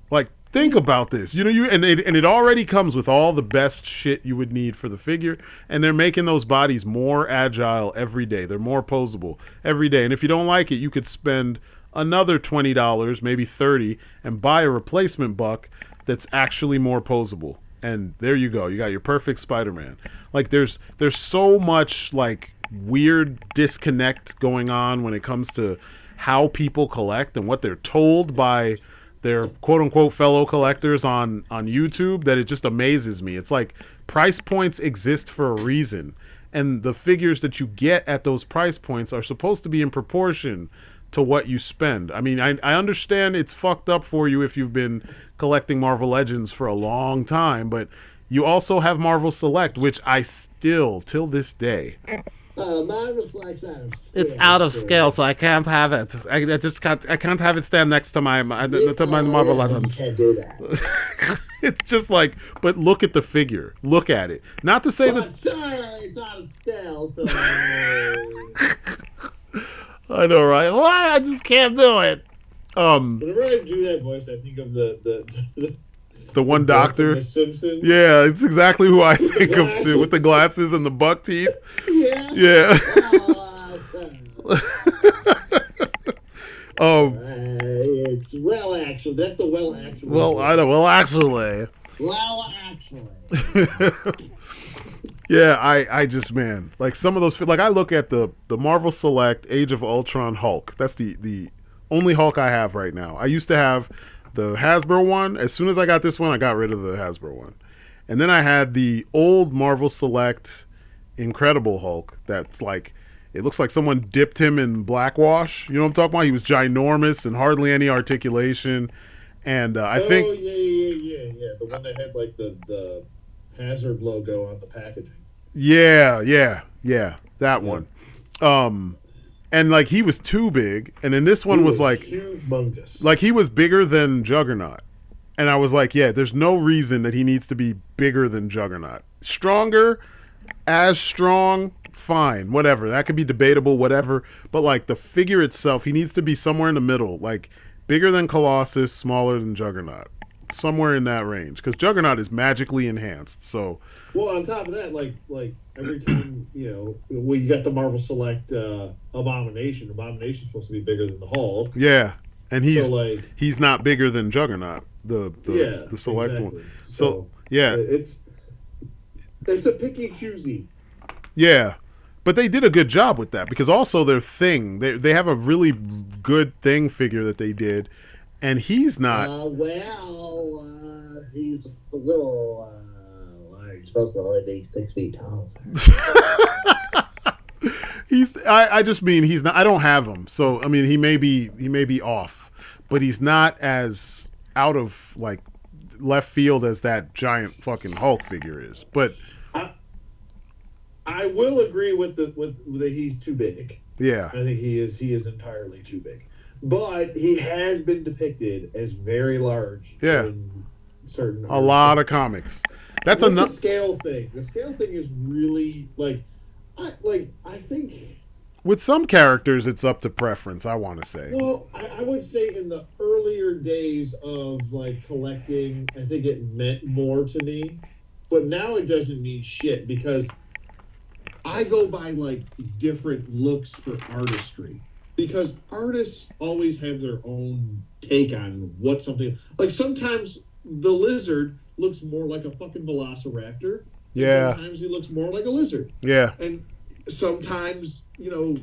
Like, think about this. You know, and it already comes with all the best shit you would need for the figure, and they're making those bodies more agile every day. They're more posable every day. And if you don't like it, you could spend another $20, maybe $30, and buy a replacement buck that's actually more posable. And there you go. You got your perfect Spider-Man. Like, there's so much like weird disconnect going on when it comes to how people collect and what they're told by their quote-unquote fellow collectors on YouTube that it just amazes me. It's like price points exist for a reason, and the figures that you get at those price points are supposed to be in proportion to what you spend. I mean, I understand it's fucked up for you if you've been collecting Marvel Legends for a long time, but you also have Marvel Select, which I still, till this day... Marvel Select's out of scale. It's out of scale, so I can't have it. I can't have it stand next to my Marvel Legends. You can't do that. It's just like, but look at the figure. Look at it. Not to say that... Sorry, it's out of scale, so... I know, right? Why? I just can't do it. Whenever I do that voice, I think of the one doctor. The Simpsons. Yeah, it's exactly who I think of too, with the glasses and the buck teeth. Yeah. Yeah. It's well, actually. That's the well, actually. Well, I know. Well, actually. Well, actually. Yeah, I just, man, like some of those, like I look at the Marvel Select Age of Ultron Hulk. That's the only Hulk I have right now. I used to have the Hasbro one. As soon as I got this one, I got rid of the Hasbro one. And then I had the old Marvel Select Incredible Hulk that's like, it looks like someone dipped him in blackwash. You know what I'm talking about? He was ginormous and hardly any articulation. And I think... Oh, yeah. The one that had like the Hazard logo on the packaging. Yeah. That one. And like he was too big, and then this one was like humongous. Like he was bigger than Juggernaut. And I was like, yeah, there's no reason that he needs to be bigger than Juggernaut. Stronger, as strong, fine, whatever. That could be debatable, whatever. But like the figure itself, he needs to be somewhere in the middle, like bigger than Colossus, smaller than Juggernaut. Somewhere in that range, because Juggernaut is magically enhanced. So, well, on top of that, like every time when you got the Marvel Select Abomination. Abomination's supposed to be bigger than the Hulk. Yeah, and he's not bigger than Juggernaut. The Select exactly. one. So yeah, it's a picky choosy. Yeah, but they did a good job with that because also their thing, they have a really good thing figure that they did. And he's not. He's a little large. Supposed to only be 6 feet tall. I just mean he's not. I don't have him, so I mean he may be off, but he's not as out of like left field as that giant fucking Hulk figure is. But I will agree with that he's too big. Yeah, I think he is entirely too big. But he has been depicted as very large. Yeah. In certain a lot of comics. That's with enough. the scale thing. The scale thing is really I think. With some characters, it's up to preference. I want to say. Well, I would say in the earlier days of like collecting, I think it meant more to me. But now it doesn't mean shit because I go by like different looks for artistry. Because artists always have their own take on what something like. Sometimes the lizard looks more like a fucking velociraptor. Yeah. Sometimes he looks more like a lizard. Yeah. And sometimes,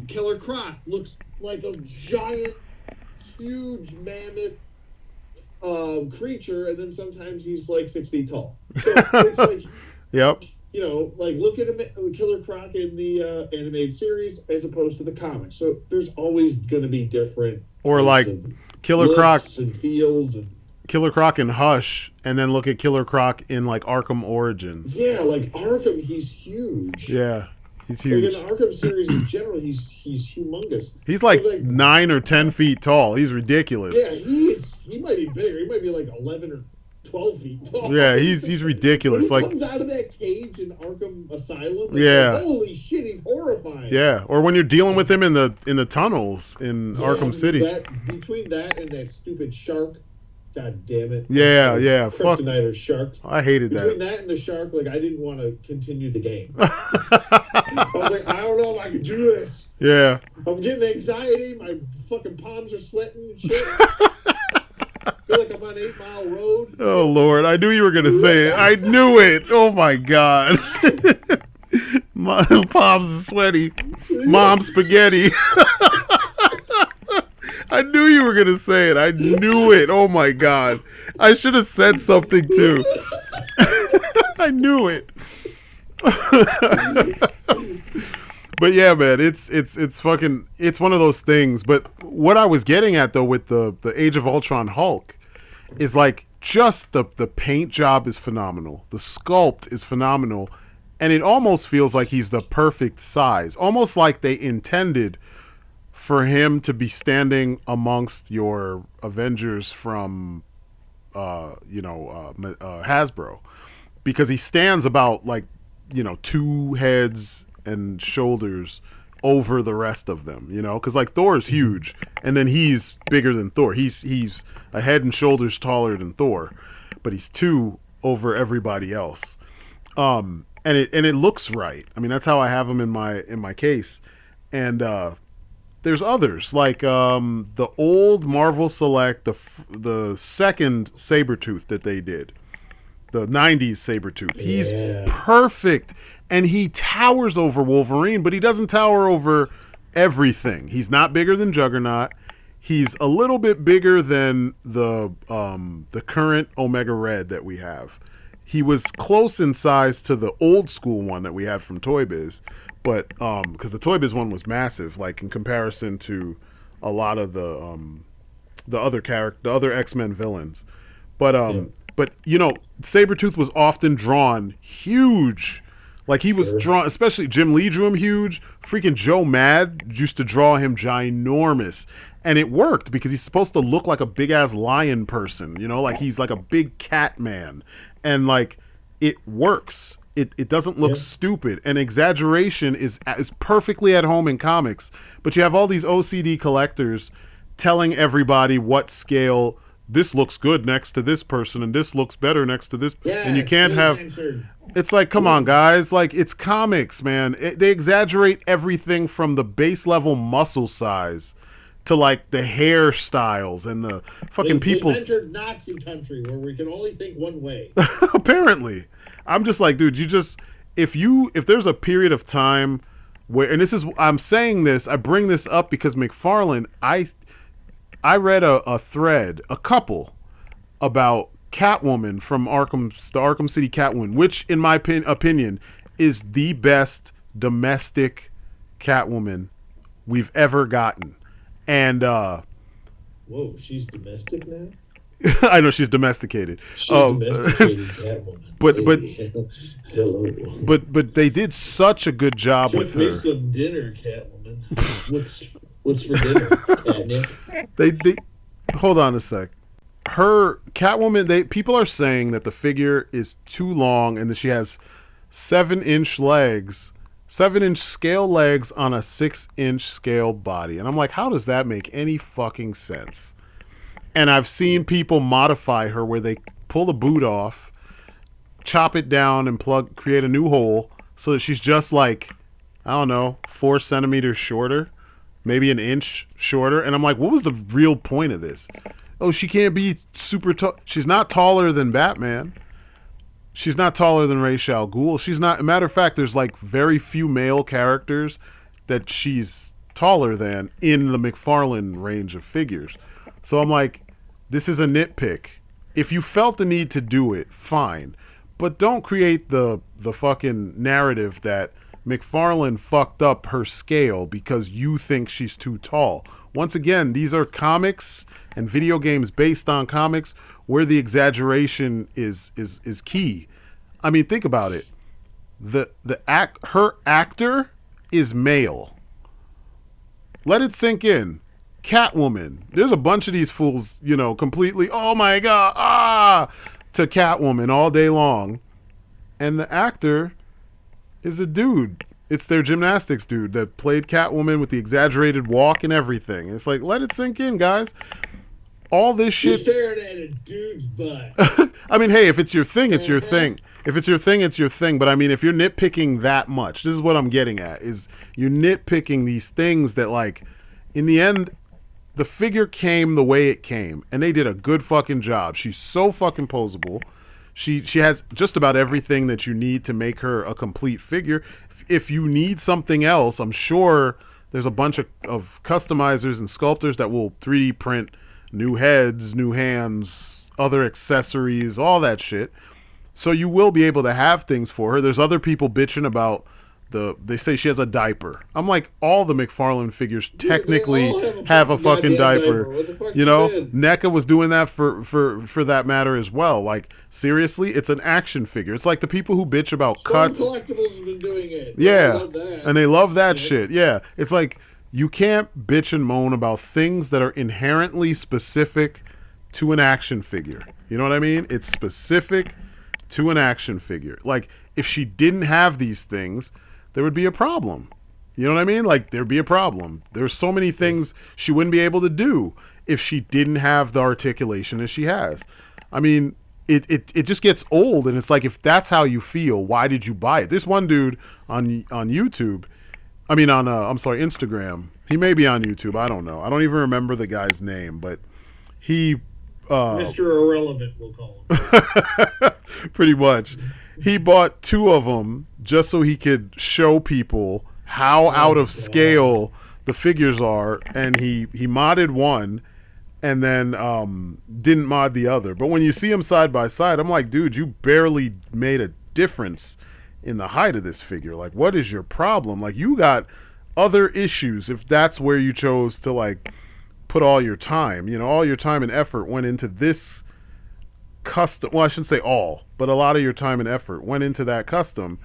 Killer Croc looks like a giant, huge mammoth creature, and then sometimes he's like 6 feet tall. So it's like, Yep. Look at him, Killer Croc in the animated series as opposed to the comics. So there's always going to be different. Or like Killer Croc and feels and. Killer Croc in Hush, and then look at Killer Croc in like Arkham Origins. Yeah, like Arkham, he's huge. Yeah, he's huge. Like in the Arkham series in general, he's humongous. He's like 9 or 10 feet tall. He's ridiculous. Yeah, he might be bigger. He might be like 11 or 12 feet tall. Yeah, he's ridiculous. When he like comes out of that cage in Arkham Asylum. Yeah. Like, holy shit, he's horrifying. Yeah, or when you're dealing with him in the tunnels in Arkham City. Between that and that stupid shark. God damn it. Yeah, fuck. Kryptonite or sharks. I hated Between that. that and the shark, like, I didn't want to continue the game. I was like, I don't know if I can do this. Yeah. I'm getting anxiety. My fucking palms are sweating and shit. I feel like I'm on 8 Mile Road. Oh, Lord. I knew you were going to say it. I knew it. Oh, my God. My palms are sweaty. Mom spaghetti. I knew you were going to say it. I knew it. Oh, my God. I should have said something, too. I knew it. But yeah, man, it's fucking, it's one of those things. But what I was getting at, though, with the Age of Ultron Hulk is like just the paint job is phenomenal. The sculpt is phenomenal. And it almost feels like he's the perfect size. Almost like they intended for him to be standing amongst your Avengers from, Hasbro, because he stands about 2 heads and shoulders over the rest of them, because like Thor's huge, and then he's bigger than Thor. He's a head and shoulders taller than Thor, but he's 2 over everybody else. And it looks right. I mean, that's how I have him in my case, and there's others like the old Marvel Select, the second Sabretooth that they did, the 90s Sabretooth. He's perfect, and he towers over Wolverine, but he doesn't tower over everything. He's not bigger than Juggernaut. He's a little bit bigger than the current Omega Red that we have. He was close in size to the old school one that we had from Toy Biz. But because the Toy Biz one was massive, like in comparison to a lot of the other X-Men villains, but Sabretooth was often drawn huge, like he was drawn. Especially Jim Lee drew him huge. Freaking Joe Mad used to draw him ginormous, and it worked because he's supposed to look like a big ass lion person, like he's like a big cat man, and like it works. It doesn't look stupid, and exaggeration is perfectly at home in comics. But you have all these OCD collectors telling everybody what scale this looks good next to this person, and this looks better next to this, and you can't have. It's like, come on, guys! Like, it's comics, man. They exaggerate everything from the base level muscle size to like the hairstyles and the fucking people's. We entered Nazi country where we can only think one way. Apparently. I'm just like, dude, if there's a period of time where, and I'm saying this, I bring this up because McFarlane, I read a thread, a couple, about Catwoman from the Arkham City Catwoman, which in my opinion is the best domestic Catwoman we've ever gotten. And, whoa, she's domestic now? I know she's domesticated. She's domesticated Catwoman. But they did such a good job with her. Cook me some dinner, Catwoman. What's for dinner, Catnip? They hold on a sec. her Catwoman, people are saying that the figure is too long and that she has 7-inch legs, 7-inch scale legs on a 6-inch scale body. And I'm like, how does that make any fucking sense? And I've seen people modify her where they pull the boot off, chop it down and create a new hole so that she's just like, I don't know, 4 centimeters shorter, maybe an inch shorter. And I'm like, what was the real point of this? Oh, she can't be super tall. She's not taller than Batman. She's not taller than Ra's al Ghul. She's not. Matter of fact, there's like very few male characters that she's taller than in the McFarlane range of figures. So I'm like, this is a nitpick. If you felt the need to do it, fine. But don't create the fucking narrative that McFarlane fucked up her scale because you think she's too tall. Once again, these are comics and video games based on comics where the exaggeration is key. I mean, think about it. Her actor is male. Let it sink in. Catwoman. There's a bunch of these fools, completely, oh my God, to Catwoman all day long. And the actor is a dude. It's their gymnastics dude that played Catwoman with the exaggerated walk and everything. It's like, let it sink in, guys. All this shit. You're staring at a dude's butt. I mean, hey, if it's your thing, it's your thing. If it's your thing, it's your thing. But I mean, if you're nitpicking that much, this is what I'm getting at, is you're nitpicking these things that, like, in the end, the figure came the way it came. And they did a good fucking job. She's so fucking posable. She has just about everything that you need to make her a complete figure. If you need something else, I'm sure there's a bunch of customizers and sculptors that will 3D print new heads, new hands, other accessories, all that shit. So you will be able to have things for her. There's other people bitching about they say she has a diaper. I'm like, all the McFarlane figures technically have a fucking diaper. What the fuck NECA was doing that for that matter as well. Like, seriously, it's an action figure. It's like the people who bitch about cuts. Collectibles have been doing it. Yeah, I love that. and they love that shit. Yeah, it's like, you can't bitch and moan about things that are inherently specific to an action figure. You know what I mean? It's specific to an action figure. Like, if she didn't have these things, there would be a problem. You know what I mean? Like, there'd be a problem. There's so many things she wouldn't be able to do if she didn't have the articulation as she has. I mean, it just gets old, and it's like, if that's how you feel, why did you buy it? This one dude on YouTube, Instagram. He may be on YouTube. I don't know. I don't even remember the guy's name, but he... Mr. Irrelevant, we'll call him. Pretty much. He bought 2 of them just so he could show people how out of scale the figures are, and he modded one and then didn't mod the other. But when you see them side by side, I'm like, dude, you barely made a difference in the height of this figure. Like, what is your problem? Like, you got other issues if that's where you chose to, like, put all your time. All your time and effort went into this custom. Well, I shouldn't say all, but a lot of your time and effort went into that custom,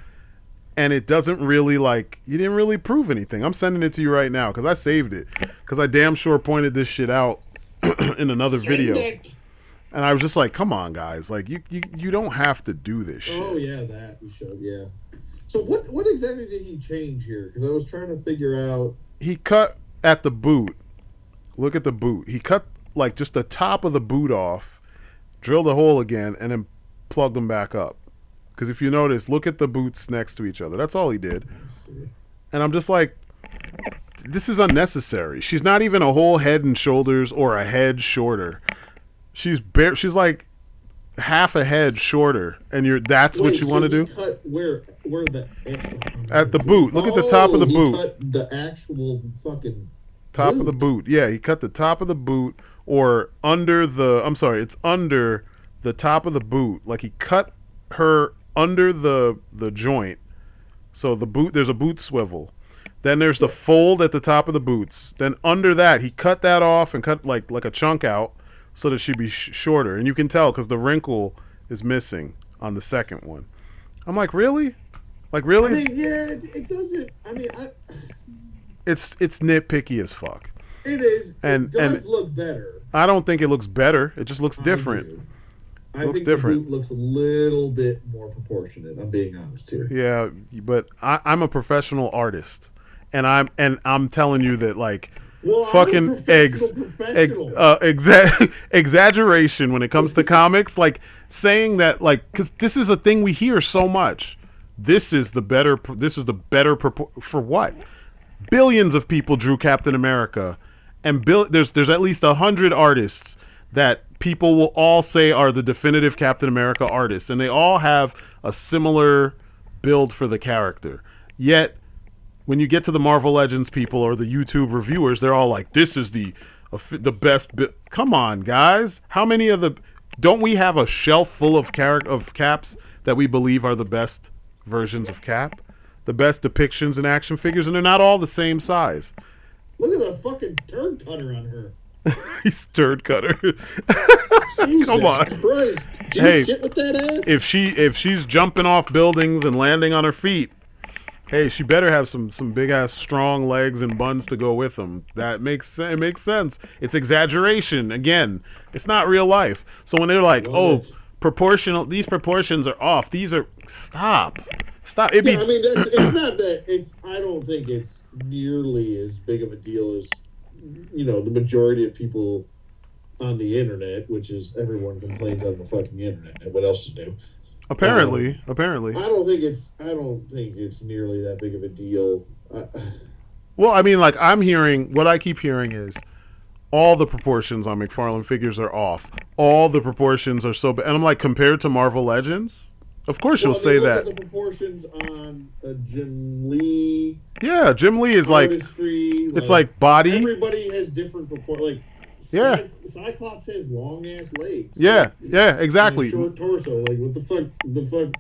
and it doesn't really, like, you didn't really prove anything. I'm sending it to you right now because I saved it, because I damn sure pointed this shit out in another video. And I was just like, come on, guys. Like, you don't have to do this shit. Oh, yeah, that we showed, yeah. So what exactly did he change here? Because I was trying to figure out. He cut at the boot. Look at the boot. He cut, like, just the top of the boot off, drilled a hole again, and then plugged them back up. Because if you notice, look at the boots next to each other. That's all he did. And I'm just like, this is unnecessary. She's not even a whole head and shoulders or a head shorter. She's like half a head shorter, and that's what you want to do? Cut where the at the boot. Look at the top of the boot. Cut the actual fucking top boot. of the boot. Yeah, he cut the top of the boot, or under the. I'm sorry, it's under the top of the boot. Like, he cut her under the joint. So the boot, there's a boot swivel. Then there's the fold at the top of the boots. Then under that, he cut that off and cut like a chunk out so that she'd be shorter. And you can tell because the wrinkle is missing on the second one. I'm like, really? Like, really? I mean, yeah, it doesn't. I mean, It's nitpicky as fuck. It is. And- It does and- look better. I don't think it looks better. It just looks I different. do. I Looks think different. the boot looks a little bit more proportionate. I'm being honest here. Yeah, but I'm a professional artist, and I'm telling you that like Well, fucking I'm a professional. exaggeration when it comes to comics, like saying that like because this is a thing we hear so much. This is the better for what? Billions of people drew Captain America, and there's at least 100 artists that people will all say are the definitive Captain America artists, and they all have a similar build for the character. Yet, when you get to the Marvel Legends people or the YouTube reviewers, they're all like, "This is the best." Come on, guys! How many of the don't we have a shelf full of Caps that we believe are the best versions of Cap, the best depictions and action figures, and they're not all the same size. Look at the fucking turd cutter on her. He's turd cutter. Jesus Come on. Christ. Do you Hey, shit with that ass? If she's jumping off buildings and landing on her feet, hey, she better have some big ass strong legs and buns to go with them. It makes sense. It's exaggeration. Again, it's not real life. So when they're like, Well, these proportions are off. These are stop. It'd Yeah, be I mean, it's not that. I don't think it's nearly as big of a deal as, the majority of people on the internet, which is everyone complains on the fucking internet. What else is new? apparently. I don't think it's nearly that big of a deal. Well, I mean, like what I keep hearing is all the proportions on McFarlane figures are off. All the proportions are so bad. And I'm like, compared to Marvel Legends? Of course you'll say look that. at the proportions on Jim Lee. Yeah, Jim Lee is like, artistry, it's like body. Everybody has different proportions. Like, Yeah. Cyclops has long ass legs. Yeah, Like, yeah, exactly. and a short torso. Like, what the fuck?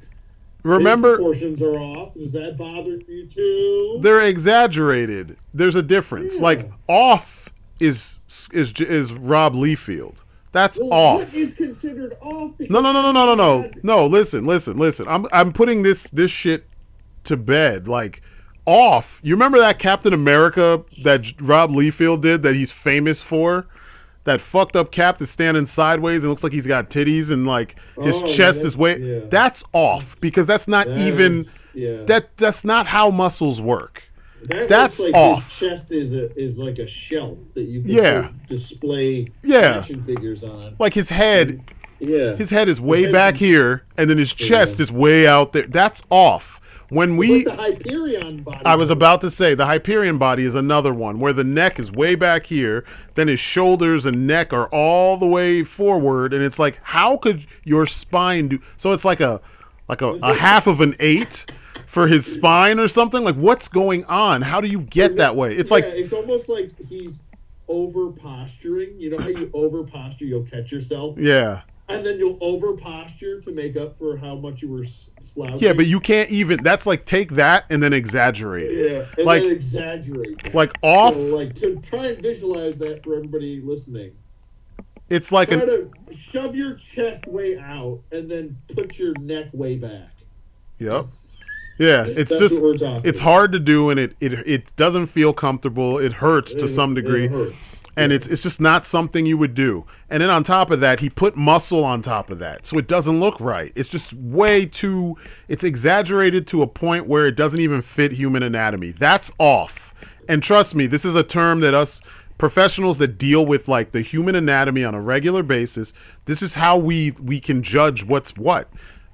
Remember, His proportions are off. Does that bother you too? they're exaggerated. There's a difference. Yeah. Like off is Rob Liefeld. That's Well, off. What is considered off? No. Listen. I'm putting this shit to bed. Like off. You remember that Captain America that Rob Liefeld did that he's famous for? That fucked up Cap that's standing sideways and looks like he's got titties and like his chest is way. yeah. That's off because that's not that's not how muscles work. That's like off. His chest is like a shelf that you can put display action figures on. Like his head. Yeah. His head is way head- back here, and then his chest is way out there. That's off. When Like the Hyperion body. I was about to say, the Hyperion body is another one, where the neck is way back here, then his shoulders and neck are all the way forward, and it's like, how could your spine do... So it's like a half of an 8 for his spine or something? Like, what's going on? How do you get that way? It's like... it's almost like he's over posturing. You know how you over posture, you'll catch yourself? Yeah. And then you'll over posture to make up for how much you were slouching. Yeah, but you can't even... That's like, take that and then exaggerate it. Yeah, and like, then exaggerate that. Like, off... So, like, to try and visualize that for everybody listening. It's like Try to shove your chest way out and then put your neck way back. Yep. Yeah, it's That's just... what we're talking It's about. hard to do, and it doesn't feel comfortable. It hurts to some degree. It hurts. And it's just not something you would do. And then on top of that, he put muscle on top of that. So it doesn't look right. It's just way too... It's exaggerated to a point where it doesn't even fit human anatomy. That's off. And trust me, this is a term that us professionals that deal with like the human anatomy on a regular basis, this is how we can judge what's what.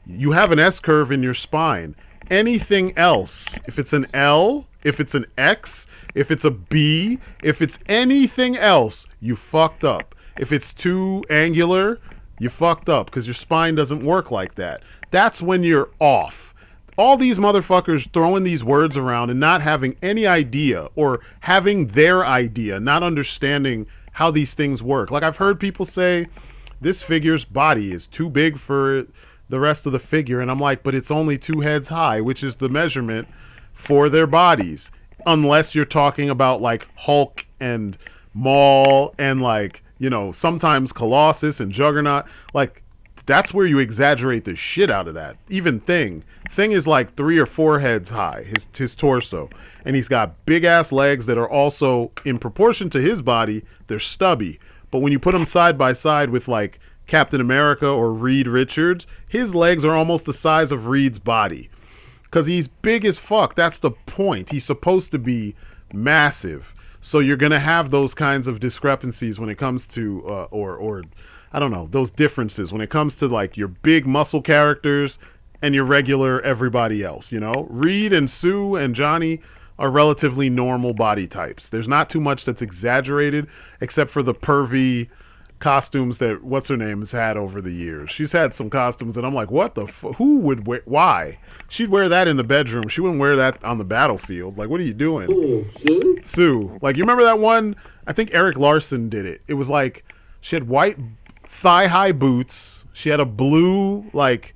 You have an S-curve in your spine. Anything else, if it's an L, if it's an X, if it's a B, if it's anything else, you fucked up. If it's too angular, you fucked up because your spine doesn't work like that. That's when you're off. All these motherfuckers throwing these words around and not having any idea, or having their idea, not understanding how these things work. Like I've heard people say, this figure's body is too big for the rest of the figure, and I'm like, but it's only 2 heads high, which is the measurement for their bodies, unless you're talking about like Hulk and Maul and like, you know, sometimes Colossus and Juggernaut. Like that's where you exaggerate the shit out of that. Even Thing is like 3 or 4 heads high, his torso, and he's got big ass legs that are also in proportion to his body, they're stubby. But when you put him side by side with like Captain America or Reed Richards, his legs are almost the size of Reed's body because he's big as fuck. That's the point. He's supposed to be massive. So you're gonna have those kinds of discrepancies when it comes to or I don't know, those differences when it comes to like your big muscle characters and your regular everybody else, you know? Reed and Sue and Johnny are relatively normal body types. There's not too much that's exaggerated except for the pervy costumes that what's her name has had over the years. She's had some costumes and I'm like, what the who would wear, why? She'd wear that in the bedroom. She wouldn't wear that on the battlefield. Like, what are you doing? Ooh, Sue? Sue. Like, you remember that one? I think Eric Larson did it. It was like she had white thigh-high boots. She had a blue, like,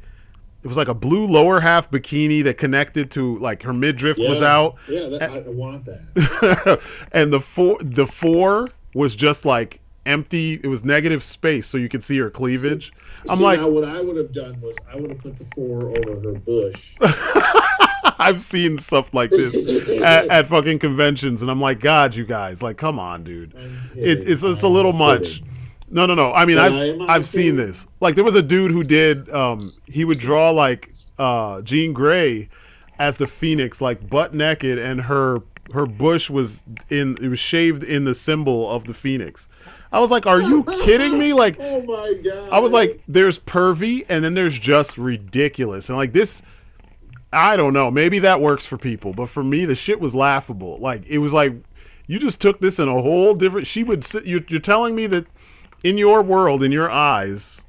it was like a blue lower half bikini that connected to, like, her midriff was out. Yeah, I want that. And the four was just like empty. It was negative space, so you could see her cleavage. I'm like, now what I would have done was I would have put the 4 over her bush. I've seen stuff like this at fucking conventions, and I'm like, God, you guys, like, come on, dude. It's a little much. No. I mean, I've seen this. Like, there was a dude who did. He would draw like Jean Grey as the Phoenix, like butt naked, and her bush was shaved in the symbol of the Phoenix. I was like, are you kidding me? Like, oh my God. I was like, there's pervy, and then there's just ridiculous, and like this. I don't know. Maybe that works for people, but for me, the shit was laughable. Like, it was like you just took this in a whole different. She would. You're telling me that. In your world, in your eyes,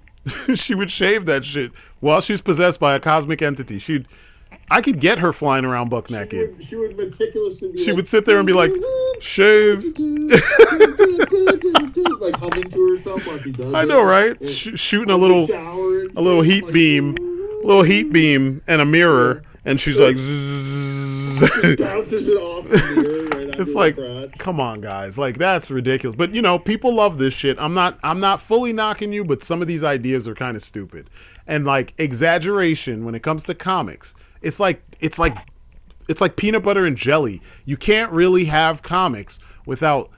she would shave that shit while she's possessed by a cosmic entity. I could get her flying around buck naked. She would meticulously be She would sit there and be like, shave. like humming to herself while she does I it. know, right? And Shooting a little heat like, beam and a mirror, and she's like, she bounces it off the mirror right it's onto like, her crotch. come on, guys, like that's ridiculous. But you know, people love this shit. I'm not fully knocking you, but some of these ideas are kind of stupid. And like exaggeration when it comes to comics, it's like peanut butter and jelly. You can't really have comics without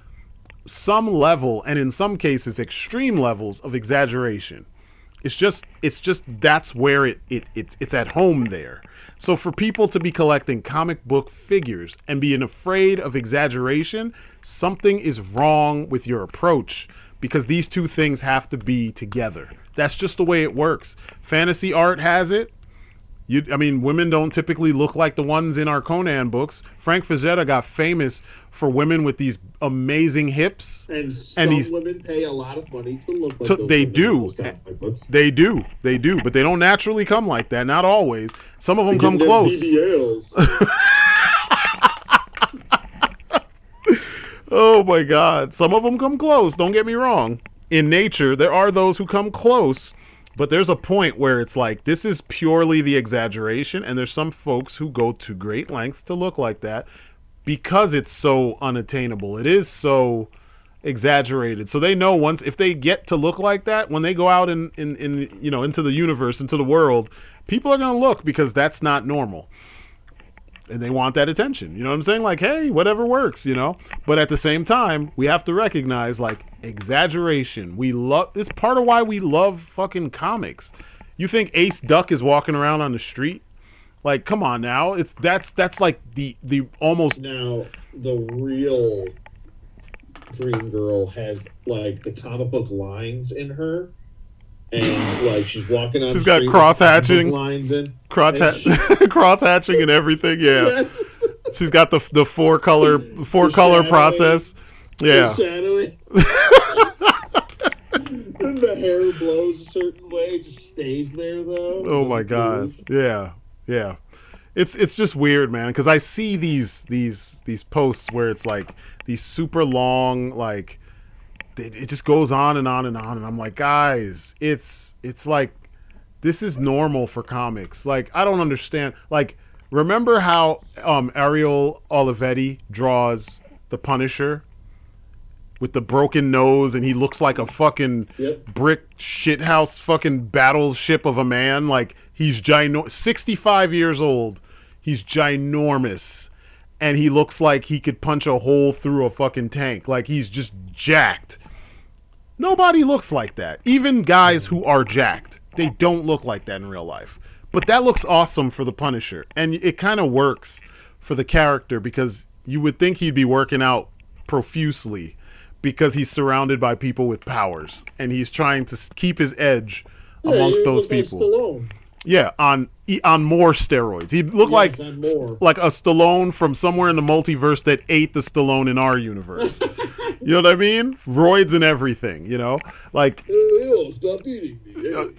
some level, and in some cases, extreme levels of exaggeration. It's just that's where it's at home there. So for people to be collecting comic book figures and being afraid of exaggeration, something is wrong with your approach, because these two things have to be together. That's just the way it works. Fantasy art has it. Women don't typically look like the ones in our Conan books. Frank Frazetta got famous for women with these amazing hips. And some women pay a lot of money to look like those. They do. They do. But they don't naturally come like that. Not always. Some of them come close. Oh my God. Some of them come close. Don't get me wrong. In nature, there are those who come close. But there's a point where it's like, this is purely the exaggeration, and there's some folks who go to great lengths to look like that because it's so unattainable. It is so exaggerated. So they know once, if they get to look like that, when they go out in into the universe, into the world, people are going to look, because that's not normal. And they want that attention. You know what I'm saying? Like, hey, whatever works, you know? But at the same time, we have to recognize, like, exaggeration. It's part of why we love fucking comics. You think Ace Duck is walking around on the street? Like, come on now. That's like the almost... Now, the real Dream Girl has, like, the comic book lines in her. And like she's walking on. She's got cross-hatching lines in. Cross-hatching and everything. Yeah, she's got the four color process. Yeah. Shadowing. And the hair blows a certain way, it just stays there though. Oh my God. Yeah. It's just weird, man. Because I see these posts where it's like these super long, like. It just goes on and on and on, and I'm like, guys, it's like, this is normal for comics. Like, I don't understand. Like, remember how Ariel Olivetti draws the Punisher, with the broken nose, and he looks like a fucking brick shithouse fucking battleship of a man. Like, he's 65 years old. He's ginormous. And he looks like he could punch a hole through a fucking tank. Like, he's just jacked. Nobody looks like that. Even guys who are jacked, they don't look like that in real life. But that looks awesome for the Punisher. And it kind of works for the character, because you would think he'd be working out profusely because he's surrounded by people with powers. And he's trying to keep his edge amongst those people. Yeah, on more steroids. He looked like a Stallone from somewhere in the multiverse that ate the Stallone in our universe. You know what I mean? Roids and everything, you know? Like, Ew, stop eating me. Hey.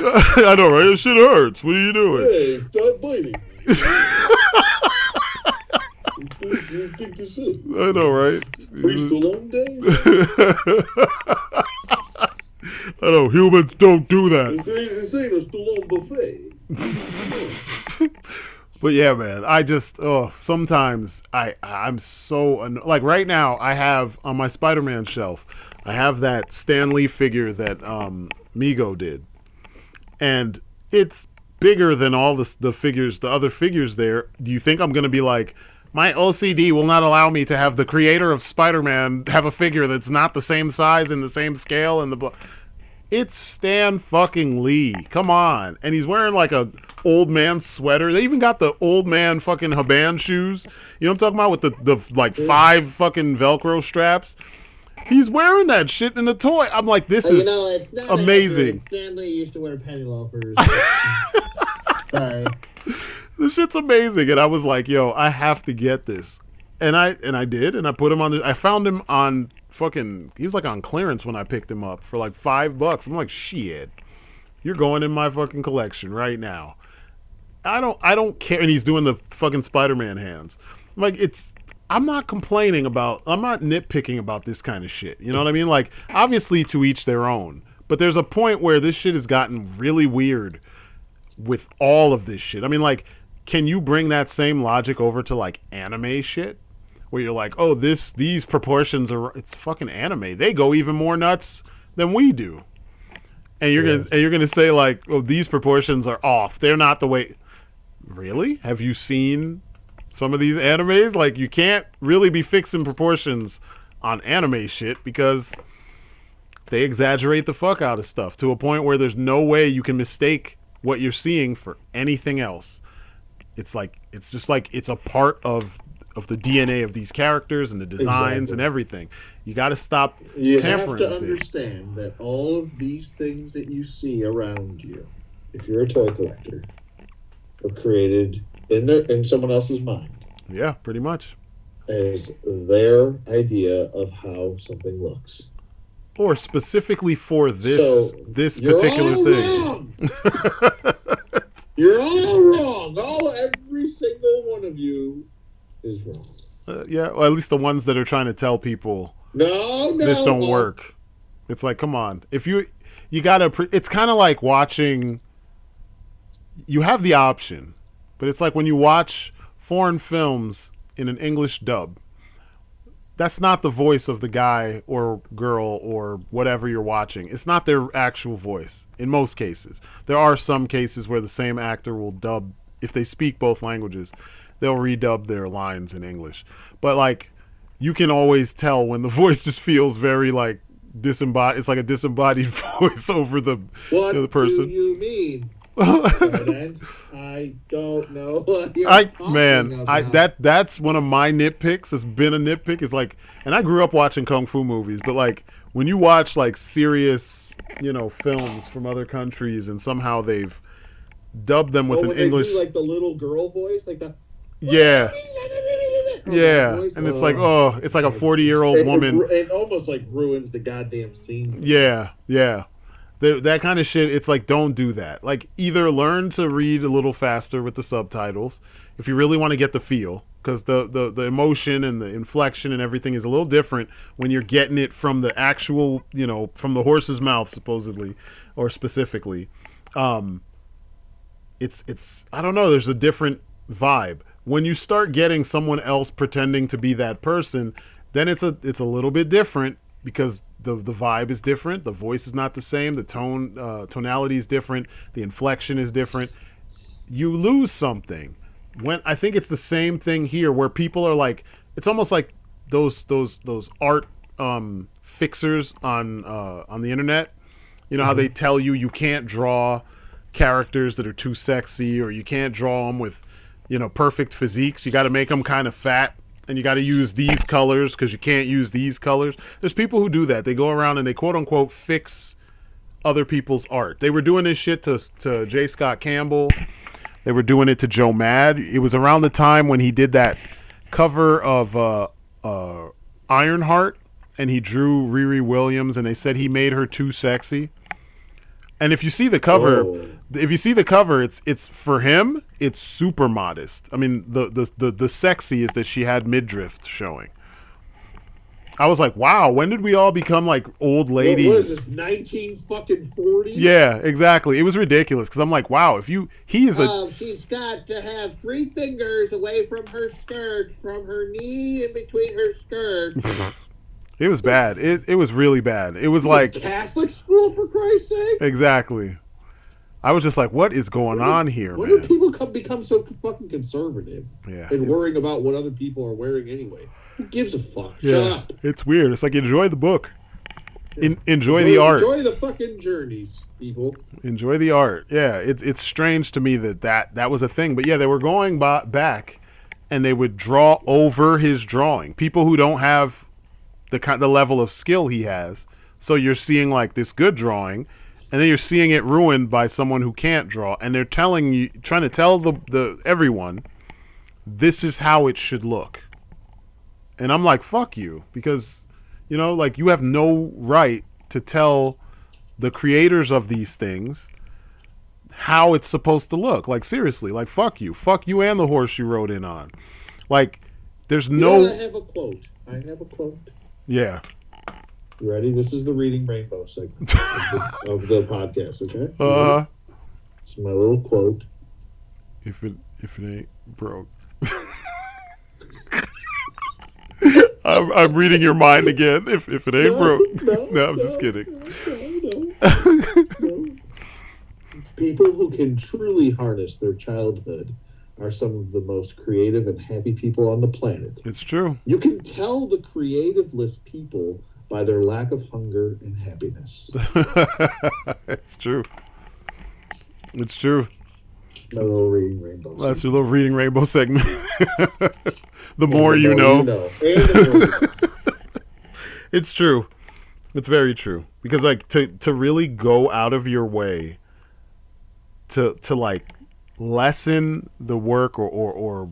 I know, right? This shit hurts. What are you doing? Hey, stop bleeding me. You think this is? I know, right? Free Stallone Day? I know, humans don't do that. This ain't a Stallone buffet. But yeah, man, I just sometimes I'm so like right now I have on my Spider-Man shelf, I have that Stan Lee figure that Migo did, and it's bigger than all the figures, the other figures there. Do you think I'm gonna be like, my OCD will not allow me to have the creator of Spider-Man have a figure that's not the same size and the same scale and It's Stan fucking Lee. Come on. And he's wearing like a old man sweater. They even got the old man fucking Haban shoes. You know what I'm talking about? With the like 5 fucking Velcro straps. He's wearing that shit in a toy. I'm like, this is it's not amazing. Stan Lee used to wear penny loafers. Sorry. This shit's amazing. And I was like, yo, I have to get this. And I did, and I put him on I found him on fucking, he was like on clearance when I picked him up for like $5. I'm like, shit, you're going in my fucking collection right now. I don't care. And he's doing the fucking Spider-Man hands. Like, I'm not complaining about, I'm not nitpicking about this kind of shit. You know what I mean? Like, obviously to each their own, but there's a point where this shit has gotten really weird with all of this shit. I mean, like, can you bring that same logic over to like anime shit? Where you're like, oh, these proportions are, it's fucking anime. They go even more nuts than we do. And you're gonna say like, oh, these proportions are off. They're not the way. Really? Have you seen some of these animes? Like, you can't really be fixing proportions on anime shit because they exaggerate the fuck out of stuff to a point where there's no way you can mistake what you're seeing for anything else. It's like, it's just like, it's a part of the DNA of these characters and the designs and everything. You got to stop tampering. You have to understand that all of these things that you see around you, if you're a toy collector, are created in someone else's mind. Yeah, pretty much. As their idea of how something looks. Or specifically for this particular thing. You're all wrong. Every single one of you is wrong. Yeah, well, at least the ones that are trying to tell people this don't work. It's like, come on. If you gotta, it's kind of like watching, you have the option, but it's like when you watch foreign films in an English dub, that's not the voice of the guy or girl or whatever you're watching. It's not their actual voice in most cases. There are some cases where the same actor will dub, if they speak both languages, they'll redub their lines in English. But like, you can always tell when the voice just feels very like disembodied. It's like a disembodied voice over the person. What do you mean? I don't know what you're talking about. That's one of my nitpicks. It's been a nitpick. It's like, and I grew up watching kung fu movies, but like when you watch like serious, films from other countries and somehow they've dubbed them with an English, they do, like the little girl voice, like the yeah. And it's like, it's like a 40-year-old woman. It almost like ruins the goddamn scene. Yeah. That kind of shit, it's like, don't do that. Like, either learn to read a little faster with the subtitles if you really want to get the feel, because the emotion and the inflection and everything is a little different when you're getting it from the actual, from the horse's mouth, supposedly, or specifically. It's I don't know, there's a different vibe. When you start getting someone else pretending to be that person, then it's a little bit different. because the vibe is different, the voice is not the same, the tonality is different, the inflection is different. You lose something. When I think it's the same thing here, where people are like, it's almost like those art fixers on the internet. You know how they tell you can't draw characters that are too sexy, or you can't draw them with, perfect physiques. You got to make them kind of fat, and you got to use these colors because you can't use these colors. There's people who do that. They go around and they quote unquote fix other people's art. They were doing this shit to J. Scott Campbell. They were doing it to Joe Mad. It was around the time when he did that cover of Ironheart, and he drew Riri Williams, and they said he made her too sexy. And if you see the cover, it's for him. It's super modest. I mean, the sexy is that she had midriff showing. I was like, wow, when did we all become like old ladies? What is this, 1940? Yeah, exactly. It was ridiculous because I'm like, wow, she's got to have 3 fingers away from her skirt, from her knee in between her skirts. It was bad. It was really bad. It was like Catholic school, for Christ's sake. Exactly. I was just like, what is going on here, when man? When do people become so fucking conservative? Yeah, and worrying about what other people are wearing anyway? Who gives a fuck? Yeah, Shut up. It's weird. It's like, enjoy the book. Yeah. Enjoy the art. Enjoy the fucking journeys, people. Enjoy the art. Yeah, it's strange to me that was a thing. But yeah, they were going back, and they would draw over his drawing. People who don't have the level of skill he has. So you're seeing like this good drawing, and then you're seeing it ruined by someone who can't draw, and they're trying to tell the everyone, this is how it should look. And I'm like, fuck you, because like, you have no right to tell the creators of these things how it's supposed to look. Like, seriously, like, fuck you and the horse you rode in on. Like, there's no. I have a quote. Yeah. You ready? This is the Reading Rainbow segment of the podcast, okay? It's my little quote. If it ain't broke. I'm reading your mind again. If it ain't broke. No, I'm just kidding. No. People who can truly harness their childhood are some of the most creative and happy people on the planet. It's true. You can tell the creativeless people by their lack of hunger and happiness. It's true. It's true. My little Reading Rainbow segment. That's your little Reading Rainbow segment. The more you know. It's true. It's very true. Because like to really go out of your way to like lessen the work or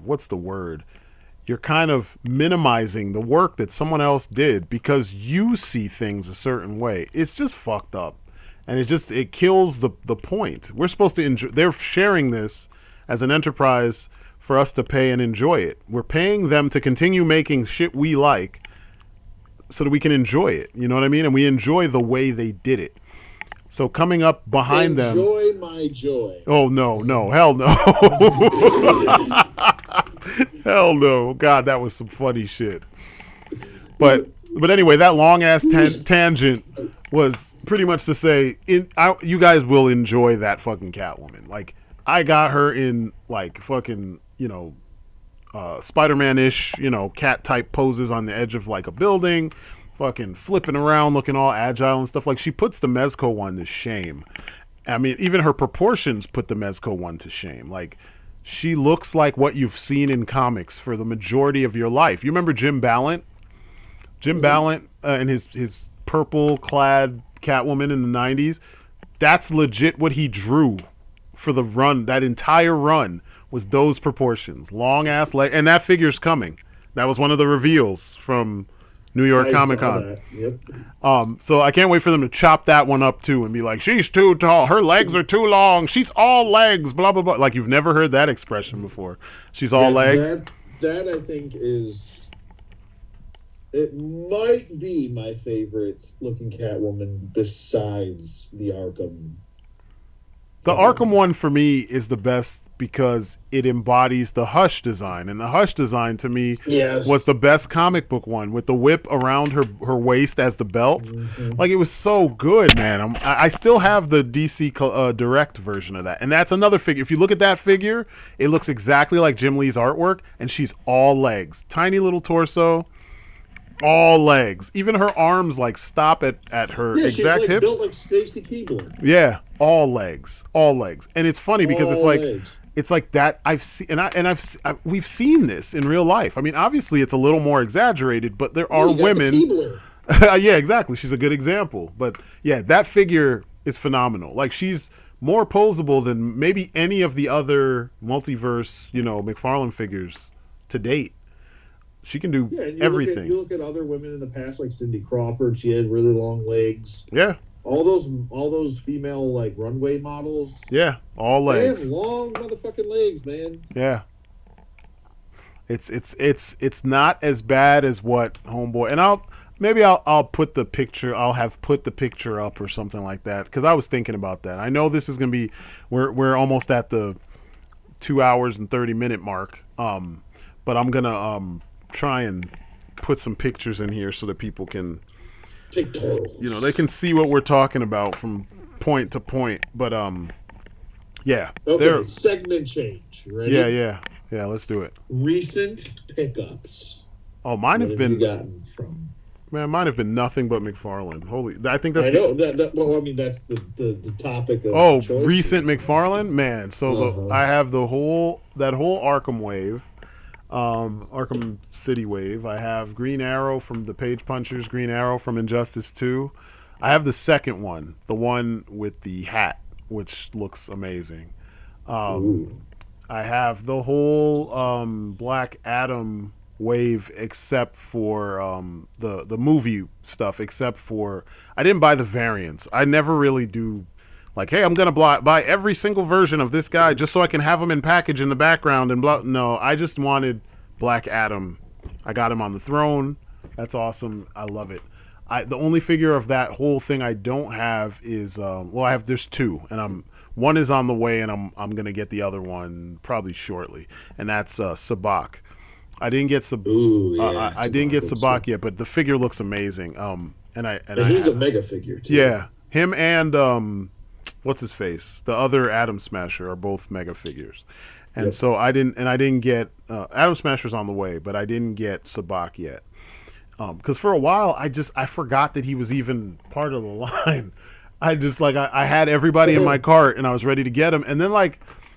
what's the word? You're kind of minimizing the work that someone else did because you see things a certain way. It's just fucked up. And it kills the point. We're supposed to enjoy. They're sharing this as an enterprise for us to pay and enjoy it. We're paying them to continue making shit we like so that we can enjoy it. You know what I mean? And we enjoy the way they did it. So coming up behind them. Enjoy my joy. Oh, no. Hell no. Hell no. God, that was some funny shit. But anyway, that long-ass tangent was pretty much to say, you guys will enjoy that fucking Catwoman. Like, I got her in, like, fucking, Spider-Man-ish, cat-type poses on the edge of, like, a building, fucking flipping around, looking all agile and stuff. Like, she puts the Mezco one to shame. I mean, even her proportions put the Mezco one to shame. Like, she looks like what you've seen in comics for the majority of your life. You remember Jim Ballant? Jim Ballant and his purple-clad Catwoman in the 90s, that's legit what he drew for the run. That entire run was those proportions. Long-ass leg. And that figure's coming. That was one of the reveals from New York Comic Con. Yep. So I can't wait for them to chop that one up, too, and be like, she's too tall. Her legs are too long. She's all legs, blah, blah, blah. Like, you've never heard that expression before. She's all legs. That, I think, is... It might be my favorite looking Catwoman besides the Arkham The Arkham one for me is the best because it embodies the Hush design, and the Hush design to me was the best comic book one with the whip around her waist as the belt. Mm-hmm. Like, it was so good, man. I still have the DC Direct version of that, and that's another figure. If you look at that figure, it looks exactly like Jim Lee's artwork, and she's all legs, tiny little torso. All legs. Even her arms like stop at her exact she's like hips. Built like Stacy Keibler. Yeah, all legs, and it's funny because it's like that. I've seen we've seen this in real life. I mean, obviously it's a little more exaggerated, but there are women. Yeah, exactly. She's a good example. But yeah, that figure is phenomenal. Like, she's more posable than maybe any of the other multiverse, McFarlane figures to date. She can do everything. You look at other women in the past, like Cindy Crawford. She had really long legs. Yeah. All those female like runway models. Yeah, all legs. They have long motherfucking legs, man. Yeah. It's not as bad as what Homeboy, and I'll put the picture. I'll have put the picture up or something like that, because I was thinking about that. I know this is gonna be we're almost at the 2 hours and 30-minute mark. But I'm gonna try and put some pictures in here so that people can, they can see what we're talking about from point to point. But yeah. Okay, segment change. Ready? Yeah. Let's do it. Recent pickups. Oh, mine have been. Gotten from? Man, mine have been nothing but McFarlane. I think that's. I know that. Well, I mean, that's the topic of. Oh, recent McFarlane, man. So I have that whole Arkham wave. Arkham City wave. I have Green Arrow from the Page Punchers, Green Arrow from Injustice 2. I have the second one, the one with the hat, which looks amazing. I have the whole Black Adam wave except for the movie stuff, except for I didn't buy the variants. I never really do. Like, hey, I'm going to buy every single version of this guy just so I can have him in package in the background and blah. No, I just wanted Black Adam. I got him on the throne. That's awesome. I love it. The only figure of that whole thing I don't have is, there's two, and one is on the way, and I'm going to get the other one probably shortly, and that's Sabak. I didn't get I didn't get Sabak yet, but the figure looks amazing. And he's a mega figure too. Yeah, him and what's his face? The other Atom Smasher are both mega figures. And so I didn't get Atom Smasher's on the way, but I didn't get Sabak yet. Because for a while I forgot that he was even part of the line. I had everybody in my cart and I was ready to get him, and then I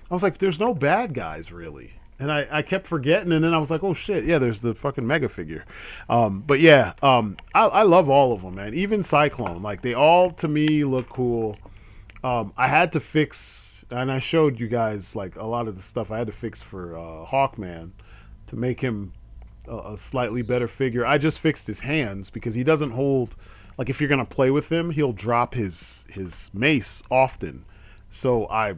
was like, there's no bad guys really. And I kept forgetting, and then I was like, oh shit, yeah, there's the fucking mega figure. But yeah, I love all of them, man. Even Cyclone, like, they all to me look cool. I had to fix, and I showed you guys like a lot of the stuff I had to fix for Hawkman to make him a slightly better figure. I just fixed his hands because he doesn't hold, like, if you're gonna play with him, he'll drop his mace often. So I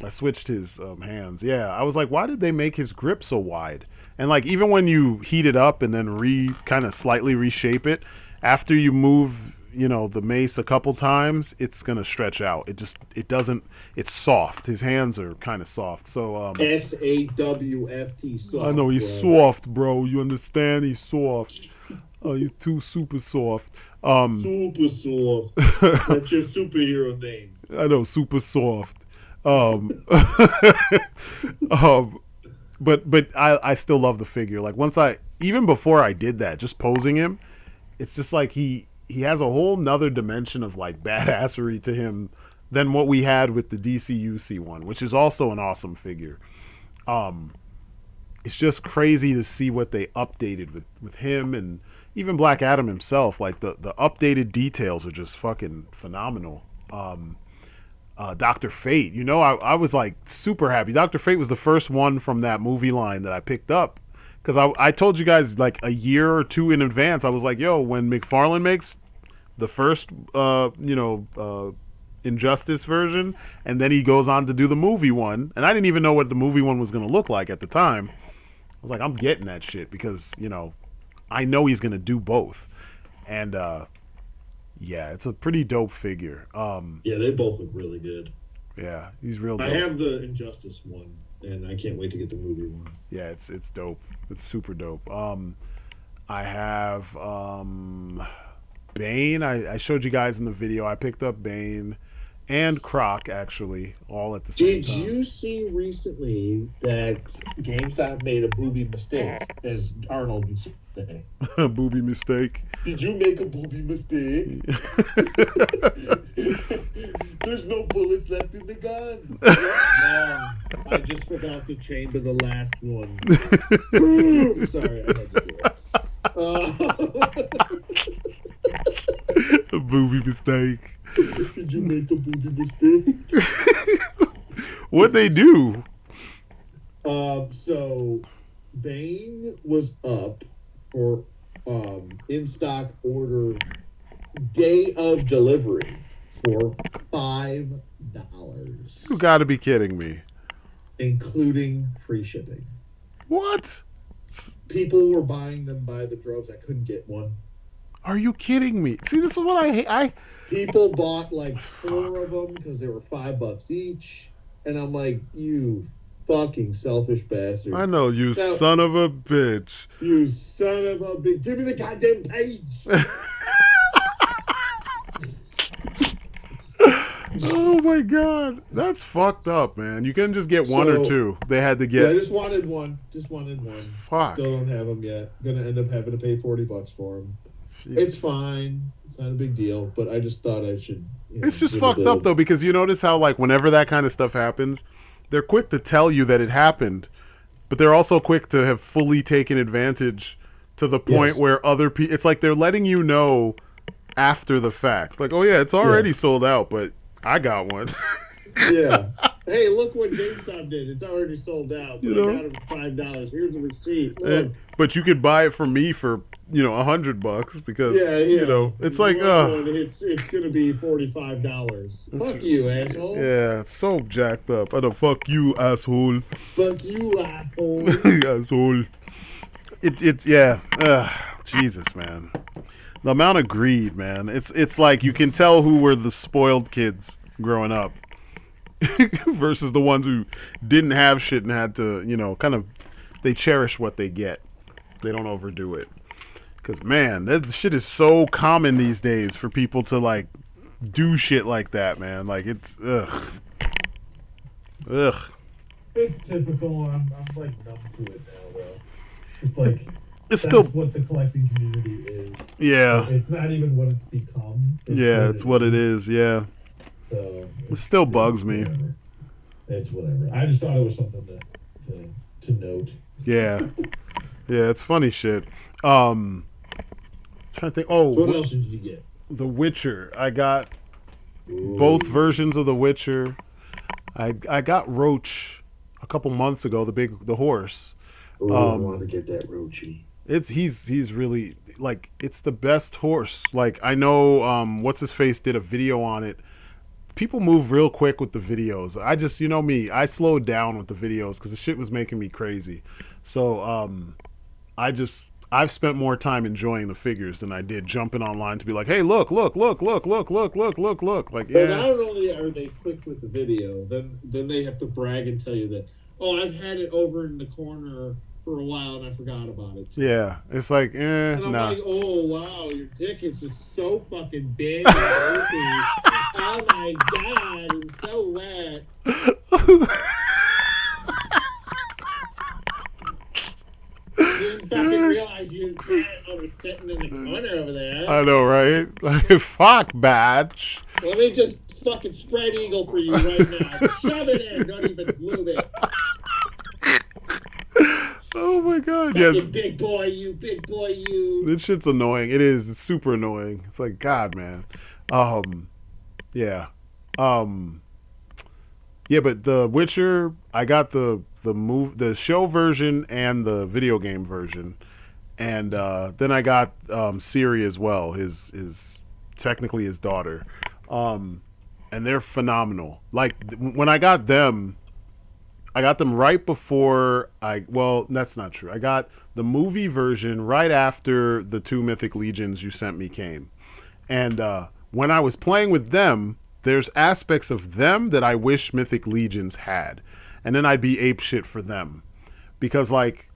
switched his hands. Yeah, I was like, why did they make his grip so wide? And like, even when you heat it up and then kind of slightly reshape it, after you move, the mace a couple times, it's gonna stretch out. It doesn't. It's soft. His hands are kind of soft. So SAWFT soft. I know he's soft, bro. You understand? He's soft. He's too super soft. Super soft. That's your superhero name. I know, super soft. But I still love the figure. Like, even before I did that, just posing him, it's just like he has a whole nother dimension of like badassery to him than what we had with the DCUC one, which is also an awesome figure. It's just crazy to see what they updated with him, and even Black Adam himself. Like, the updated details are just fucking phenomenal. Dr. Fate, I was like super happy. Dr. Fate was the first one from that movie line that I picked up, because I told you guys like a year or two in advance. I was like, yo, when McFarlane makes the first Injustice version, and then he goes on to do the movie one, and I didn't even know what the movie one was going to look like at the time. I was like, I'm getting that shit because I know he's going to do both. And yeah, it's a pretty dope figure. Yeah, they both look really good. Yeah, he's real dope. I have the Injustice one, and I can't wait to get the movie one. Yeah, it's dope. It's super dope. I have Bane. I showed you guys in the video. I picked up Bane and Croc actually, all at the same time. Did you see recently that GameStop made a booby mistake, as Arnold would say? Booby mistake. Did you make a booby mistake? There's no bullets left in the gun. No, I just forgot to chamber the last one. Boom! Sorry, I had to do it. A booby mistake. Did you make a booby mistake? What'd they do? So Bane was up for in stock order day of delivery for $5, You gotta be kidding me. including free shipping. What? People were buying them by the droves. I couldn't get one. Are you kidding me? See, this is what I hate. People bought like 4 of them because they were $5 each, and I'm like, you fucking selfish bastard! I know, you Now- son of a bitch. You son of a bitch! Give me the goddamn page. Oh my god, that's fucked up, man. You couldn't just get one or So- two. They had to Yeah, I get. just wanted one. Just wanted one. Fuck. Still don't have them yet. Gonna end up having to pay $40 for them. It's fine. It's not a big deal. But I just thought I should. It's just fucked up though, because you notice how like whenever that kind of stuff happens, they're quick to tell you that it happened, but they're also quick to have fully taken advantage to the point Yes. where other people. It's like they're letting you know after the fact, like, oh yeah, it's already sold out, but I got one. Yeah. Hey, look what GameStop did. It's already sold out. But You know? I got it for $5. Here's a receipt. Look. But you could buy it from me for $100 because Yeah, yeah. it's like It's gonna be $45. Fuck you, asshole. yeah, it's so jacked up. I don't fuck you, asshole. Fuck you, asshole. Asshole. It's yeah. Jesus, man. The amount of greed, man. It's like you can tell who were the spoiled kids growing up versus the ones who didn't have shit and had to, kind of they cherish what they get. They don't overdo it. Cause man, that shit is so common these days for people to like do shit like that, man. Like it's ugh. It's typical. I'm like numb to it now, though. It's like It's that's still what the collecting community is. yeah. It's not even what it's become. It's what it is. Yeah. So It still bugs me. whatever. It's whatever. I just thought it was something to note. Yeah. Yeah, it's funny shit. Trying to think. Oh, What else did you get? The Witcher. I got both versions of The Witcher. I got Roach a couple months ago. The horse. Oh, I want to get that Roachy. He's really like it's the best horse. Like I know what's his face did a video on it. People move real quick with the videos. I just me, I slowed down with the videos because the shit was making me crazy. So I've spent more time enjoying the figures than I did jumping online to be like, hey, look. Like, But yeah. not only are they quick with the video, then they have to brag and tell you that, oh, I've had it over in the corner for a while and I forgot about it. Yeah. It's like, And I'm nah. like, oh, wow, your dick is just so fucking big and earthy. Oh, my God, it's so wet. You didn't fucking realize you just had it over sitting in the corner over there. I know, right? Like, fuck, batch. Let me just fucking spread eagle for you right now. Shove it in, don't even move it. Oh my god, You yeah. big boy, you big boy, you. This shit's annoying. It is. It's super annoying. It's like, God, man. Yeah. Yeah, but The Witcher, I got the show version and the video game version. And then I got Siri as well, his technically his daughter. And they're phenomenal. Like when I got them right before well, that's not true. I got the movie version right after the 2 Mythic Legions you sent me came. And when I was playing with them, there's aspects of them that I wish Mythic Legions had, and then I'd be apeshit for them, because like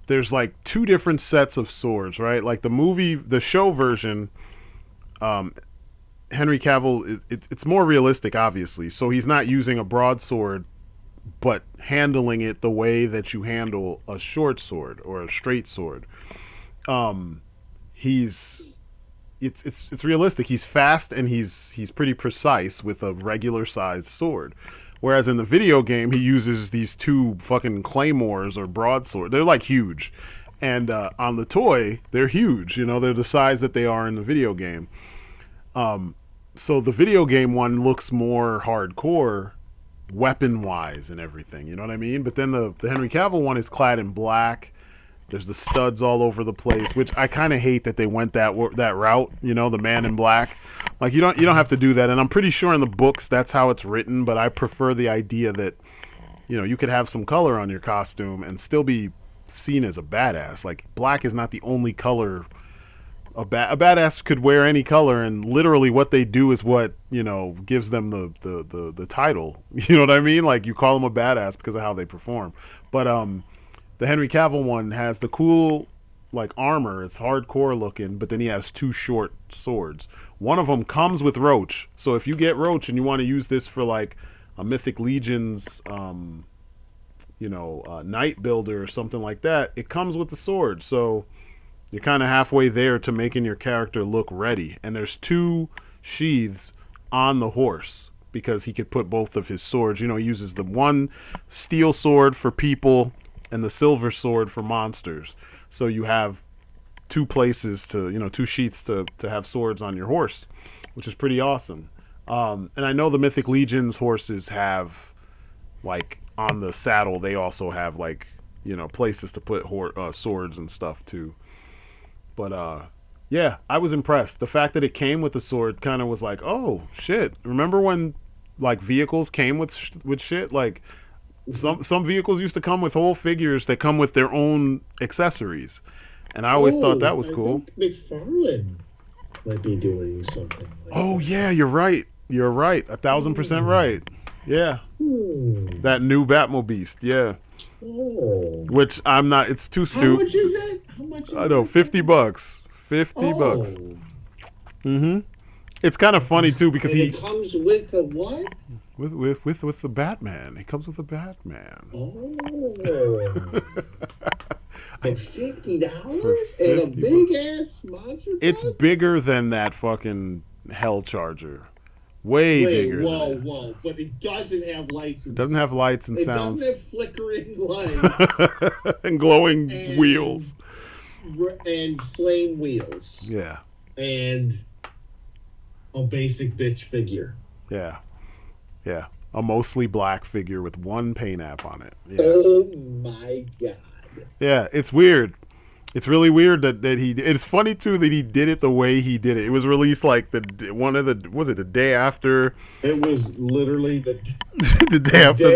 there's like two different sets of swords, right? Like the show version, Henry Cavill, it's more realistic, obviously, so he's not using a broadsword, but handling it the way that you handle a short sword or a straight sword. It's realistic. He's fast and he's pretty precise with a regular sized sword. Whereas in the video game, he uses these two fucking claymores or broadsword. They're like huge, and on the toy, they're huge. You know, they're the size that they are in the video game. So the video game one looks more hardcore, weapon wise and everything. You know what I mean? But then the Henry Cavill one is clad in black. There's the studs all over the place, which I kind of hate that they went that route. You know, the man in black. Like you don't have to do that. And I'm pretty sure in the books that's how it's written. But I prefer the idea that, you know, you could have some color on your costume and still be seen as a badass. Like black is not the only color. A badass could wear any color, and literally what they do is what, you know, gives them the title. You know what I mean? Like you call them a badass because of how they perform. But the Henry Cavill one has the cool like armor. It's hardcore looking, but then he has two short swords. One of them comes with Roach. So if you get Roach and you want to use this for like a Mythic Legion's, Night Builder or something like that, it comes with the sword. So you're kind of halfway there to making your character look ready. And there's two sheaths on the horse because he could put both of his swords. You know, he uses the one steel sword for people and the silver sword for monsters. So you have two places to, you know, two sheaths to have swords on your horse, which is pretty awesome. And I know the Mythic Legion's horses have, like, on the saddle, they also have, like, you know, places to put swords and stuff, too. But, yeah, I was impressed. The fact that it came with the sword kind of was like, oh, shit. Remember when, like, vehicles came with shit? Like, some vehicles used to come with whole figures that come with their own accessories. And I always thought that was cool. I think McFarlane might be doing something like that. Yeah, you're right. You're right. 1,000% right. Yeah. That new Batmobeast, yeah. Which I'm not, it's too stupid. How much is it? I know, $50. $50. Mm-hmm. It's kind of funny too because it comes with a what? With the Batman. It comes with the Batman. Oh. For $50 and a big ass monster truck? It's bigger than that fucking Hell Charger. Way bigger. Whoa. But it doesn't have lights. It doesn't have lights and sounds. It doesn't have flickering lights. And glowing wheels. And flame wheels. Yeah. And a basic bitch figure. Yeah. Yeah. A mostly black figure with one paint app on it. Yeah. Oh my God. Yeah, it's weird. It's really weird that he. It's funny too that he did it the way he did it. It was released like the day after? It was literally the day after.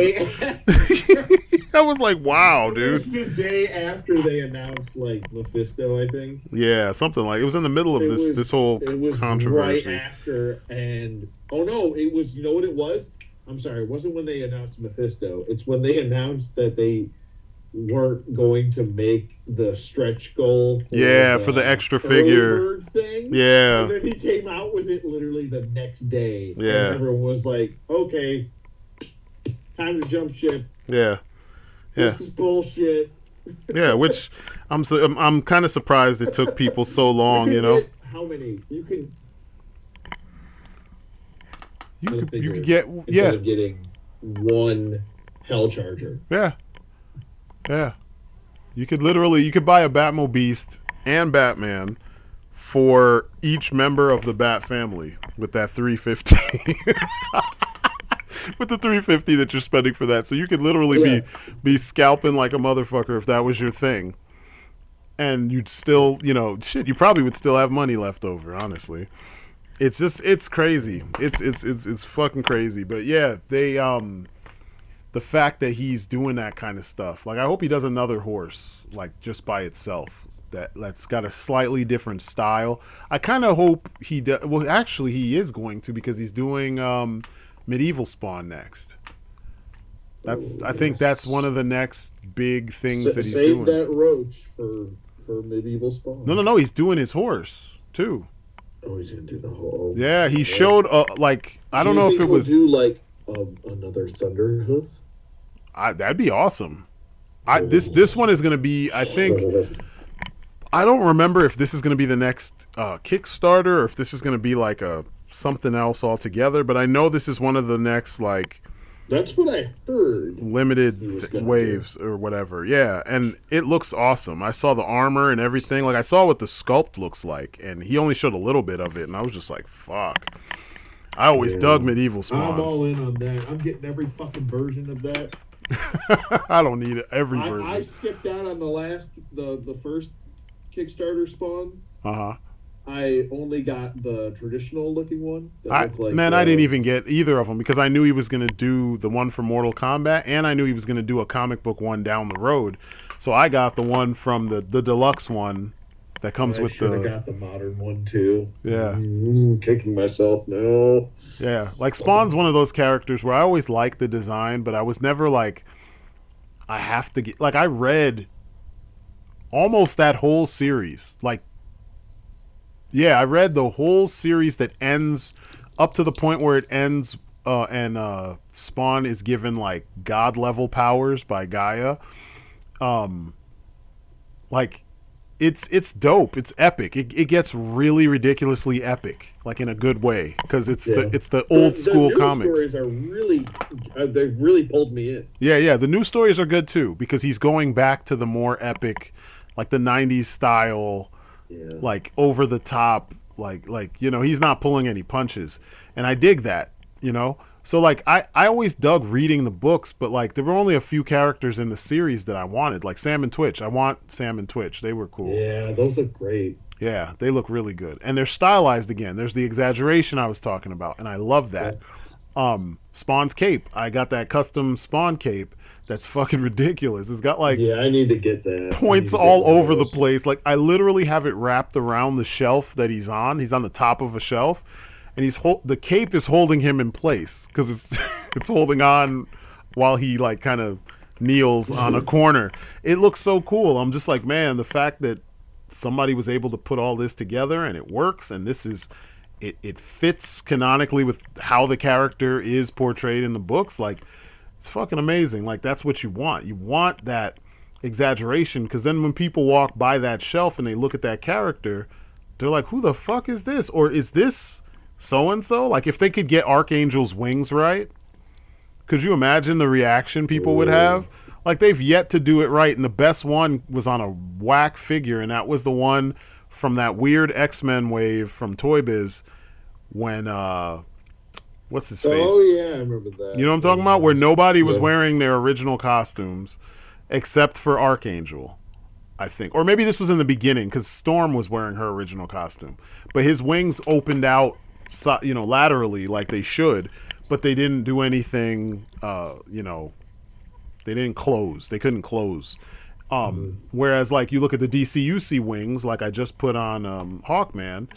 I was like, wow, dude. It was the day after they announced like Mephisto, I think. Yeah, something like it was in the middle of this whole controversy. Right after, and it was. You know what it was? I'm sorry, it wasn't when they announced Mephisto. It's when they announced that they weren't going to make the stretch goal for the extra figure thing. Yeah. And then he came out with it literally the next day. Yeah. And everyone was like, okay, time to jump ship. Yeah. This is bullshit. Yeah, which I'm kind of surprised it took people so long, you know. How many? You could get instead of getting one Hell Charger. Yeah. Yeah. You could buy a Batmobeast and Batman for each member of the Bat family with that $350. With the $350 that you're spending for that. So you could literally be scalping like a motherfucker if that was your thing. And you'd still, you probably would still have money left over, honestly. It's crazy. It's fucking crazy. But yeah, they the fact that he's doing that kind of stuff. Like, I hope he does another horse, like, just by itself. That's got a slightly different style. I kind of hope he does. Well, actually, he is going to, because he's doing Medieval Spawn next. I think that's one of the next big things that he's doing. Save that roach for Medieval Spawn. No. He's doing his horse too. Oh, he's gonna do the whole. Yeah, he showed like I don't know if it was do like another Thunderhoof. That'd be awesome. This one is gonna be. I think. I don't remember if this is gonna be the next Kickstarter or if this is gonna be like a something else altogether. But I know this is one of the next like. That's what I heard. Limited waves or whatever. Yeah, and it looks awesome. I saw the armor and everything. Like, I saw what the sculpt looks like, and he only showed a little bit of it, and I was just like, fuck. I always dug Medieval Spawn. I'm all in on that. I'm getting every fucking version of that. I don't need every version. I skipped out on the first Kickstarter Spawn. Uh-huh. I only got the traditional looking one. I didn't even get either of them because I knew he was going to do the one for Mortal Kombat, and I knew he was going to do a comic book one down the road. So I got the one from the deluxe one that comes with the. I got the modern one too. Yeah. Kicking myself now. Yeah, like Spawn's one of those characters where I always liked the design, but I was never like, I have to get. Like, I read almost that whole series, like. Yeah, I read the whole series that ends up to the point where it ends and Spawn is given like god level powers by Gaia. Like it's dope. It's epic. It gets really ridiculously epic, like in a good way, because it's the old school comics. The new stories are really they've really pulled me in. Yeah. The new stories are good too because he's going back to the more epic, like the '90s style. Yeah. Like over the top, like he's not pulling any punches, and I dig that, So like I always dug reading the books, but like there were only a few characters in the series that I wanted, like Sam and Twitch. I want Sam and Twitch; they were cool. Yeah, those look great. Yeah, they look really good, and they're stylized again. There's the exaggeration I was talking about, and I love that. Yeah. Spawn's cape, I got that custom Spawn cape. That's fucking ridiculous. It's got like I need to get that. Points all over the place. Like I literally have it wrapped around the shelf that he's on. He's on the top of a shelf, and the cape is holding him in place because it's holding on while he like kind of kneels on a corner. It looks so cool. I'm just like, man, the fact that somebody was able to put all this together and it works, and this is it fits canonically with how the character is portrayed in the books. Like. It's fucking amazing. Like, that's what you want. You want that exaggeration, because then when people walk by that shelf and they look at that character, they're like, who the fuck is this? Or is this so-and-so? Like, if they could get Archangel's wings right, could you imagine the reaction people would have? Like, they've yet to do it right, and the best one was on a whack figure, and that was the one from that weird X-Men wave from Toy Biz when, what's his face? Oh, yeah, I remember that. You know what I'm talking about? Where nobody was wearing their original costumes except for Archangel, I think. Or maybe this was in the beginning because Storm was wearing her original costume. But his wings opened out, laterally like they should, but they didn't do anything, they didn't close. They couldn't close. Whereas, like, you look at the DCUC wings, like I just put on Hawkman,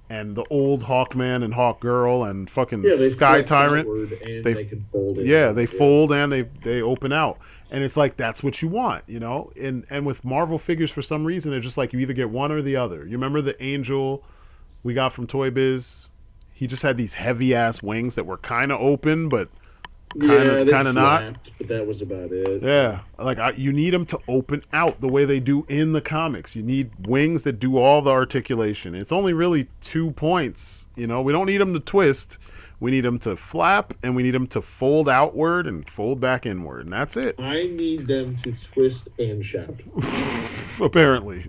and the old Hawkman and Hawkgirl and fucking Sky Tyrant, they can fold. They fold and they open out, and it's like that's what you want, And with Marvel figures, for some reason, they're just like you either get one or the other. You remember the Angel we got from Toy Biz? He just had these heavy ass wings that were kind of open, but kind of not. But that was about it. Yeah, like you need them to open out the way they do in the comics. You need wings that do all the articulation. It's only really 2 points. We don't need them to twist. We need them to flap, and we need them to fold outward and fold back inward, and that's it. I need them to twist and shout. Apparently.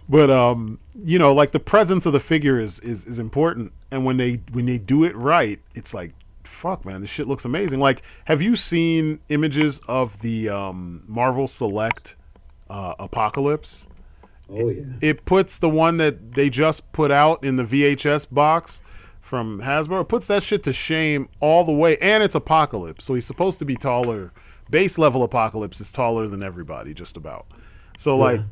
But like the presence of the figure is important, and when they do it right, it's like, fuck, man, this shit looks amazing. Like, have you seen images of the Marvel Select Apocalypse? Oh, yeah. It puts the one that they just put out in the VHS box from Hasbro. It puts that shit to shame all the way. And it's Apocalypse, so he's supposed to be taller. Base level Apocalypse is taller than everybody, just about. So, like,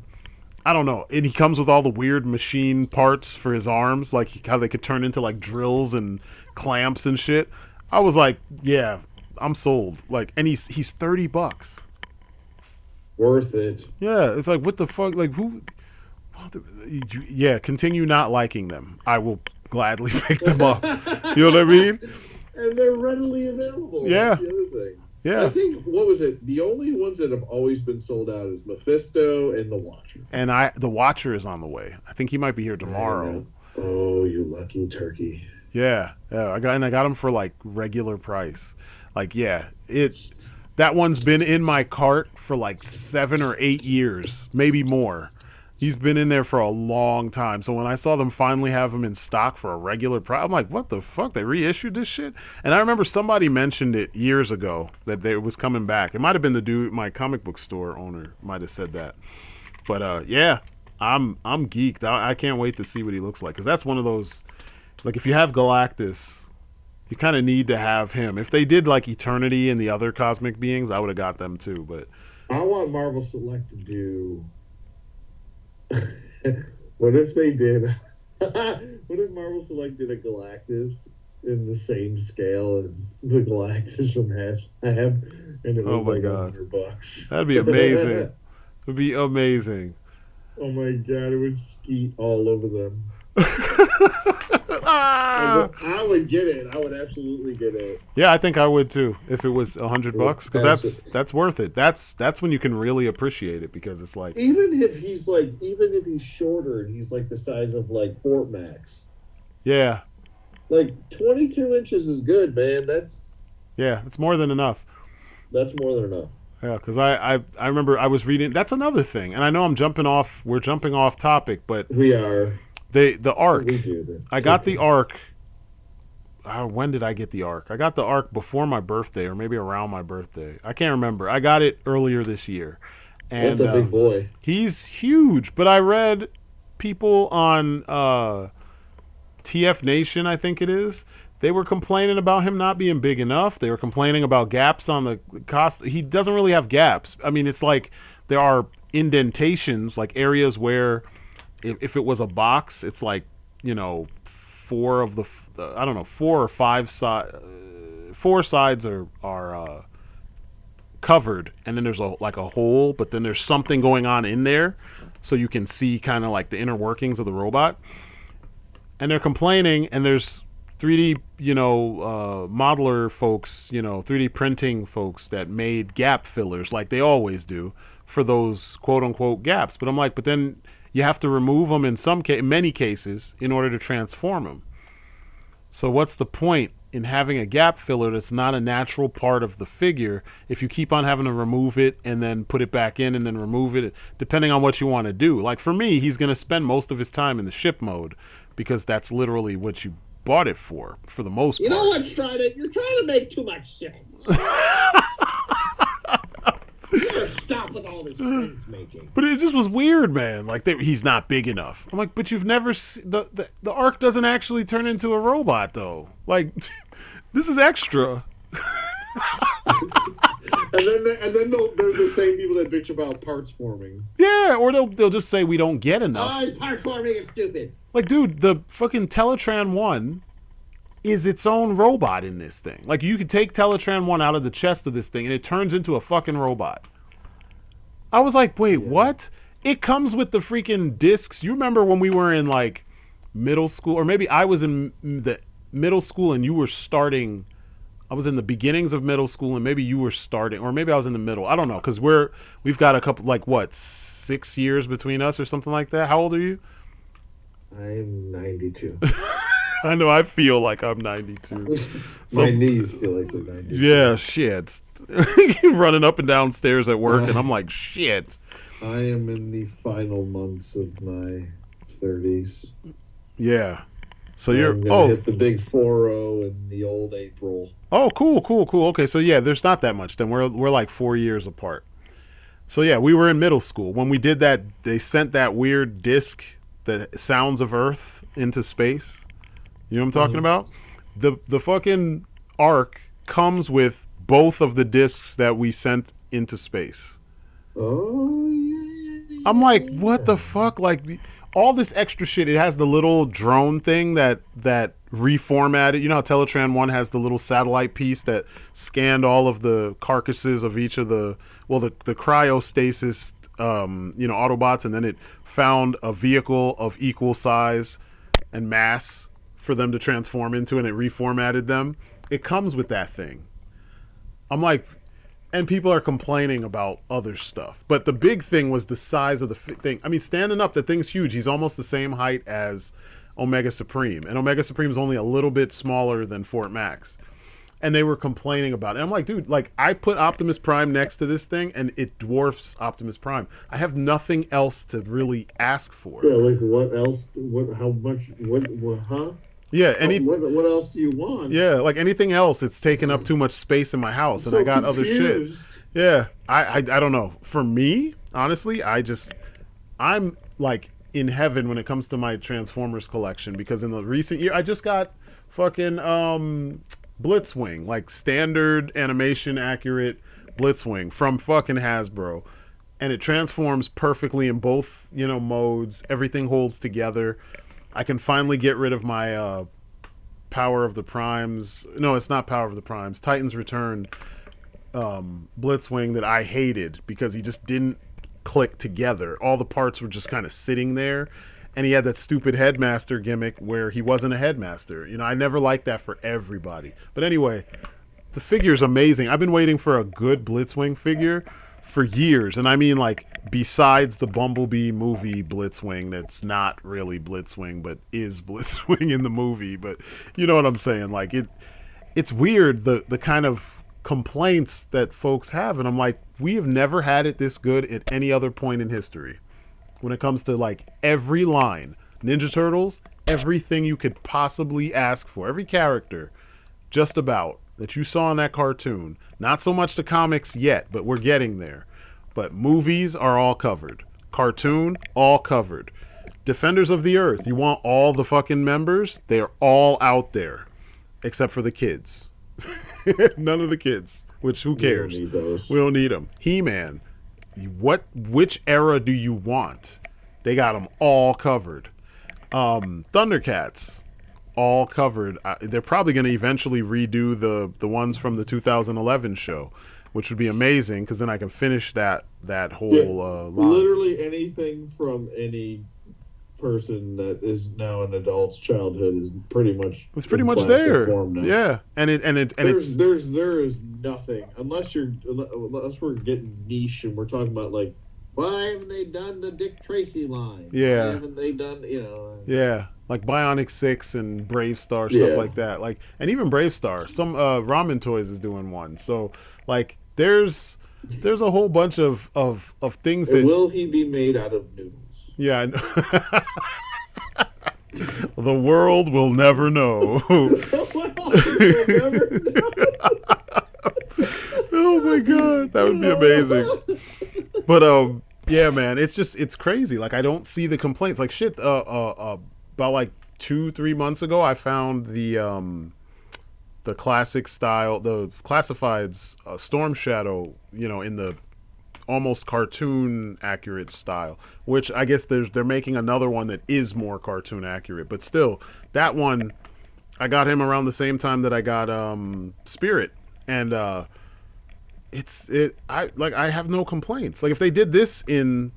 I don't know. And he comes with all the weird machine parts for his arms, like how they could turn into, like, drills and clamps and shit. I was like, yeah, I'm sold. Like, and he's $30. Worth it. Yeah, it's like, what the fuck? Like, who? Yeah, continue not liking them. I will gladly pick them up. You know what I mean? And they're readily available. Yeah. That's the other thing. Yeah. I think, what was it? The only ones that have always been sold out is Mephisto and the Watcher. And the Watcher is on the way. I think he might be here tomorrow. Oh, you lucky turkey. Yeah. I got him for like regular price. Like, yeah, that one's been in my cart for like 7 or 8 years, maybe more. He's been in there for a long time. So when I saw them finally have him in stock for a regular price, I'm like, what the fuck? They reissued this shit? And I remember somebody mentioned it years ago that it was coming back. It might have been the dude, my comic book store owner might have said that. But yeah, I'm geeked. I can't wait to see what he looks like. Because that's one of those, like, if you have Galactus, you kind of need to have him. If they did like Eternity and the other cosmic beings, I would have got them too. But I want Marvel Select to do... What if they did? What if Marvel Select did a Galactus in the same scale as the Galactus from Hasbro, and it was oh my like God. $100? That'd be amazing. It would be amazing. Oh my God, it would skeet all over them. I would get it. I would absolutely get it. Yeah, I think I would too if it was $100, because that's worth it. That's when you can really appreciate it, because it's like, even if he's shorter and he's like the size of like Fort Max. Yeah. Like 22 inches is good, man. Yeah, it's more than enough. That's more than enough. Yeah, because I remember I was reading. That's another thing, and I know we're jumping off topic, but we are. The Ark. We do this. I got the Ark. When did I get the Ark? I got the Ark before my birthday, or maybe around my birthday. I can't remember. I got it earlier this year. And, that's a big boy. He's huge, but I read people on TF Nation, I think it is. They were complaining about him not being big enough. They were complaining about gaps on the cost. He doesn't really have gaps. I mean, it's like there are indentations, like areas where if it was a box, it's like, 4 or 5 sides. 4 sides are covered, and then there's like a hole, but then there's something going on in there, so you can see kind of like the inner workings of the robot. And they're complaining, and there's 3D, modeler folks, 3D printing folks that made gap fillers like they always do for those quote unquote gaps. But I'm like, but then you have to remove them in many cases in order to transform them. So what's the point in having a gap filler that's not a natural part of the figure if you keep on having to remove it and then put it back in and then remove it, depending on what you want to do? Like for me, he's going to spend most of his time in the ship mode, because that's literally what you bought it for the most part. You know what, Strydent? You're trying to make too much sense. You gotta stop with all this sense making. But it just was weird, man. Like he's not big enough. I'm like, but you've never the Ark doesn't actually turn into a robot though. Like this is extra. and then they're the same people that bitch about parts forming. Yeah, or they'll just say we don't get enough. Oh, parts forming is stupid. Like, dude, the fucking Teletran 1 is its own robot in this thing. Like, you could take Teletran 1 out of the chest of this thing, and it turns into a fucking robot. I was like, wait, what? It comes with the freaking discs. You remember when we were in, like, middle school? Or maybe I was in the middle school and you were starting... I was in the beginnings of middle school, and maybe you were starting, or maybe I was in the middle. I don't know, because we've got a couple, like, 6 years between us or something like that. How old are you? I'm 92. I know, I feel like I'm 92. My knees feel like they're 92. Yeah, shit. Running up and down stairs at work, and I'm like, shit. I am in the final months of my 30s. Yeah. So I'm gonna hit the big 4-0 in the old April. Oh, cool. Okay, so yeah, there's not that much. Then we're like 4 years apart. So yeah, we were in middle school when we did that. They sent that weird disc, the Sounds of Earth, into space. You know what I'm talking about? The fucking Ark comes with both of the discs that we sent into space. Oh yeah. I'm like, what the fuck? Like all this extra shit. It has the little drone thing that reformatted. You know how Teletran 1 has the little satellite piece that scanned all of the carcasses of each of the cryostasis Autobots, and then it found a vehicle of equal size and mass for them to transform into, and it reformatted them. It comes with that thing. I'm like, and people are complaining about other stuff, but the big thing was the size of the thing. I mean, standing up, the thing's huge. He's almost the same height as Omega Supreme, and Omega Supreme is only a little bit smaller than Fort Max. And they were complaining about it. And I'm like, dude, like I put Optimus Prime next to this thing, and it dwarfs Optimus Prime. I have nothing else to really ask for. Yeah, like what else? What? How much? What? Huh? Yeah, what else do you want? Yeah, like anything else, it's taking up too much space in my house, and So I got confused. other shit. Yeah, I don't know. For me, honestly, I'm like in heaven when it comes to my Transformers collection, because in the recent year, I just got fucking Blitzwing, like standard animation accurate Blitzwing from fucking Hasbro, and it transforms perfectly in both modes. Everything holds together. I can finally get rid of my Power of the Primes. No, it's not Power of the Primes. Titans Return Blitzwing that I hated because he just didn't click together. All the parts were just kind of sitting there. And he had that stupid headmaster gimmick where he wasn't a headmaster. I never liked that for everybody. But anyway, the figure's amazing. I've been waiting for a good Blitzwing figure for years. And I mean, like, besides the Bumblebee movie Blitzwing that's not really Blitzwing but is Blitzwing in the movie. But you know what I'm saying? Like, it's weird, the kind of complaints that folks have. And I'm like, we have never had it this good at any other point in history. When it comes to like every line, Ninja Turtles, everything you could possibly ask for, every character, just about, that you saw in that cartoon. Not so much the comics yet, but we're getting there. But movies are all covered. Cartoon, all covered. Defenders of the Earth, you want all the fucking members? They are all out there, except for the kids. None of the kids, which who cares? We don't need those. We don't need them. He-Man. Which era do you want? They got them all covered. Thundercats, all covered. They're probably going to eventually redo the ones from the 2011 show, which would be amazing because then I can finish that whole line. Literally anything from any person that is now an adult's childhood is pretty much there. Form now. Yeah, and there is nothing unless we're getting niche and we're talking about like, why haven't they done the Dick Tracy line? Yeah. Why haven't they done Yeah, like Bionic 6 and Brave Star, stuff like that. Like, and even Brave Star, some Ramen Toys is doing one. So like there's a whole bunch of things that. Will he be made out of noodles? Yeah, I know. The world will never know. Oh my god, that would be amazing. But yeah, man, it's crazy. Like I don't see the complaints. Like shit. About like 2-3 months ago, I found the classic style, the classifieds Storm Shadow, in the almost cartoon accurate style, which I guess they're making another one that is more cartoon accurate, but still that one I got him around the same time that I got Spirit, and I have no complaints. Like if they did this in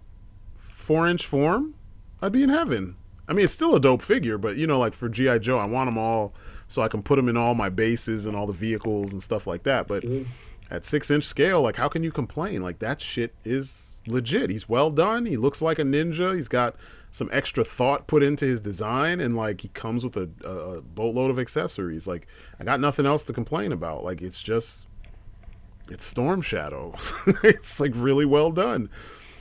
4-inch form, I'd be in heaven. I mean, it's still a dope figure, but like for G.I. Joe, I want them all so I can put them in all my bases and all the vehicles and stuff like that. But at 6-inch scale, like how can you complain? Like that shit is legit. He's well done. He looks like a ninja. He's got some extra thought put into his design, and like he comes with a boatload of accessories. Like I got nothing else to complain about. Like it's Storm Shadow. It's like really well done.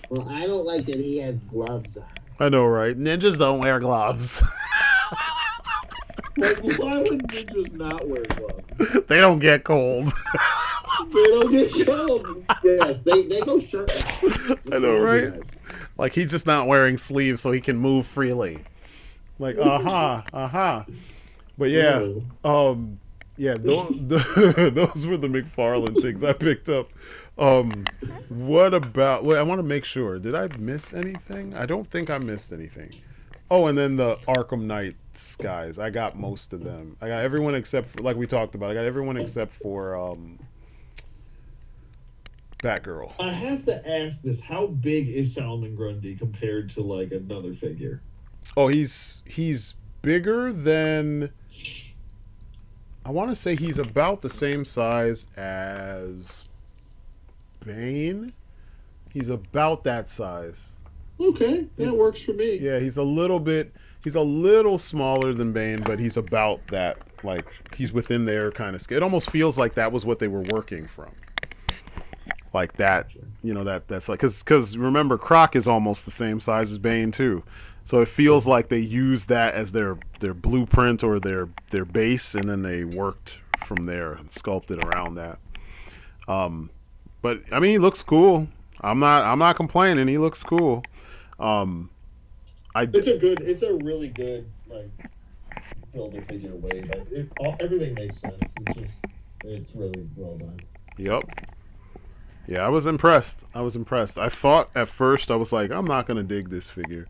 Well, I don't like that he has gloves on. I know, right? Ninjas don't wear gloves. Like, why would ninjas not wear gloves? They don't get cold. They don't get cold. Yes, they go shirtless. I know, right? Like he's just not wearing sleeves so he can move freely. Like, But yeah, Oh. yeah, those were the McFarlane things I picked up. What about? Wait, I want to make sure. Did I miss anything? I don't think I missed anything. Oh, and then the Arkham Knights guys. I got most of them. I got everyone except for, like we talked about. I got everyone except for Batgirl. I have to ask this: how big is Solomon Grundy compared to like another figure? Oh, he's bigger than. I want to say he's about the same size as Bane. He's about that size. Okay, that works for me. Yeah, he's a little smaller than Bane, but he's about that. Like, he's within their kind of scale. It almost feels like that was what they were working from. Like that, that's like, because remember, Croc is almost the same size as Bane too. So it feels like they used that as their blueprint or their base, and then they worked from there and sculpted around that. But I mean, he looks cool. I'm not complaining. He looks cool. It's a really good like build a figure way. Like everything makes sense. It's really well done. Yep. Yeah, I was impressed. I thought at first, I was like, I'm not gonna dig this figure.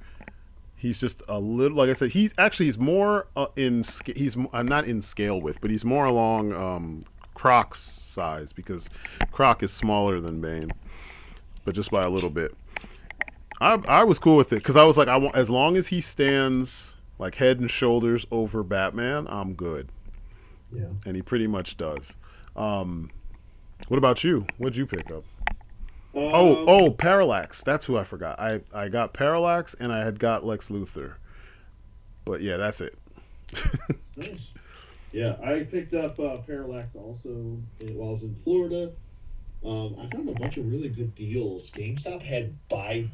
He's just a little, like I said, he's more I'm not in scale with, but he's more along Croc's size, because Croc is smaller than Bane, but just by a little bit. I was cool with it because I was like, as long as he stands like head and shoulders over Batman, I'm good. Yeah, and he pretty much does. What about you? What'd you pick up? Parallax. That's who I forgot. I got Parallax, and I had got Lex Luthor. But yeah, that's it. Nice. Yeah, I picked up Parallax also while I was in Florida. I found a bunch of really good deals. GameStop had buy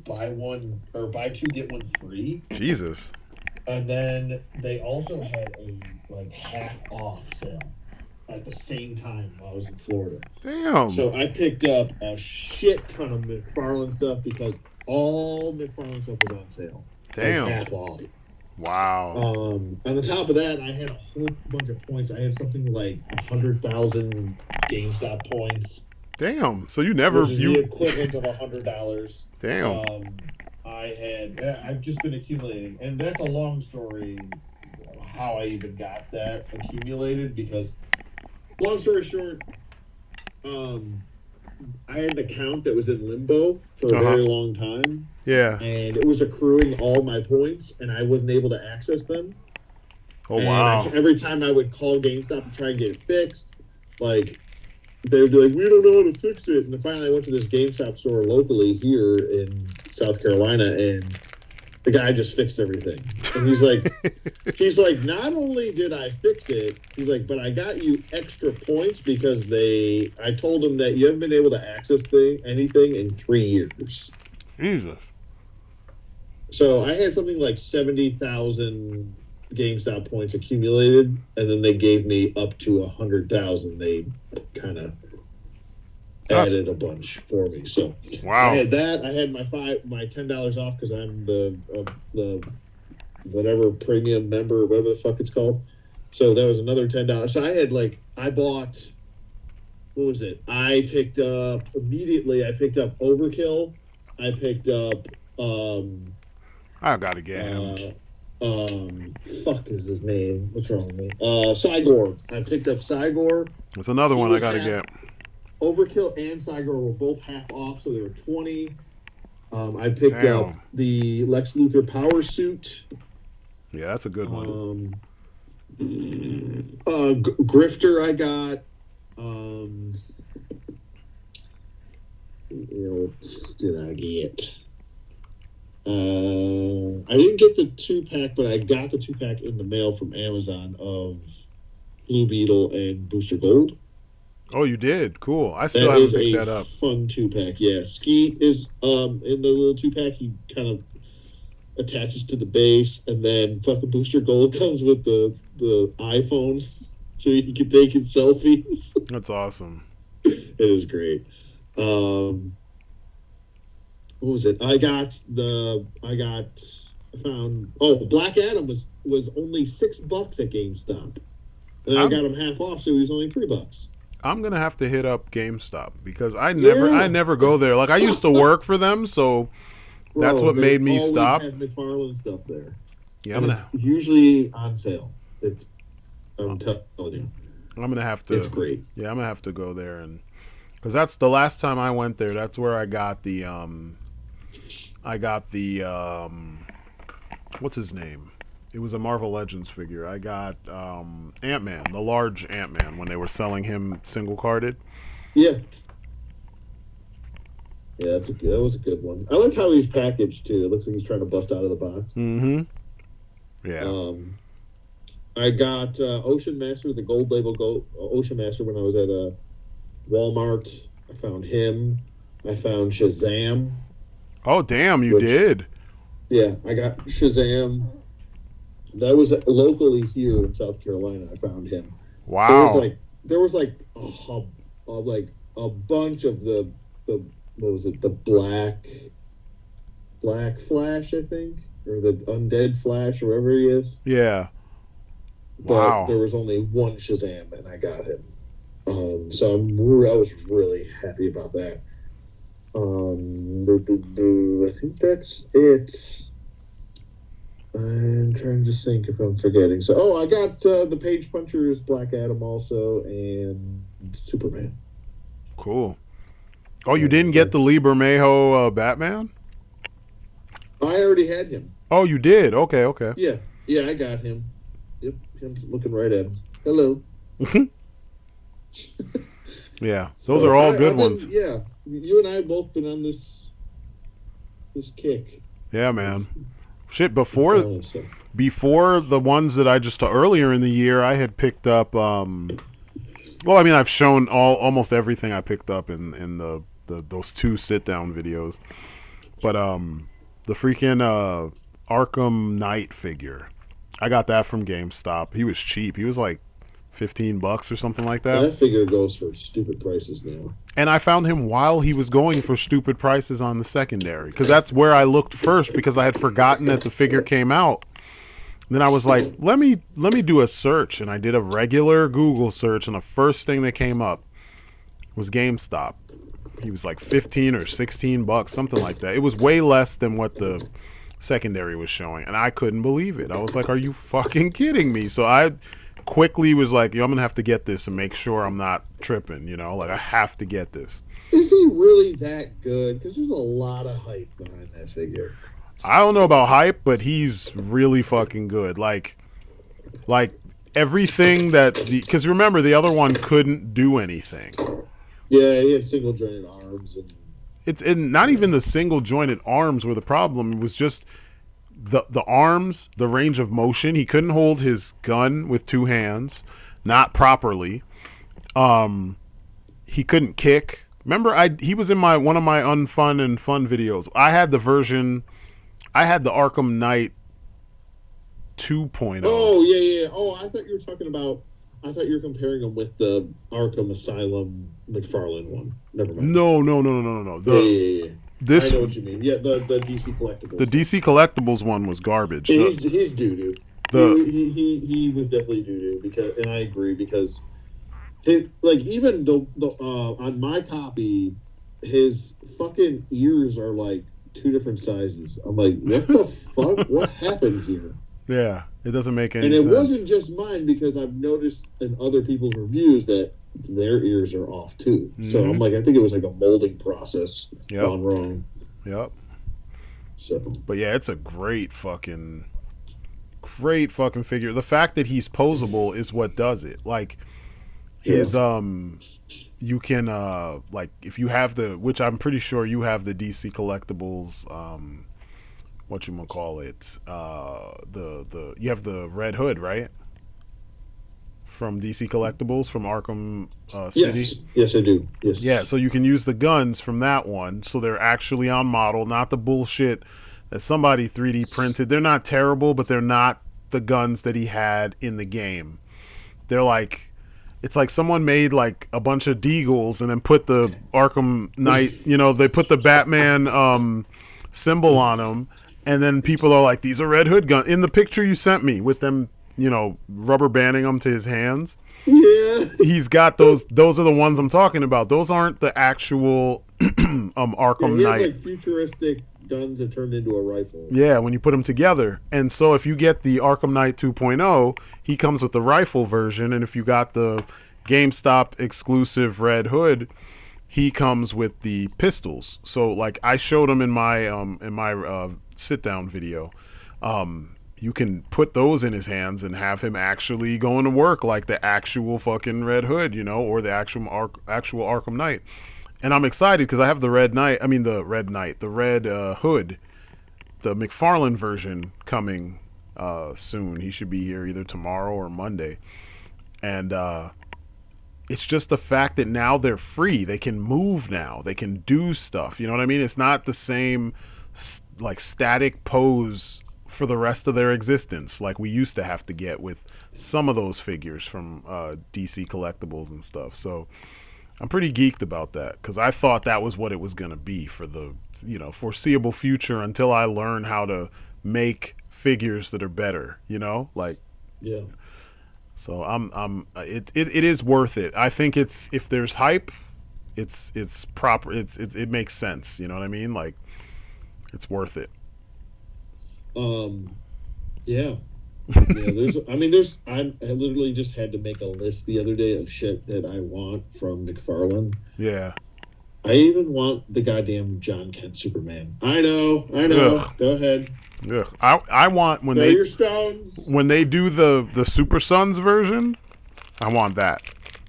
one or buy two get one free. Jesus. And then they also had a like half off sale at the same time while I was in Florida. Damn. So I picked up a shit ton of McFarlane stuff because all McFarlane stuff was on sale. Damn. Like half off. Wow. On the top of that, I had a whole bunch of points. I had something like 100,000 GameStop points. Damn. So you never which is the equivalent of $100. Damn. I've just been accumulating, and that's a long story. How I even got that accumulated, because long story short, I had an account that was in limbo for a very long time. Yeah. And it was accruing all my points, and I wasn't able to access them. Oh, wow. Every time I would call GameStop and try and get it fixed, like, they would be like, we don't know how to fix it. And then finally I went to this GameStop store locally here in South Carolina, and the guy just fixed everything. And he's like, not only did I fix it, he's like, but I got you extra points because I told him that you haven't been able to access anything in 3 years. Jesus. So I had something like 70,000 GameStop points accumulated, and then they gave me up to 100,000. They kind of added a bunch for me. So wow. I had that. I had my $10 off because I'm the whatever premium member, whatever the fuck it's called. So that was another $10. So I bought, what was it? I picked up Overkill. I picked up I gotta get him. Fuck is his name? What's wrong with me? Cygor. I picked up Cygor. That's another one I gotta get. Overkill and Cygor were both half off, so they were 20. I picked up the Lex Luthor Power Suit. Yeah, that's a good one. Grifter I got. What did I get? I didn't get the 2-pack, but I got the 2-pack in the mail from Amazon of Blue Beetle and Booster Gold. Oh, you did? Cool. I still haven't picked that up. Fun 2-pack. Yeah, Skeet is in the little 2-pack. He kind of attaches to the base, and then fucking Booster Gold comes with the iPhone, so you can take his selfies. That's awesome. It is great. What was it? I got Black Adam was only $6 at GameStop, and I got him half off, so he was only $3. I'm gonna have to hit up GameStop because I never go there. Like I used to work for them, so that's what made me stop. Have McFarlane stuff there. Yeah, it's usually on sale. I'm telling you. I'm gonna have to. It's great. Yeah, I'm gonna have to go there, and because that's the last time I went there. That's where I got the what's his name? It was a Marvel Legends figure. I got Ant-Man, the large Ant-Man, when they were selling him single carded. Yeah. Yeah, that was a good one. I like how he's packaged too. It looks like he's trying to bust out of the box. Mm-hmm. Yeah. I got Ocean Master, the gold label Ocean Master when I was at Walmart. I found him. I found Shazam. Oh damn, you did. Yeah, I got Shazam. That was locally here in South Carolina. I found him. Wow. There was like a bunch of the what was it, the Black Flash, I think, or the Undead Flash, or whatever he is. Yeah. But there was only one Shazam, and I got him. So I was really happy about that. I think that's it. I'm trying to think if I'm forgetting. So, I got the Page Punchers, Black Adam also, and Superman. Cool. Oh, you didn't get the Lee Bermejo Batman? I already had him. Oh, you did? Okay. Yeah, I got him. Yep, I'm looking right at him. Hello. Yeah, those are all good ones. Yeah, you and I have both been on this kick. Yeah, man. Shit, before the ones that I just earlier in the year, I had picked up. Well, I mean, I've shown almost everything I picked up in those 2 sit down videos, but the freaking Arkham Knight figure, I got that from GameStop. He was cheap. He was like $15 or something like that. That figure goes for stupid prices now. And I found him while he was going for stupid prices on the secondary, because that's where I looked first, because I had forgotten that the figure came out. And then I was like, let me do a search, and I did a regular Google search, and the first thing that came up was GameStop. He was like $15 or $16, something like that. It was way less than what the secondary was showing, and I couldn't believe it. I was like, are you fucking kidding me? So I quickly was like, yo, I'm gonna have to get this and make sure I'm not tripping, like I have to get this. Is he really that good? Because there's a lot of hype behind that figure. I don't know about hype, but he's really fucking good. Like everything because remember, the other one couldn't do anything. Yeah, he had single jointed arms, and not even the single jointed arms were the problem. It was just the arms, the range of motion. He couldn't hold his gun with 2 hands, not properly. He couldn't kick. Remember, he was in one of my unfun and fun videos. I had the Arkham Knight 2.0. Oh yeah. Oh, I thought you were comparing him with the Arkham Asylum McFarlane one. Never mind. No. Yeah. I know what you mean. Yeah, the DC Collectibles. The DC Collectibles one was garbage. Yeah, he's doo-doo. He was definitely doo-doo, and I agree, because even the on my copy, his fucking ears are like 2 different sizes. I'm like, what the fuck? What happened here? Yeah, it doesn't make any sense. And it wasn't just mine, because I've noticed in other people's reviews that their ears are off too. Mm-hmm. So I'm like, I think it was like a molding process gone wrong. Yep. So, but yeah, it's a great fucking figure. The fact that he's posable is what does it. Like his you can if you have which I'm pretty sure you have the DC Collectibles whatchamacallit, you have the Red Hood, right? From DC Collectibles, from Arkham City? Yes, I do. Yes. Yeah, so you can use the guns from that one, so they're actually on model, not the bullshit that somebody 3D printed. They're not terrible, but they're not the guns that he had in the game. They're like, it's like someone made like a bunch of Deagles and then put the Arkham Knight, they put the Batman symbol on them, And then people are like, these are Red Hood guns. In the picture you sent me with them, rubber banding them to his hands. Yeah. He's got those. Those are the ones I'm talking about. Those aren't the actual Arkham He has Knight. like futuristic guns that turned into a rifle. Yeah, when you put them together. And so if you get the Arkham Knight 2.0, he comes with the rifle version. And if you got the GameStop exclusive Red Hood, he comes with the pistols. So like I showed him in my sit down video. You can put those in his hands and have him actually going to work like the actual fucking Red Hood, or the actual Arkham Knight. And I'm excited because I have the Red Hood, the McFarlane version coming soon. He should be here either tomorrow or Monday. And it's just the fact that now they're free. They can move now. They can do stuff. You know what I mean? It's not the same like static pose for the rest of their existence like we used to have to get with some of those figures from DC collectibles and stuff. So I'm pretty geeked about that because I thought that was what it was going to be for the foreseeable future until I learn how to make figures that are better, like Yeah. so it is worth it. I think it's, if there's hype, it's proper, it makes sense, you know what I mean? Like it's worth it. Yeah. I literally just had to make a list the other day of shit that I want from McFarlane. Yeah. I even want the goddamn John Kent Superman. I know. Ugh. Go ahead. Ugh. I want when Throw they your stones. when they do the Super Sons version, I want that.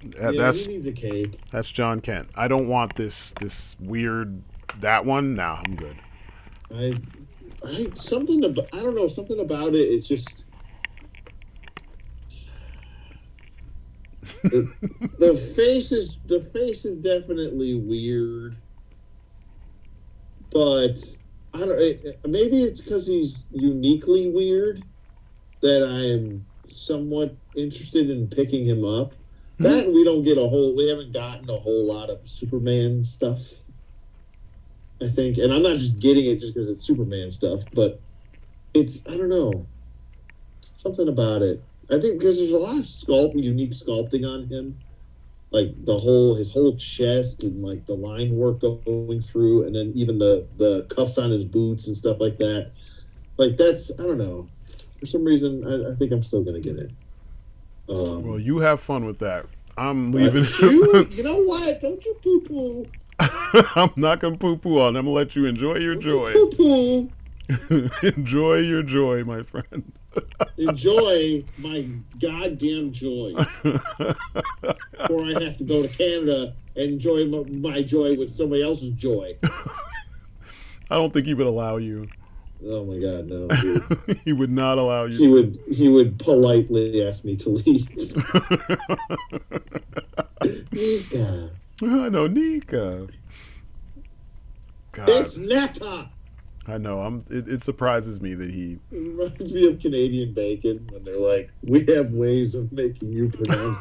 Yeah, That's he needs a cape. that's John Kent. I don't want this weird that one. Nah, I'm good. Something about, I don't know, something about it. It's just the face is definitely weird, but I don't. Maybe it's because he's uniquely weird that I am somewhat interested in picking him up. That we haven't gotten a whole lot of Superman stuff, I think, and I'm not just getting it just because it's Superman stuff, but it's, I don't know, something about it. I think because there's a lot of unique sculpting on him, like his whole chest and like the line work going through, and then even the cuffs on his boots and stuff like that. Like that's, I don't know, for some reason I think I'm still gonna get it. Well, you have fun with that. I'm leaving. You know what? Don't you poo poo. I'm not gonna poo poo on. I'm gonna let you enjoy your joy. Poo-poo. Enjoy your joy, my friend. Enjoy my goddamn joy. Before I have to go to Canada and enjoy my joy with somebody else's joy. I don't think he would allow you. Oh my god, no, dude. He would not allow you. He would politely ask me to leave. Nika. I know, Nika. God. It's Neka. I know. It surprises me that he. It reminds me of Canadian bacon when they're like, "We have ways of making you pronounce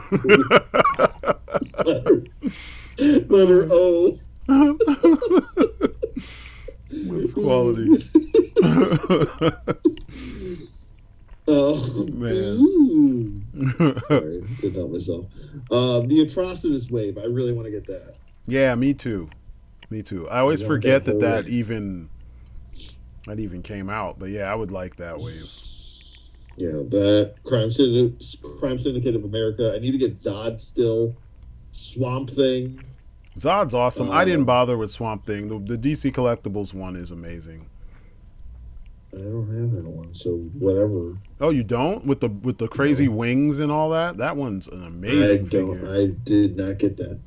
letter O." That's quality. Oh man. Sorry, didn't help myself. The Atrocitus wave. I really want to get that. Yeah, me too. I always want forget that that whole- even came out. But yeah, I would like that wave. Yeah, that Crime Syndicate of America. I need to get Zod still. Swamp Thing. Zod's awesome. I didn't bother with Swamp Thing. The DC Collectibles one is amazing. I don't have that one, so whatever. Oh, you don't? With the crazy wings and all that? That one's an amazing figure. I did not get that.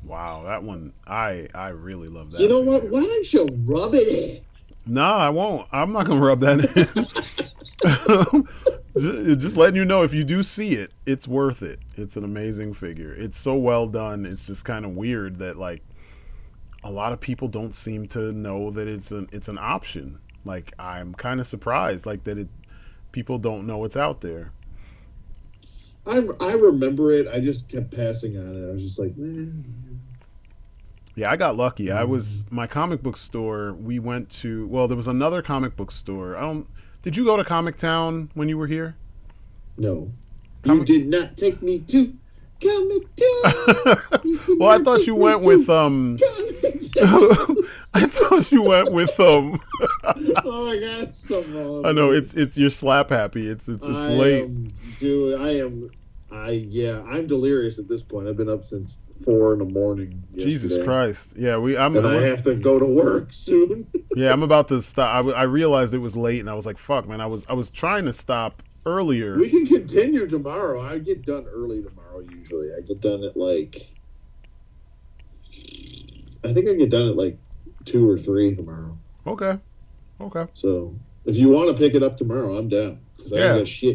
Wow, that one I really love that. You know what? figure. Why don't you rub it in? No, I won't. I'm not gonna rub that in. Just letting you know, if you do see it, it's worth it. It's an amazing figure. It's so well done. It's just kind of weird that like a lot of people don't seem to know that it's an option. Like I'm kind of surprised like that people don't know it's out there. I remember it. I just kept passing on it. I was just like, man. Yeah, I got lucky. I was my comic book store. We went to there was another comic book store. I don't. Did you go to Comic Town when you were here? No, Comic- you did not take me to Comic Town. Well, I thought you went with I thought you went with Oh my god, something wrong. I know it's you're slap happy. It's late. I'm delirious at this point. I've been up since 4 a.m. Jesus yesterday. Christ. Yeah, And I have to go to work soon. Yeah, I'm about to stop. I realized it was late, and I was like, "Fuck, man!" I was trying to stop earlier. We can continue tomorrow. I get done early tomorrow. Usually, I get done at I think I get done at 2 or 3 tomorrow. Okay. So if you want to pick it up tomorrow, I'm down. 'Cause I Yeah. ain't got shit